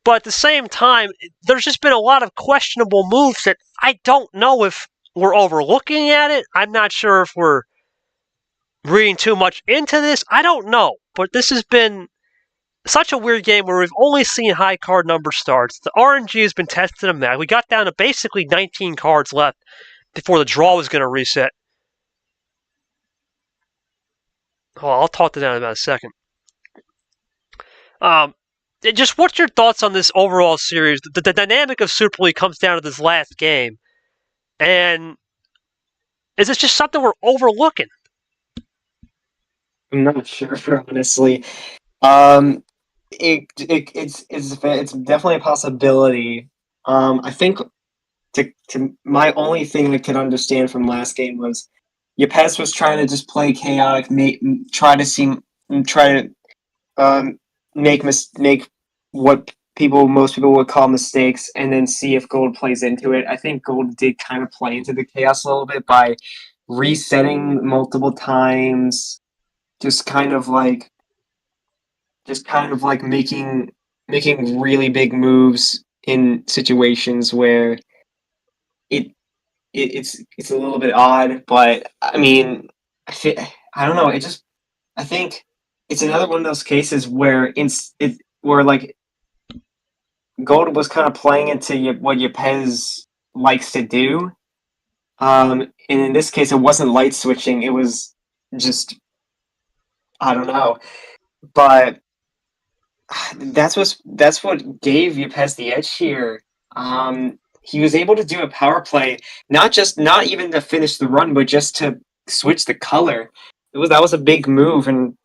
but at the same time, there's just been a lot of questionable moves that I don't know if we're overlooking at it. I'm not sure if we're reading too much into this. I don't know, but this has been such a weird game where we've only seen high card number starts. The RNG has been tested to max. We got down to basically 19 cards left before the draw was going to reset. Oh, I'll talk to that in about a second. Just what's your thoughts on this overall series? The dynamic of Super League comes down to this last game. And is this just something we're overlooking? I'm not sure, honestly. It's definitely a possibility. I think to my only thing I could understand from last game was Yepez was trying to just play chaotic, make what most people would call mistakes, and then see if Gold plays into it. I think Gold did kind of play into the chaos a little bit by resetting multiple times, just kind of like making really big moves in situations where it, it's a little bit odd. But I mean, I don't know. I think it's another one of those cases where where like Gold was kind of playing into what Yepez likes to do. And in this case, it wasn't light switching. It was just, I don't know. But that's what gave Yepez the edge here. He was able to do a power play, not even to finish the run, but just to switch the color. That was a big move, and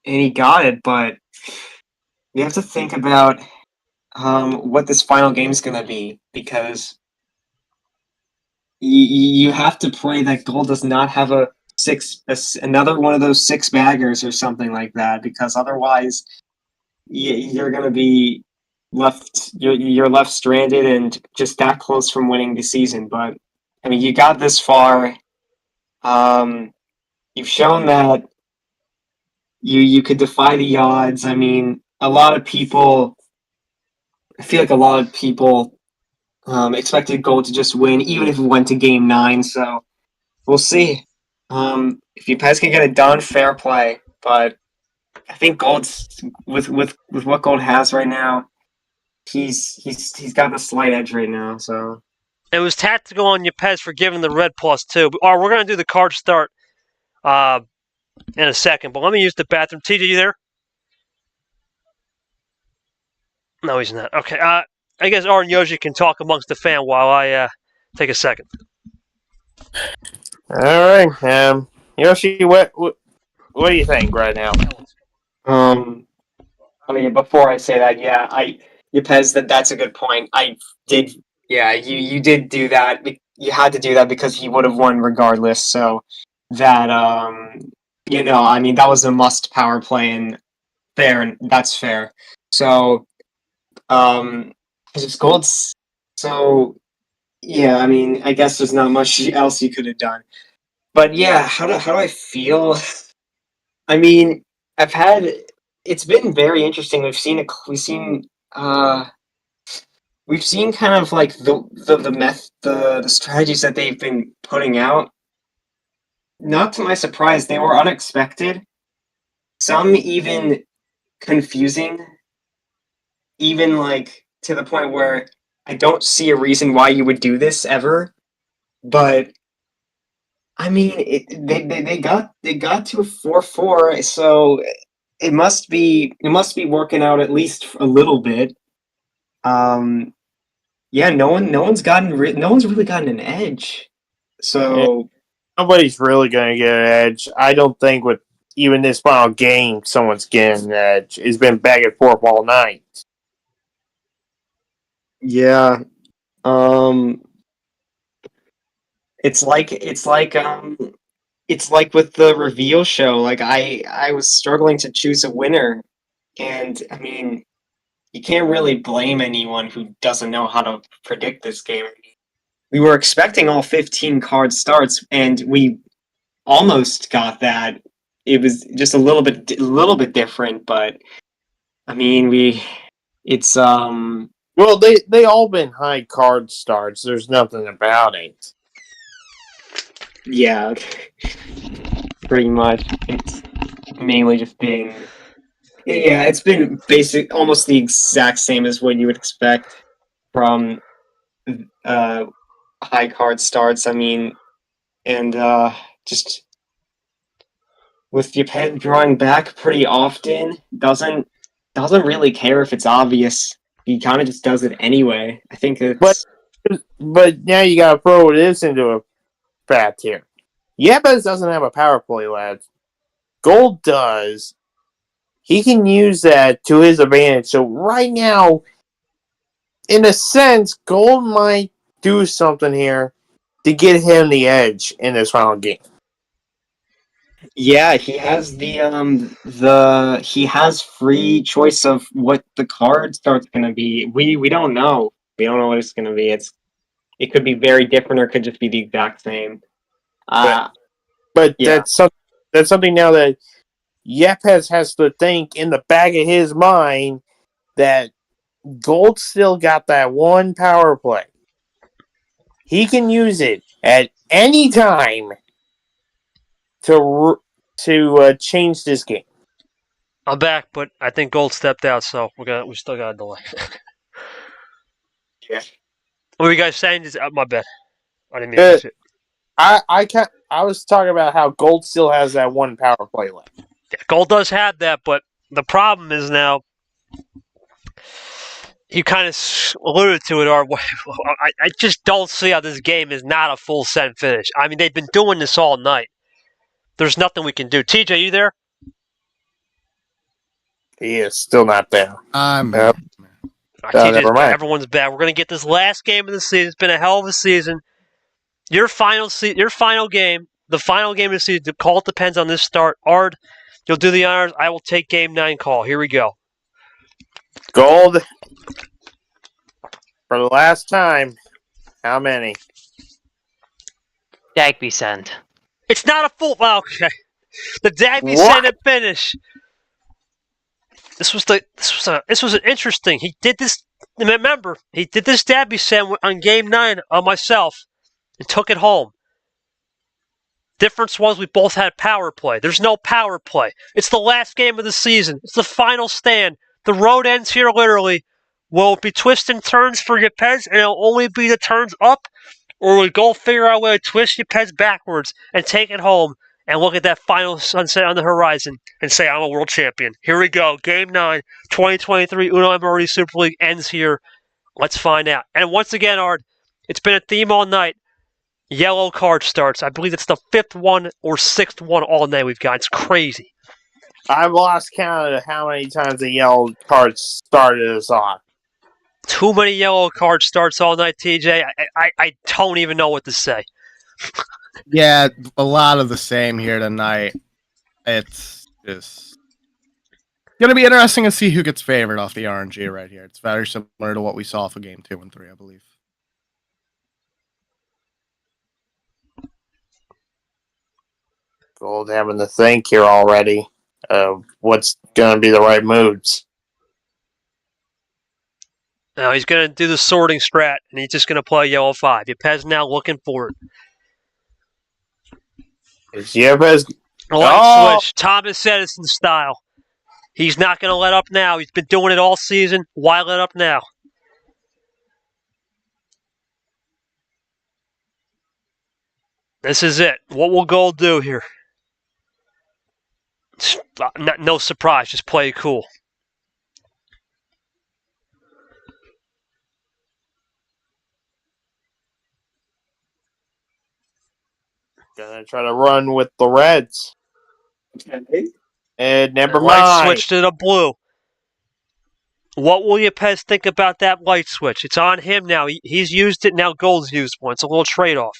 he got it. But you have to think about what this final game is going to be, because you have to pray that Gold does not have another one of those six baggers or something like that, because otherwise you're going to be you're left stranded and just that close from winning the season. But I mean, you got this far. You've shown that you could defy the odds. I mean, I feel like a lot of people expected Gold to just win, even if it went to Game 9. So we'll see. If Yepez can get it done, fair play. But I think Gold's with what Gold has right now, he's got the slight edge right now. So It was tactical on Yepez for giving the red +2. We're going to do the card start in a second, but let me use the bathroom. TJ, you there? No, he's not. Okay. I guess R and Yoshi can talk amongst the fan while I take a second. All right, Yoshi, what do you think right now? I mean, before I say that, yeah, Yepez, that's a good point. You did do that. You had to do that because he would have won regardless. So that, I mean, that was a must power play, and that's fair. So, just Gold's. So, yeah, I mean, I guess there's not much else you could have done. But yeah, how do I feel? I mean, it's been very interesting. We've seen kind of like the strategies that they've been putting out. Not to my surprise, they were unexpected. Some even confusing, even like to the point where I don't see a reason why you would do this ever. But I mean, they got to a 4-4, so it must be working out at least a little bit. Yeah, no one's really gotten an edge. So Nobody's really going to get an edge. I don't think with even this final game, someone's getting an edge. It's been back and forth all night. yeah, it's like with the reveal show. Like I was struggling to choose a winner, and I mean, you can't really blame anyone who doesn't know how to predict this game. We were expecting all 15 card starts, and we almost got that. It was just a little bit different, but I mean, it's Well, they all been high card starts. There's nothing about it. yeah, pretty much. It's mainly just been, yeah, it's been almost the exact same as what you would expect from high card starts. I mean, and just with Japan drawing back pretty often, doesn't really care if it's obvious. He kind of just does it anyway. I think it's. But now you got to throw this into a fact here. Yepez doesn't have a power play, lads. Gold does. He can use that to his advantage. So right now, in a sense, Gold might do something here to get him the edge in this final game. Yeah, he has he has free choice of what the card start's gonna be. We don't know. We don't know what it's gonna be. It could be very different or it could just be the exact same. But Yeah. that's something now that Yepez has to think in the back of his mind that Gold still got that one power play. He can use it at any time to change this game. I'm back, but I think Gold stepped out, so we still got a delay. Yeah. What were you guys saying? My bad. I didn't mean to catch it. I was talking about how Gold still has that one power play left. Yeah, Gold does have that, but the problem is now. You kind of alluded to it, I just don't see how this game is not a full set finish. I mean, they've been doing this all night. There's nothing we can do. TJ, you there? He is still not there. Yep. Never mind. Everyone's bad. We're gonna get this last game of the season. It's been a hell of a season. Your final game, the final game of the season. The call depends on this start. Ard, you'll do the honors. I will take Game 9 call. Here we go. Gold for the last time. How many? Dagby send. It's not a full. Well, okay. The Dagby What? send it finish. This was an interesting. He did this. Remember, he did this Dabby send on Game 9 on myself and took it home. Difference was we both had power play. There's no power play. It's the last game of the season. It's the final stand. The road ends here literally. Will it be twists and turns for Yepez and it'll only be the turns up? Or will we go figure out a way to twist Yepez backwards and take it home and look at that final sunset on the horizon and say, I'm a world champion. Here we go. Game 9, 2023 Uno Emirati Super League ends here. Let's find out. And once again, Ard, it's been a theme all night. Yellow card starts. I believe it's the 5th one or 6th one all night we've got. It's crazy. I've lost count of how many times the yellow card started us off. Too many yellow card starts all night, TJ. I don't even know what to say. Yeah, a lot of the same here tonight. It's just going to be interesting to see who gets favored off the RNG right here. It's very similar to what we saw for Game 2 and 3, I believe. Gold having to think here already of what's going to be the right moves. Now he's going to do the sorting strat, and he's just going to play yellow 5. Yepez now looking for it. Is Yepez? Light switch. Thomas Edison style. He's not going to let up now. He's been doing it all season. Why let up now? This is it. What will Gold do here? No surprise. Just play it cool. Gonna try to run with the Reds. Okay. And never Light mind. switch to the blue. What will Yepez think about that light switch? It's on him now. He's used it. Now Gold's used one. It's a little trade-off.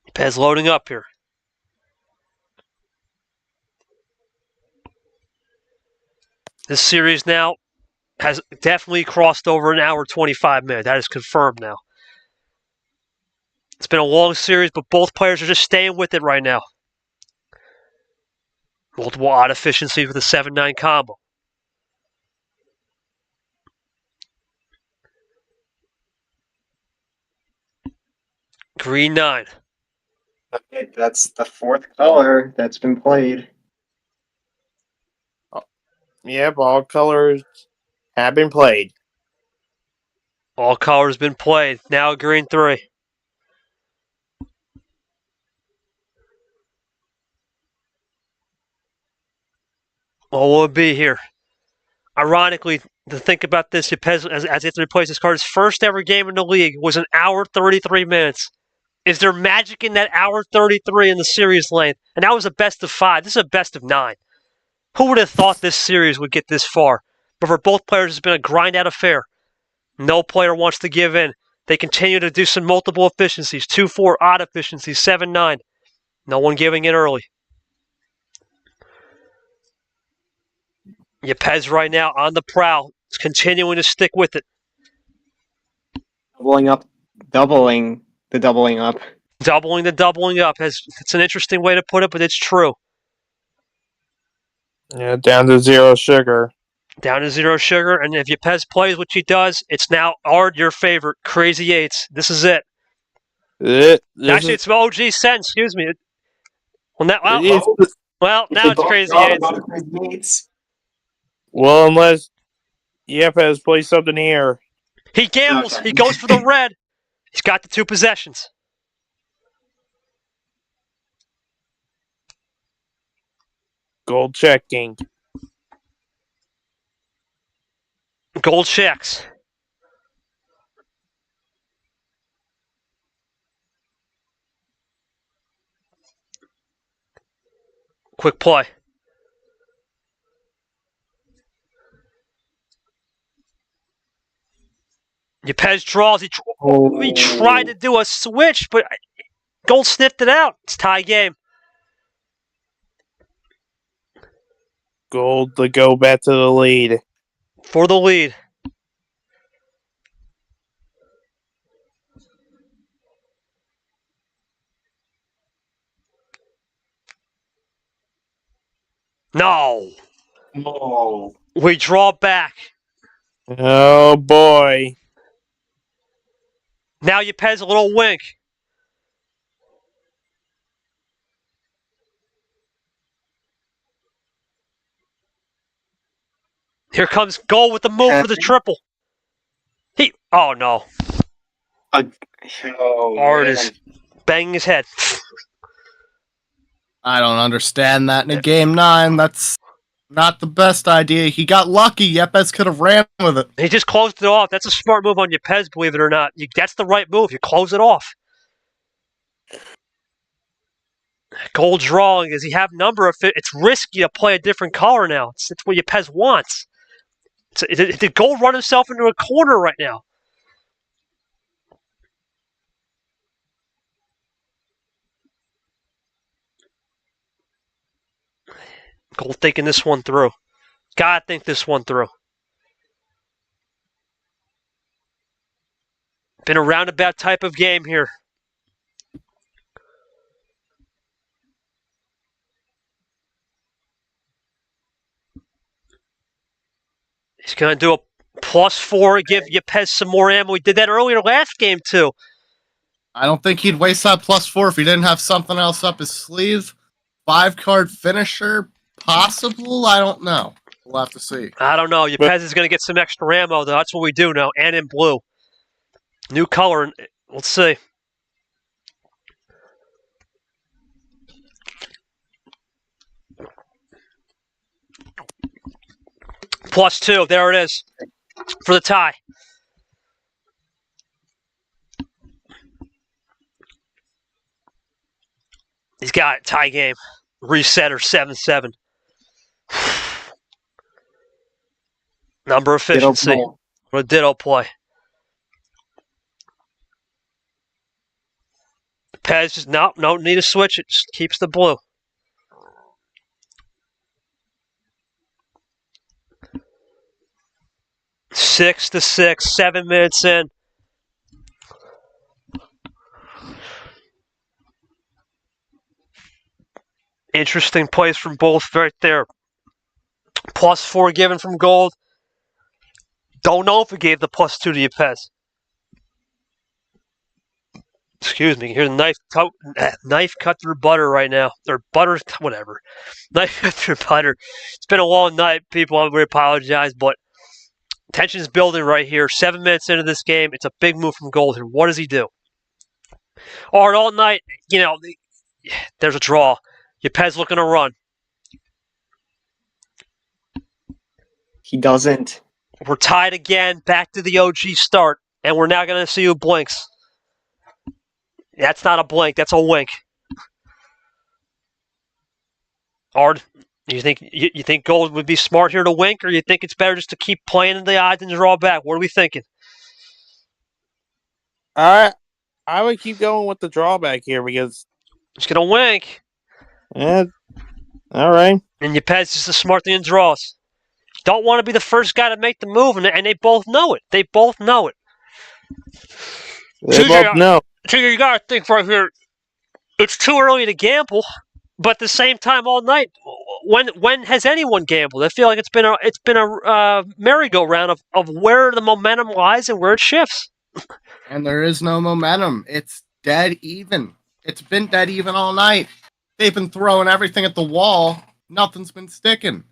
Yepez loading up here. This series now has definitely crossed over an hour 25 minutes. That is confirmed now. It's been a long series, but both players are just staying with it right now. Multiple odd efficiencies with a 7-9 combo. Green 9. Okay, that's the 4th color that's been played. Yep, all colors have been played. All colors been played. Now green 3. What will it be here? Ironically, to think about this, Yepez, as he has to replace this card, his first ever game in the league was an hour 33 minutes. Is there magic in that hour 33 in the series length? And that was a best of 5. This is a best of 9. Who would have thought this series would get this far? But for both players, it's been a grind-out affair. No player wants to give in. They continue to do some multiple efficiencies, 2-4 odd efficiencies, 7-9. No one giving in early. Yepez right now on the prowl. Is continuing to stick with it. Doubling up, doubling the doubling up. Doubling the doubling up. It's an interesting way to put it, but it's true. Yeah, down to 0 sugar. Down to 0 sugar, and if Yepez plays what she does, it's now Ard your favorite. Crazy Eights. This is it. Actually, it's OG Sen, excuse me. Now it's Crazy Eights. Well, unless Yepez plays something here. He gambles. He goes for the red. He's got the 2 possessions. Gold checking. Gold checks. Quick play. Yepez draws. He tried to do a switch, but Gold sniffed it out. It's tie game. Gold to go back to the lead. For the lead. No. Oh. We draw back. Oh, boy. Now Yepez a little wink. Here comes Gold with the move for the triple. Oh no. Ard is banging his head. I don't understand that in a game 9. That's not the best idea. He got lucky. Yepez could have ran with it. He just closed it off. That's a smart move on Yepez, believe it or not. That's the right move. You close it off. Gold drawing. Does he have number of it? It's risky to play a different color now. It's what Yepez wants. Did Gold run himself into a corner right now? Gold thinking this one through. Gotta think this one through. Been a roundabout type of game here. He's going to do a +4, give Yepez some more ammo. He did that earlier last game, too. I don't think he'd waste that +4 if he didn't have something else up his sleeve. 5-card finisher, possible? I don't know. We'll have to see. I don't know. Yepez is going to get some extra ammo, though. That's what we do now, and in blue. New color. Let's see. +2. There it is. For the tie. He's got it. Tie game. Resetter 7-7. Number efficiency. What a ditto play. Pez just no need to switch it. Just keeps the blue. Six to 6, 7 minutes in. Interesting plays from both right there. +4 given from Gold. Don't know if he gave the +2 to Yepez. Excuse me. Here's a knife cut through butter right now. Or butter, whatever. Knife cut through butter. It's been a long night, people. I really apologize, but tension's building right here. 7 minutes into this game. It's a big move from Gold here. What does he do? All night, there's a draw. Yepez looking to run. He doesn't. We're tied again. Back to the OG start. And we're now going to see who blinks. That's not a blink. That's a wink. Ard, You think Gold would be smart here to wink, or you think it's better just to keep playing the odds and draw back? What are we thinking? I would keep going with the drawback here because Just gonna wink. all right. And Yepez is just a smart thing and draws. Don't want to be the first guy to make the move, and they both know it. They both know it. They both know. You gotta think right here. It's too early to gamble, but at the same time, all night. When has anyone gambled? I feel like it's been a merry-go-round of where the momentum lies and where it shifts. And there is no momentum. It's dead even. It's been dead even all night. They've been throwing everything at the wall. Nothing's been sticking.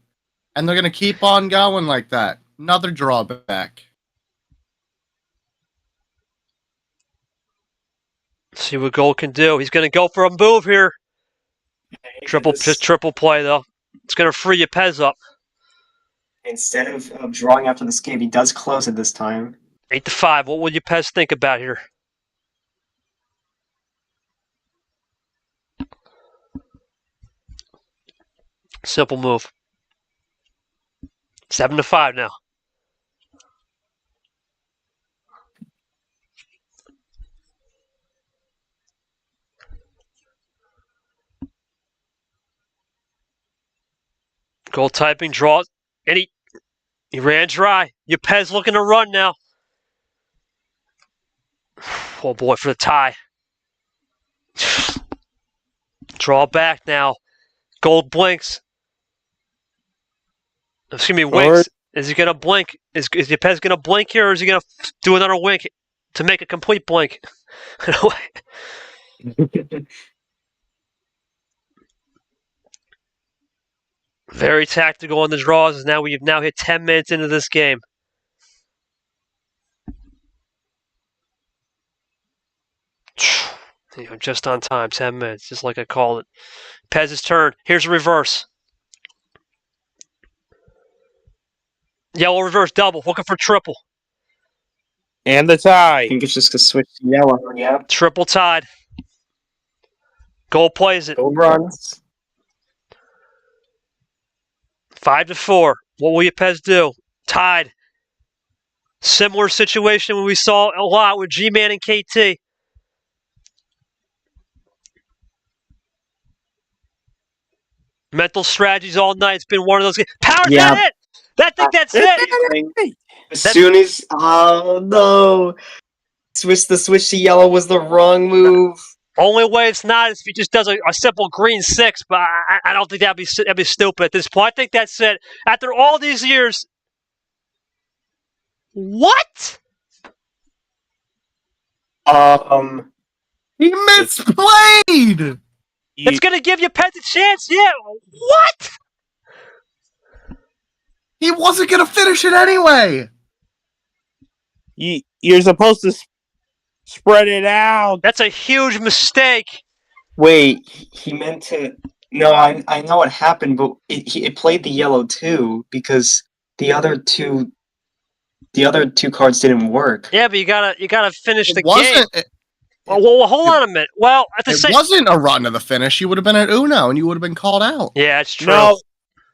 And they're going to keep on going like that. Another drawback. See what Gold can do. He's going to go for a move here. Triple play, though. It's going to free Yepez up. Instead of drawing after this game, he does close it this time. 8-5. What will Yepez think about here? Simple move. 7-5 now. Gold typing, draws, and he ran dry. Yepez looking to run now. Oh boy, for the tie. Draw back now. Gold blinks. Excuse me, winks. Is he going to blink? Is Yepez going to blink here, or is he going to do another wink to make a complete blink? Very tactical on the draws. We've now hit 10 minutes into this game. Just on time, 10 minutes, just like I called it. Pez's turn. Here's a reverse. Yellow reverse double. Looking for triple. And the tie. I think it's just going to switch to yellow. Yeah. Triple tied. Gold plays it. Gold runs. 5-4. What will Yepez do? Tied. Similar situation when we saw a lot with G-Man and KT. Mental strategies all night. It's been one of those games. Power, Yeah. that's it. That's it. As soon as oh no, switch to yellow was the wrong move. Only way it's not is if he just does a simple green 6, but I don't think that'd be stupid at this point. I think that's it. After all these years, what? He misplayed! It's going to give you Pez a chance, yeah. What? He wasn't going to finish it anyway! You're supposed to spread it out. That's a huge mistake. Wait, he meant to. No, I know what happened, but it played the yellow too because the other two cards didn't work. Yeah, but you gotta finish the It game. Well, hold on a minute. Well, at the same, It wasn't a run to the finish. You would have been at Uno and you would have been called out. yeah, it's true.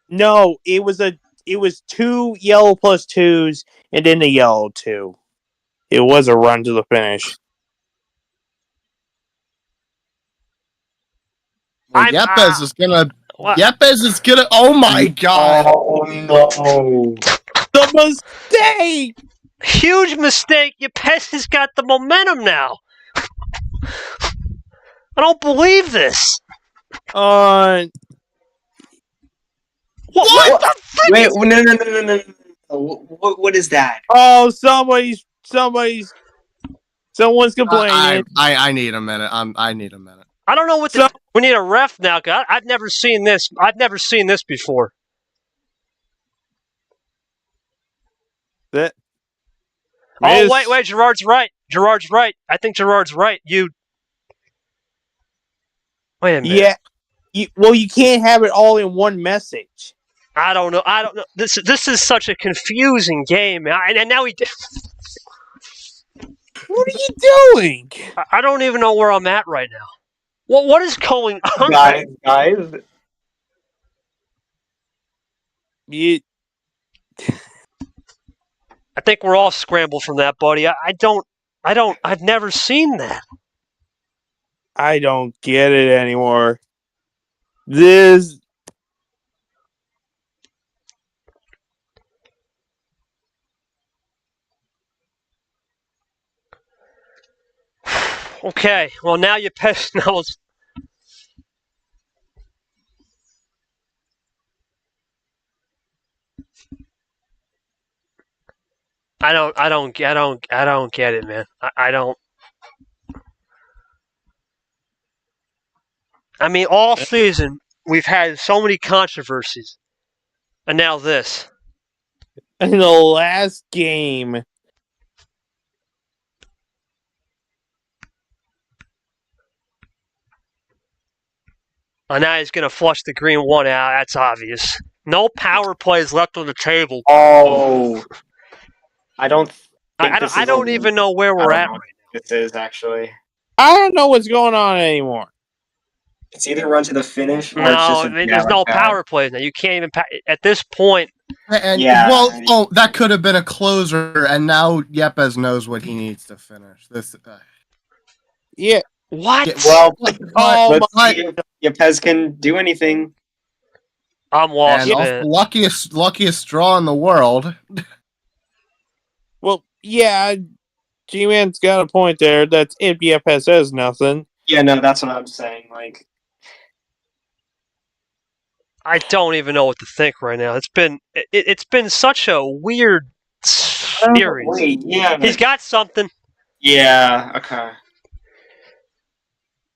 No, it was 2 yellow plus 2s and then the yellow 2. It was a run to the finish. Well, Yepez is gonna. Yepez is gonna. Oh my god! Oh no! The mistake. Huge mistake. Yepez has got the momentum now. I don't believe this. What the frick? Wait, no! What is that? Oh, someone's complaining. I need a minute. I need a minute. I don't know what this. We need a ref now. Cause I've never seen this. I've never seen this before. Wait, Gerard's right. Gerard's right. I think Gerard's right. Wait a minute. Yeah. You can't have it all in one message. I don't know. This is such a confusing game. And now What are you doing? I don't even know where I'm at right now. What is going on? Guys. You, I think we're all scrambled from that, buddy. I've never seen that. I don't get it anymore. This. Okay, well now Yepez knows. I don't get it, man. I don't. I mean, all season we've had so many controversies, and now this. In the last game, And now he's going to flush the green one out. That's obvious. No power plays left on the table. Oh, I don't think this is. I don't even know where we're at. This is actually. I don't know what's going on anymore. It's either run to the finish or it's No, just I mean, there's no power plays now. You can't even at this point. And Yeah. well, that could have been a closer, and now Yepez knows what he needs to finish. This. Yeah. What? Well, Oh let's my! see if Yepez can do anything. I'm lost, And also, man. luckiest draw in the world. Well, yeah, G-Man's got a point there. That's if Yepez says nothing. Yeah, no, that's what I'm saying. Like, I don't even know what to think right now. It's been such a weird series. wait, yeah, He's got something. yeah, okay.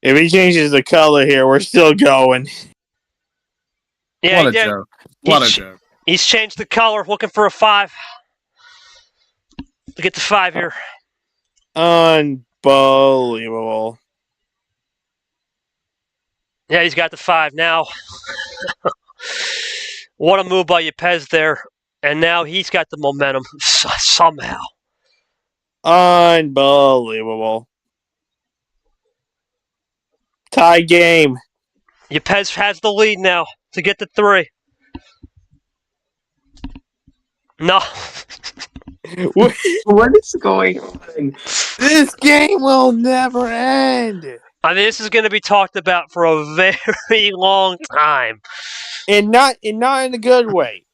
If he changes the color here, we're still going. Yeah, What a yeah. joke! What a joke! He's changed the color, looking for a 5. To get the 5 here. Unbelievable. Yeah, he's got the 5 now. What a move by Yepez there. And now he's got the momentum somehow. Unbelievable. Tie game. Yepez has the lead now to get the 3. No. What is going on? This game will never end. I mean, this is going to be talked about for a very long time. And not in a good way.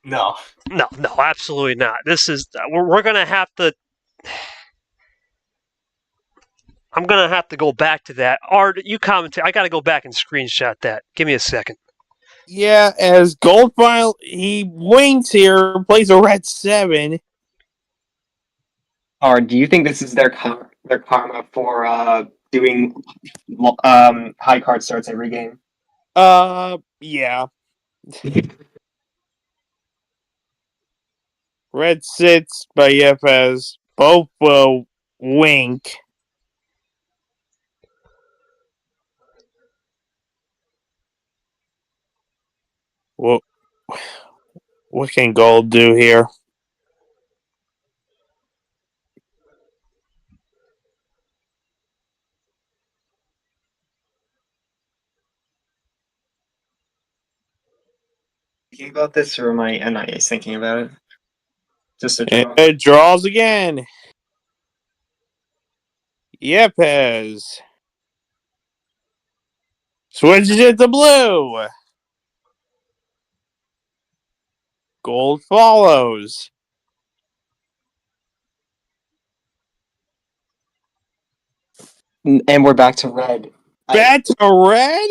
No. No, absolutely not. This is we're going to have to. I'm going to have to go back to that. Art, you commentate. I got to go back and screenshot that. Give me a second. Yeah, as Goldfile, he wings here, plays a red 7. Or do you think this is their karma for doing high card starts every game? Yeah. Red sits by Yepez. Both will wink. What can Gold do here? Thinking about this, or am I not thinking about it? Just a And draw. it draws again. Yepez switches it to blue. Gold follows. And we're back to red. Back to red?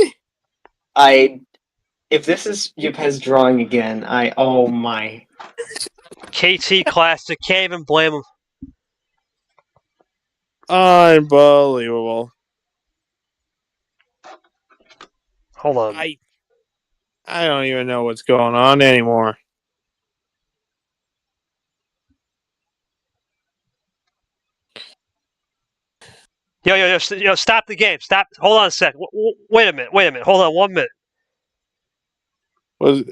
If this is Yepez drawing again, oh my. KT Classic. Can't even blame him. Unbelievable. Hold on. I don't even know what's going on anymore. Yo, stop the game. Stop. Hold on a second. Wait a minute. Hold on 1 minute. What's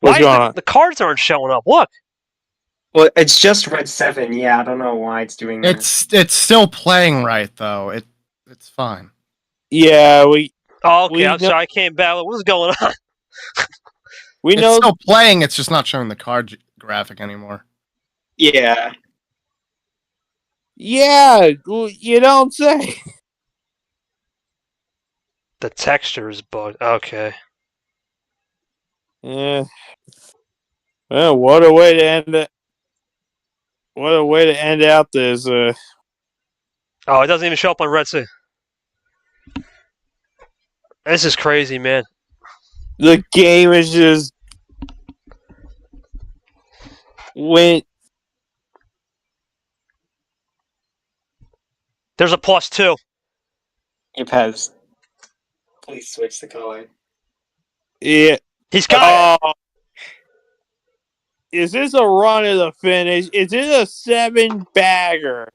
Why going on? the cards aren't showing up? Look. Well, it's just red 7. Yeah, I don't know why it's doing that. It's still playing right though. It's fine. Yeah, we. Oh, okay. We I'm know- sorry. I came back. What's going on? We It's know. still playing. It's just not showing the card graphic anymore. Yeah. Yeah, you don't say. The texture is bugged. Okay. Yeah. Well, what a way to end it. What a way to end out this. Oh, it doesn't even show up on Red Sea. This is crazy, man. The game is just went. There's a +2. Yepez. Please switch the color. Yeah. He's got it. Oh, is this a run to the finish? Is it a 7-bagger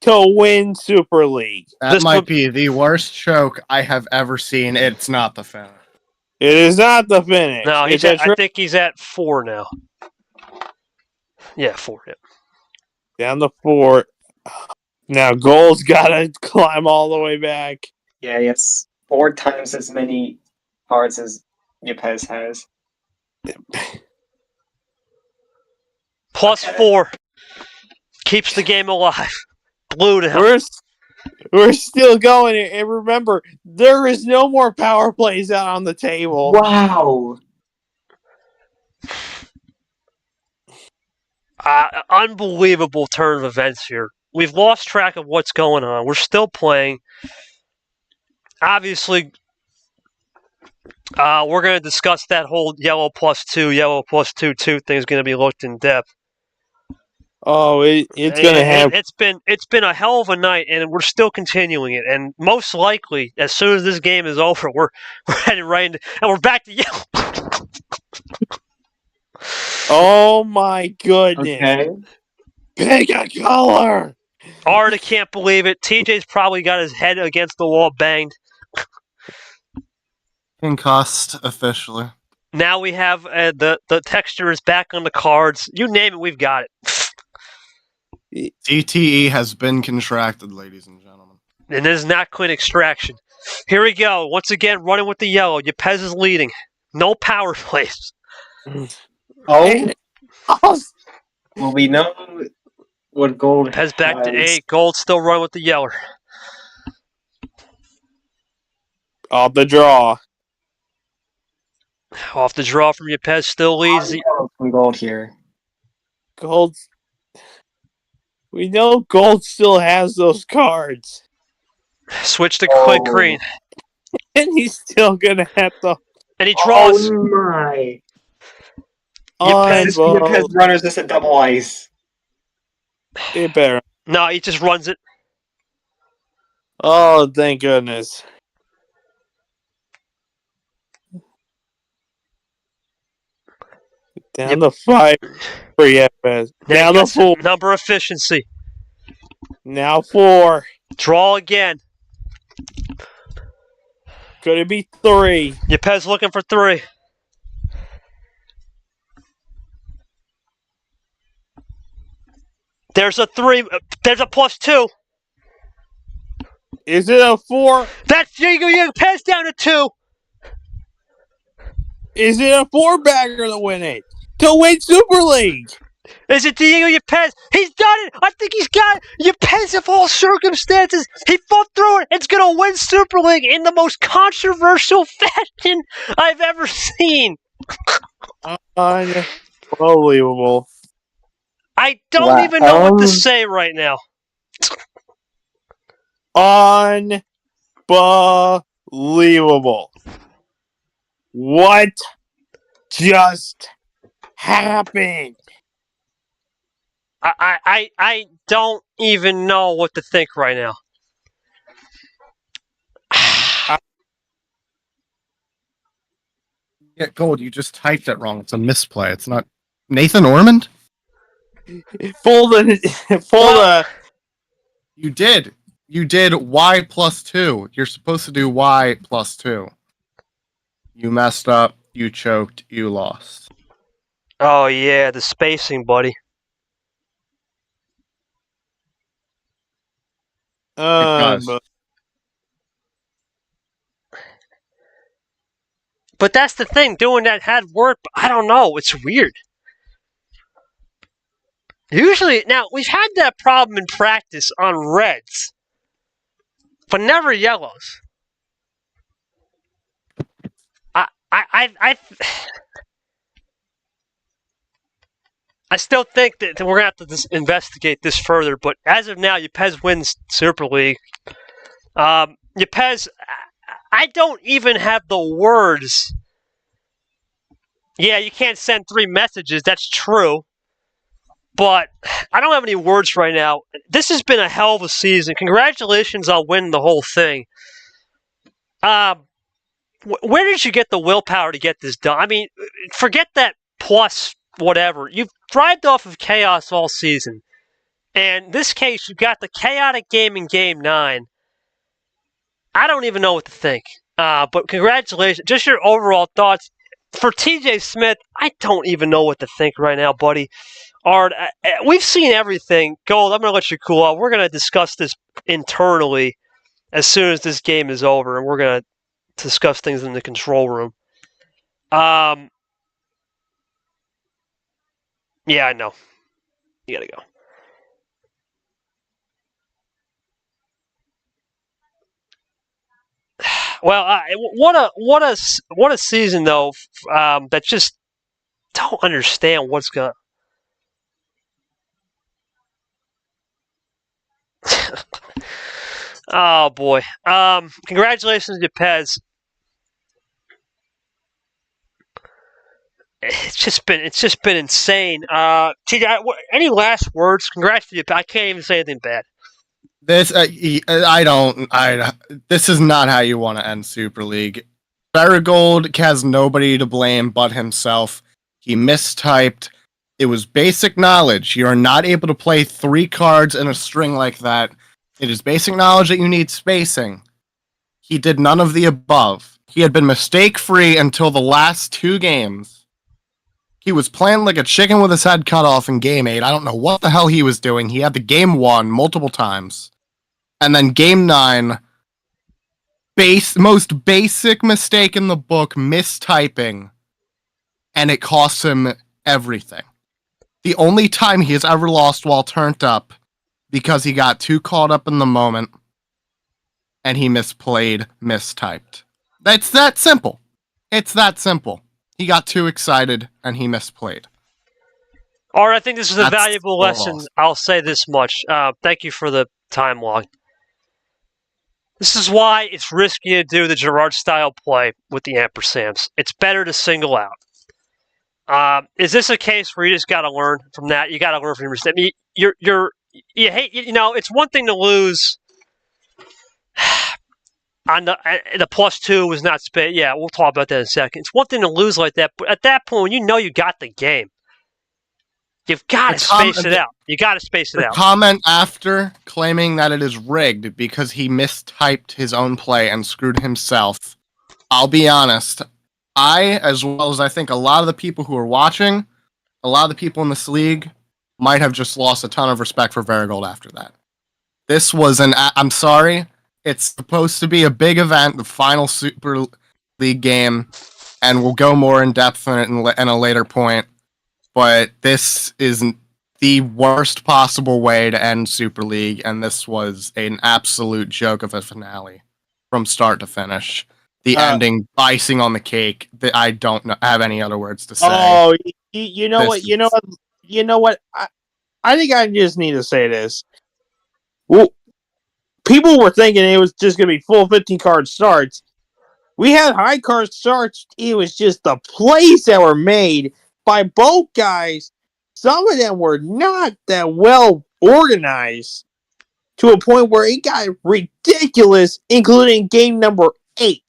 to win Super League? That This might would- be the worst choke I have ever seen. It's not the finish. It is not the finish. No, It's I think he's at 4 now. Yeah, 4. Yeah. down the 4. Now Gold's got to climb all the way back. Yeah, it's 4 times as many cards as Yepez has. +4 keeps the game alive. Glued him. We're still going, and remember, there is no more power plays out on the table. Wow. Unbelievable turn of events here. We've lost track of what's going on. We're still playing. Obviously, we're going to discuss that whole yellow +2 thing is going to be looked in depth. Oh, it's going to happen. It's been a hell of a night, and we're still continuing it. And most likely, as soon as this game is over, we're heading right into, and we're back to yellow. Oh my goodness! Okay. Pick a color. Already can't believe it. TJ's probably got his head against the wall, banged. Concussed officially. Now we have the texture is back on the cards. You name it, we've got it. DTE has been contracted, ladies and gentlemen. And this is not clean extraction. Here we go. Once again, running with the yellow. Yepez is leading. No power plays. Oh. Well, we know what Gold Yepez back to has. 8. Gold still running with the yeller. Off the draw. Off the draw from Yepez still leads. From Gold here. Gold. We know Gold still has those cards. Switch to quick green. And he's still going to have to. And he draws. Oh my. Yepez. Yepez runners this at double ice. It better. No, he just runs it. Oh, thank goodness. Down the 5 for Yepez. Down the 4. Number efficiency. Now 4. Draw again. Could it be 3? Yepez looking for 3. There's a 3. There's a +2. Is it a 4? That's Yepez down to 2. Is it a 4-bagger to win it? To win Super League? Is it Diego Yepez? He's done it! I think he's got it! Yepez, of all circumstances, he fought through it! It's gonna win Super League in the most controversial fashion I've ever seen! Unbelievable. I don't even know what to say right now. Unbelievable. What just happened? I don't even know what to think right now. Yeah, Gold, you just typed it wrong. It's a misplay. It's not Nathan Ormond? Full the. You did. You did Y +2. You're supposed to do Y +2. You messed up. You choked. You lost. Oh yeah, the spacing, buddy. But that's the thing. Doing that had worked. But I don't know. It's weird. Usually, now we've had that problem in practice on reds, but never yellows. I still think that we're gonna have to investigate this further. But as of now, Yepez wins Super League. Yepez, I don't even have the words. Yeah, you can't send 3 messages. That's true. But I don't have any words right now. This has been a hell of a season. Congratulations on winning the whole thing. Where did you get the willpower to get this done? I mean, forget that plus whatever. You've thrived off of chaos all season. And in this case, you got the chaotic game in Game 9. I don't even know what to think. But congratulations. Just your overall thoughts. For TJ Smith, I don't even know what to think right now, buddy. Art, we've seen everything. Gold, I'm going to let you cool off. We're going to discuss this internally as soon as this game is over, and we're going to discuss things in the control room. Yeah, I know. You got to go. Well, what a season though. That just don't understand what's going. Oh boy. Congratulations, Yepez. It's just been insane. TJ, any last words? Congrats to you. I can't even say anything bad. This this is not how you want to end Super League. VeriGold has nobody to blame but himself. He mistyped. It was basic knowledge. You are not able to play 3 cards in a string like that. It is basic knowledge that you need spacing. He did none of the above. He had been mistake-free until the last 2 games. He was playing like a chicken with his head cut off in Game 8. I don't know what the hell he was doing. He had the Game 1 multiple times. And then Game 9, most basic mistake in the book, mistyping. And it costs him everything. The only time he has ever lost while turned up, because he got too caught up in the moment, and he mistyped. That's that simple. It's that simple. He got too excited, and he misplayed. All right, I think this is a valuable lesson. I'll say this much. Thank you for the time log. This is why it's risky to do the Gerard-style play with the ampersands. It's better to single out. Is this a case where you just got to learn from that? You got to learn from your mistake. I mean, you hate, it's one thing to lose on the +2 was not spit. Yeah, we'll talk about that in a second. It's one thing to lose like that, but at that point, you got the game. You've got to space it out. You got to space it out. Comment after claiming that it is rigged because he mistyped his own play and screwed himself. I'll be honest. I, as well as I think a lot of the people who are watching, a lot of the people in this league might have just lost a ton of respect for VeriGold after that. This was I'm sorry, it's supposed to be a big event, the final Super League game, and we'll go more in depth on it in a later point, but this is the worst possible way to end Super League, and this was an absolute joke of a finale from start to finish. The ending, icing on the cake. That I don't have any other words to say. Oh, you know what? You know what? I think I just need to say this. Well, people were thinking it was just going to be full 15-card starts. We had high card starts. It was just the plays that were made by both guys. Some of them were not that well organized to a point where it got ridiculous, including game number 8.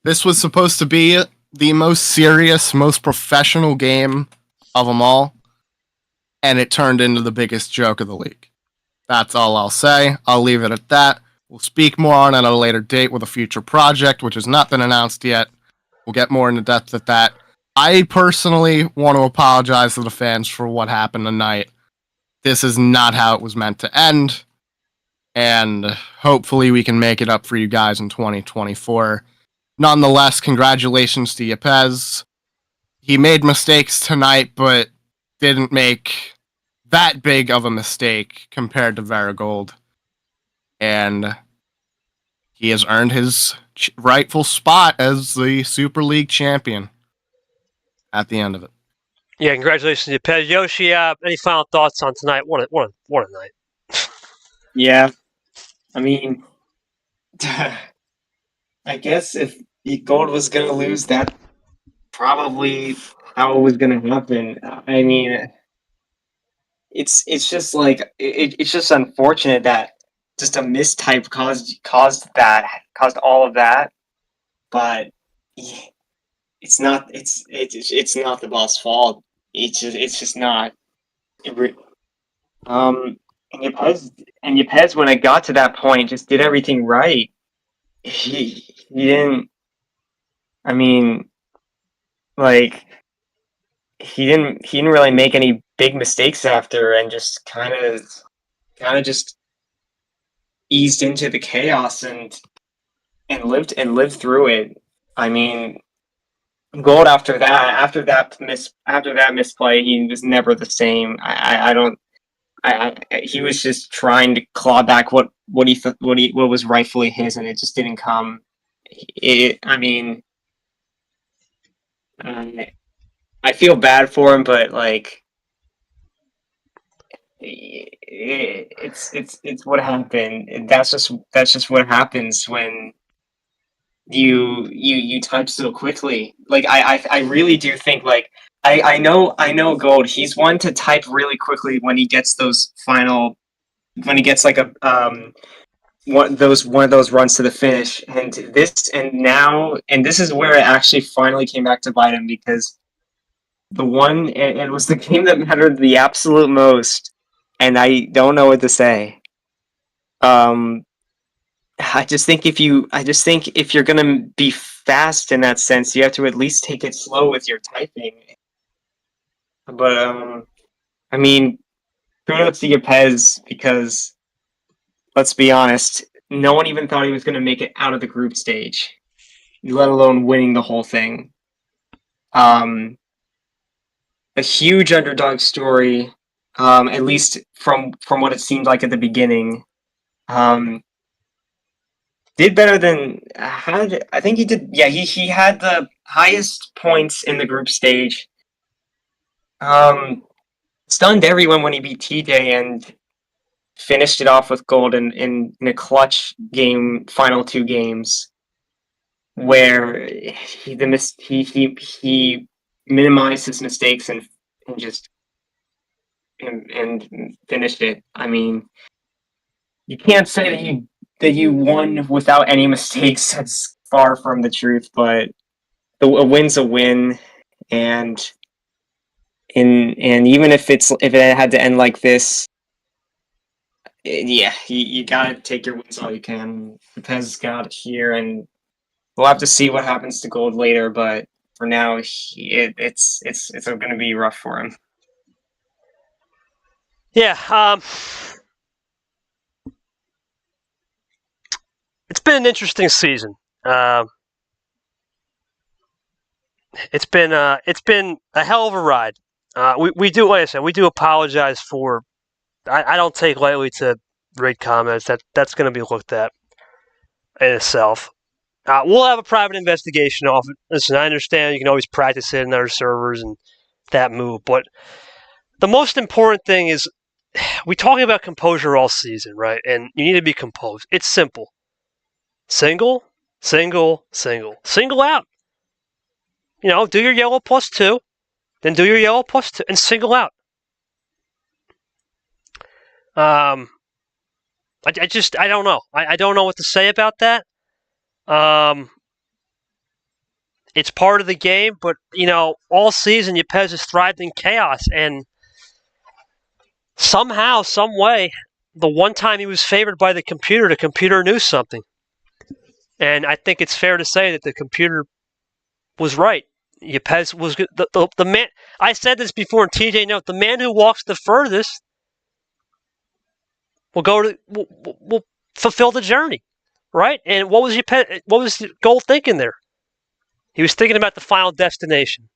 This was supposed to be the most serious, most professional game of them all, and it turned into the biggest joke of the league. That's all I'll say. I'll leave it at that. We'll speak more on it at a later date with a future project, which has not been announced yet. We'll get more into depth at that. I personally want to apologize to the fans for what happened tonight. This is not how it was meant to end, and hopefully we can make it up for you guys in 2024. nonetheless, congratulations to Yepez. He made mistakes tonight, but didn't make that big of a mistake compared to VeriGold. And he has earned his rightful spot as the Super League champion at the end of it. Yeah, congratulations, Yepez. Yoshi, any final thoughts on tonight? What a night. Yeah, I mean, I guess if Gold was going to lose, that probably how it was going to happen. I mean, it's just like it's just unfortunate that just a mistype caused all of that, but it's not not the boss' fault. It's just not. And Yepez when it got to that point just did everything right. He didn't. I mean, like he didn't really make any big mistakes after, and just kind of just eased into the chaos and lived through it. I mean, Gold after that misplay, he was never the same. I don't. He was just trying to claw back what was rightfully his, and it just didn't come. I mean, I feel bad for him, but like, it's what happened. That's just what happens when you type so quickly. Like I really do think like I know Gold. He's one to type really quickly when he gets like a one of those runs to the finish. And this is where it actually finally came back to bite him, because it was the game that mattered the absolute most, and I don't know what to say. I just think if you're gonna be fast in that sense, you have to at least take it slow with your typing. But I mean, kudos to Yepez, because let's be honest, no one even thought he was gonna make it out of the group stage, let alone winning the whole thing. A huge underdog story, at least from what it seemed like at the beginning. Did better than I think he did. Yeah, he had the highest points in the group stage. Stunned everyone when he beat TJ and finished it off with Gold in a clutch game, final 2 games, where he minimized his mistakes and just and finished it. I mean, you can't say that you won without any mistakes. That's far from the truth, but a win's a win, and even if it had to end like this, yeah, you gotta take your wins all you can. Yepez got it here, and we'll have to see what happens to Gold later. But for now, it's going to be rough for him. Yeah, it's been an interesting season. It's been a hell of a ride. We do, like I said, we do apologize for. I don't take lightly to read comments. That's going to be looked at in itself. We'll have a private investigation off it. Listen, I understand you can always practice it in other servers and that move, but the most important thing is we talking about composure all season, right? And you need to be composed. It's simple. Single, single, single. Single out. Do your yellow +2, then do your yellow +2, and single out. I don't know. I don't know what to say about that. It's part of the game, but all season Yepez has thrived in chaos, and somehow, some way, the one time he was favored by the computer knew something, and I think it's fair to say that the computer was right. Yepez was good. The man. I said this before in TJ Note. The man who walks the furthest will fulfill the journey, right? And what was Gold thinking there? He was thinking about the final destination.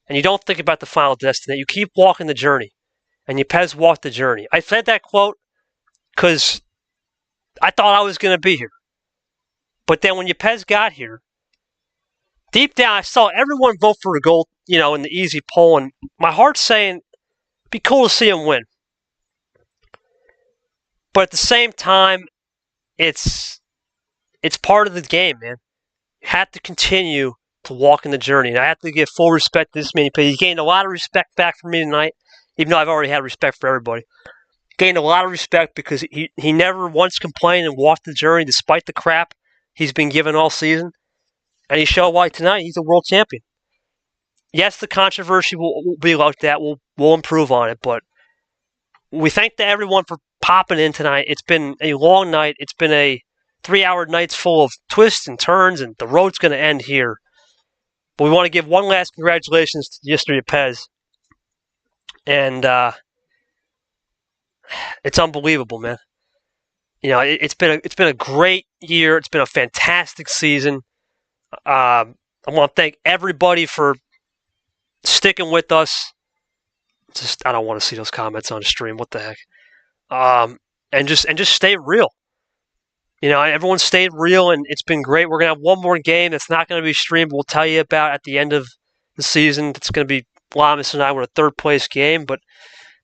And you don't think about the final destination. You keep walking the journey. And Yepez walked the journey. I said that quote because I thought I was going to be here. But then when Yepez got here, deep down I saw everyone vote for a gold, in the easy poll. And my heart's saying, it'd be cool to see him win. But at the same time, it's part of the game, man. You have to continue to walk in the journey. And I have to give full respect to this man. He gained a lot of respect back from me tonight, even though I've already had respect for everybody. Gained a lot of respect because he never once complained and walked the journey despite the crap he's been given all season. And he showed why tonight he's a world champion. Yes, the controversy will be like that. We'll improve on it. But we thank everyone for popping in tonight. It's been a long night. It's been a 3-hour night full of twists and turns, and the road's going to end here. But we want to give one last congratulations to Mr. Yepez. And it's unbelievable, man. It's been a great year. It's been a fantastic season. I want to thank everybody for sticking with us. I don't want to see those comments on the stream. What the heck? And just stay real. Everyone stayed real, and it's been great. We're gonna have one more game that's not gonna be streamed. We'll tell you about at the end of the season. It's gonna be Lamas and I with a third place game. But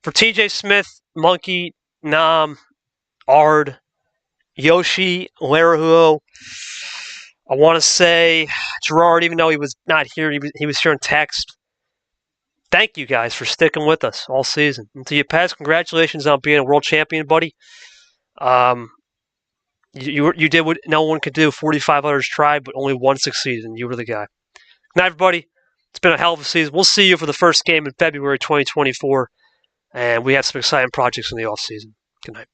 for TJ Smith, Monkey, Nam, Ard, Yoshi, Larahuo, I want to say Gerard, even though he was not here, he was here in text. Thank you guys for sticking with us all season. And to Yepez, congratulations on being a world champion, buddy. You did what no one could do. 45 others tried, but only one succeeded, and you were the guy. Good night, everybody. It's been a hell of a season. We'll see you for the first game in February 2024, and we have some exciting projects in the off season. Good night.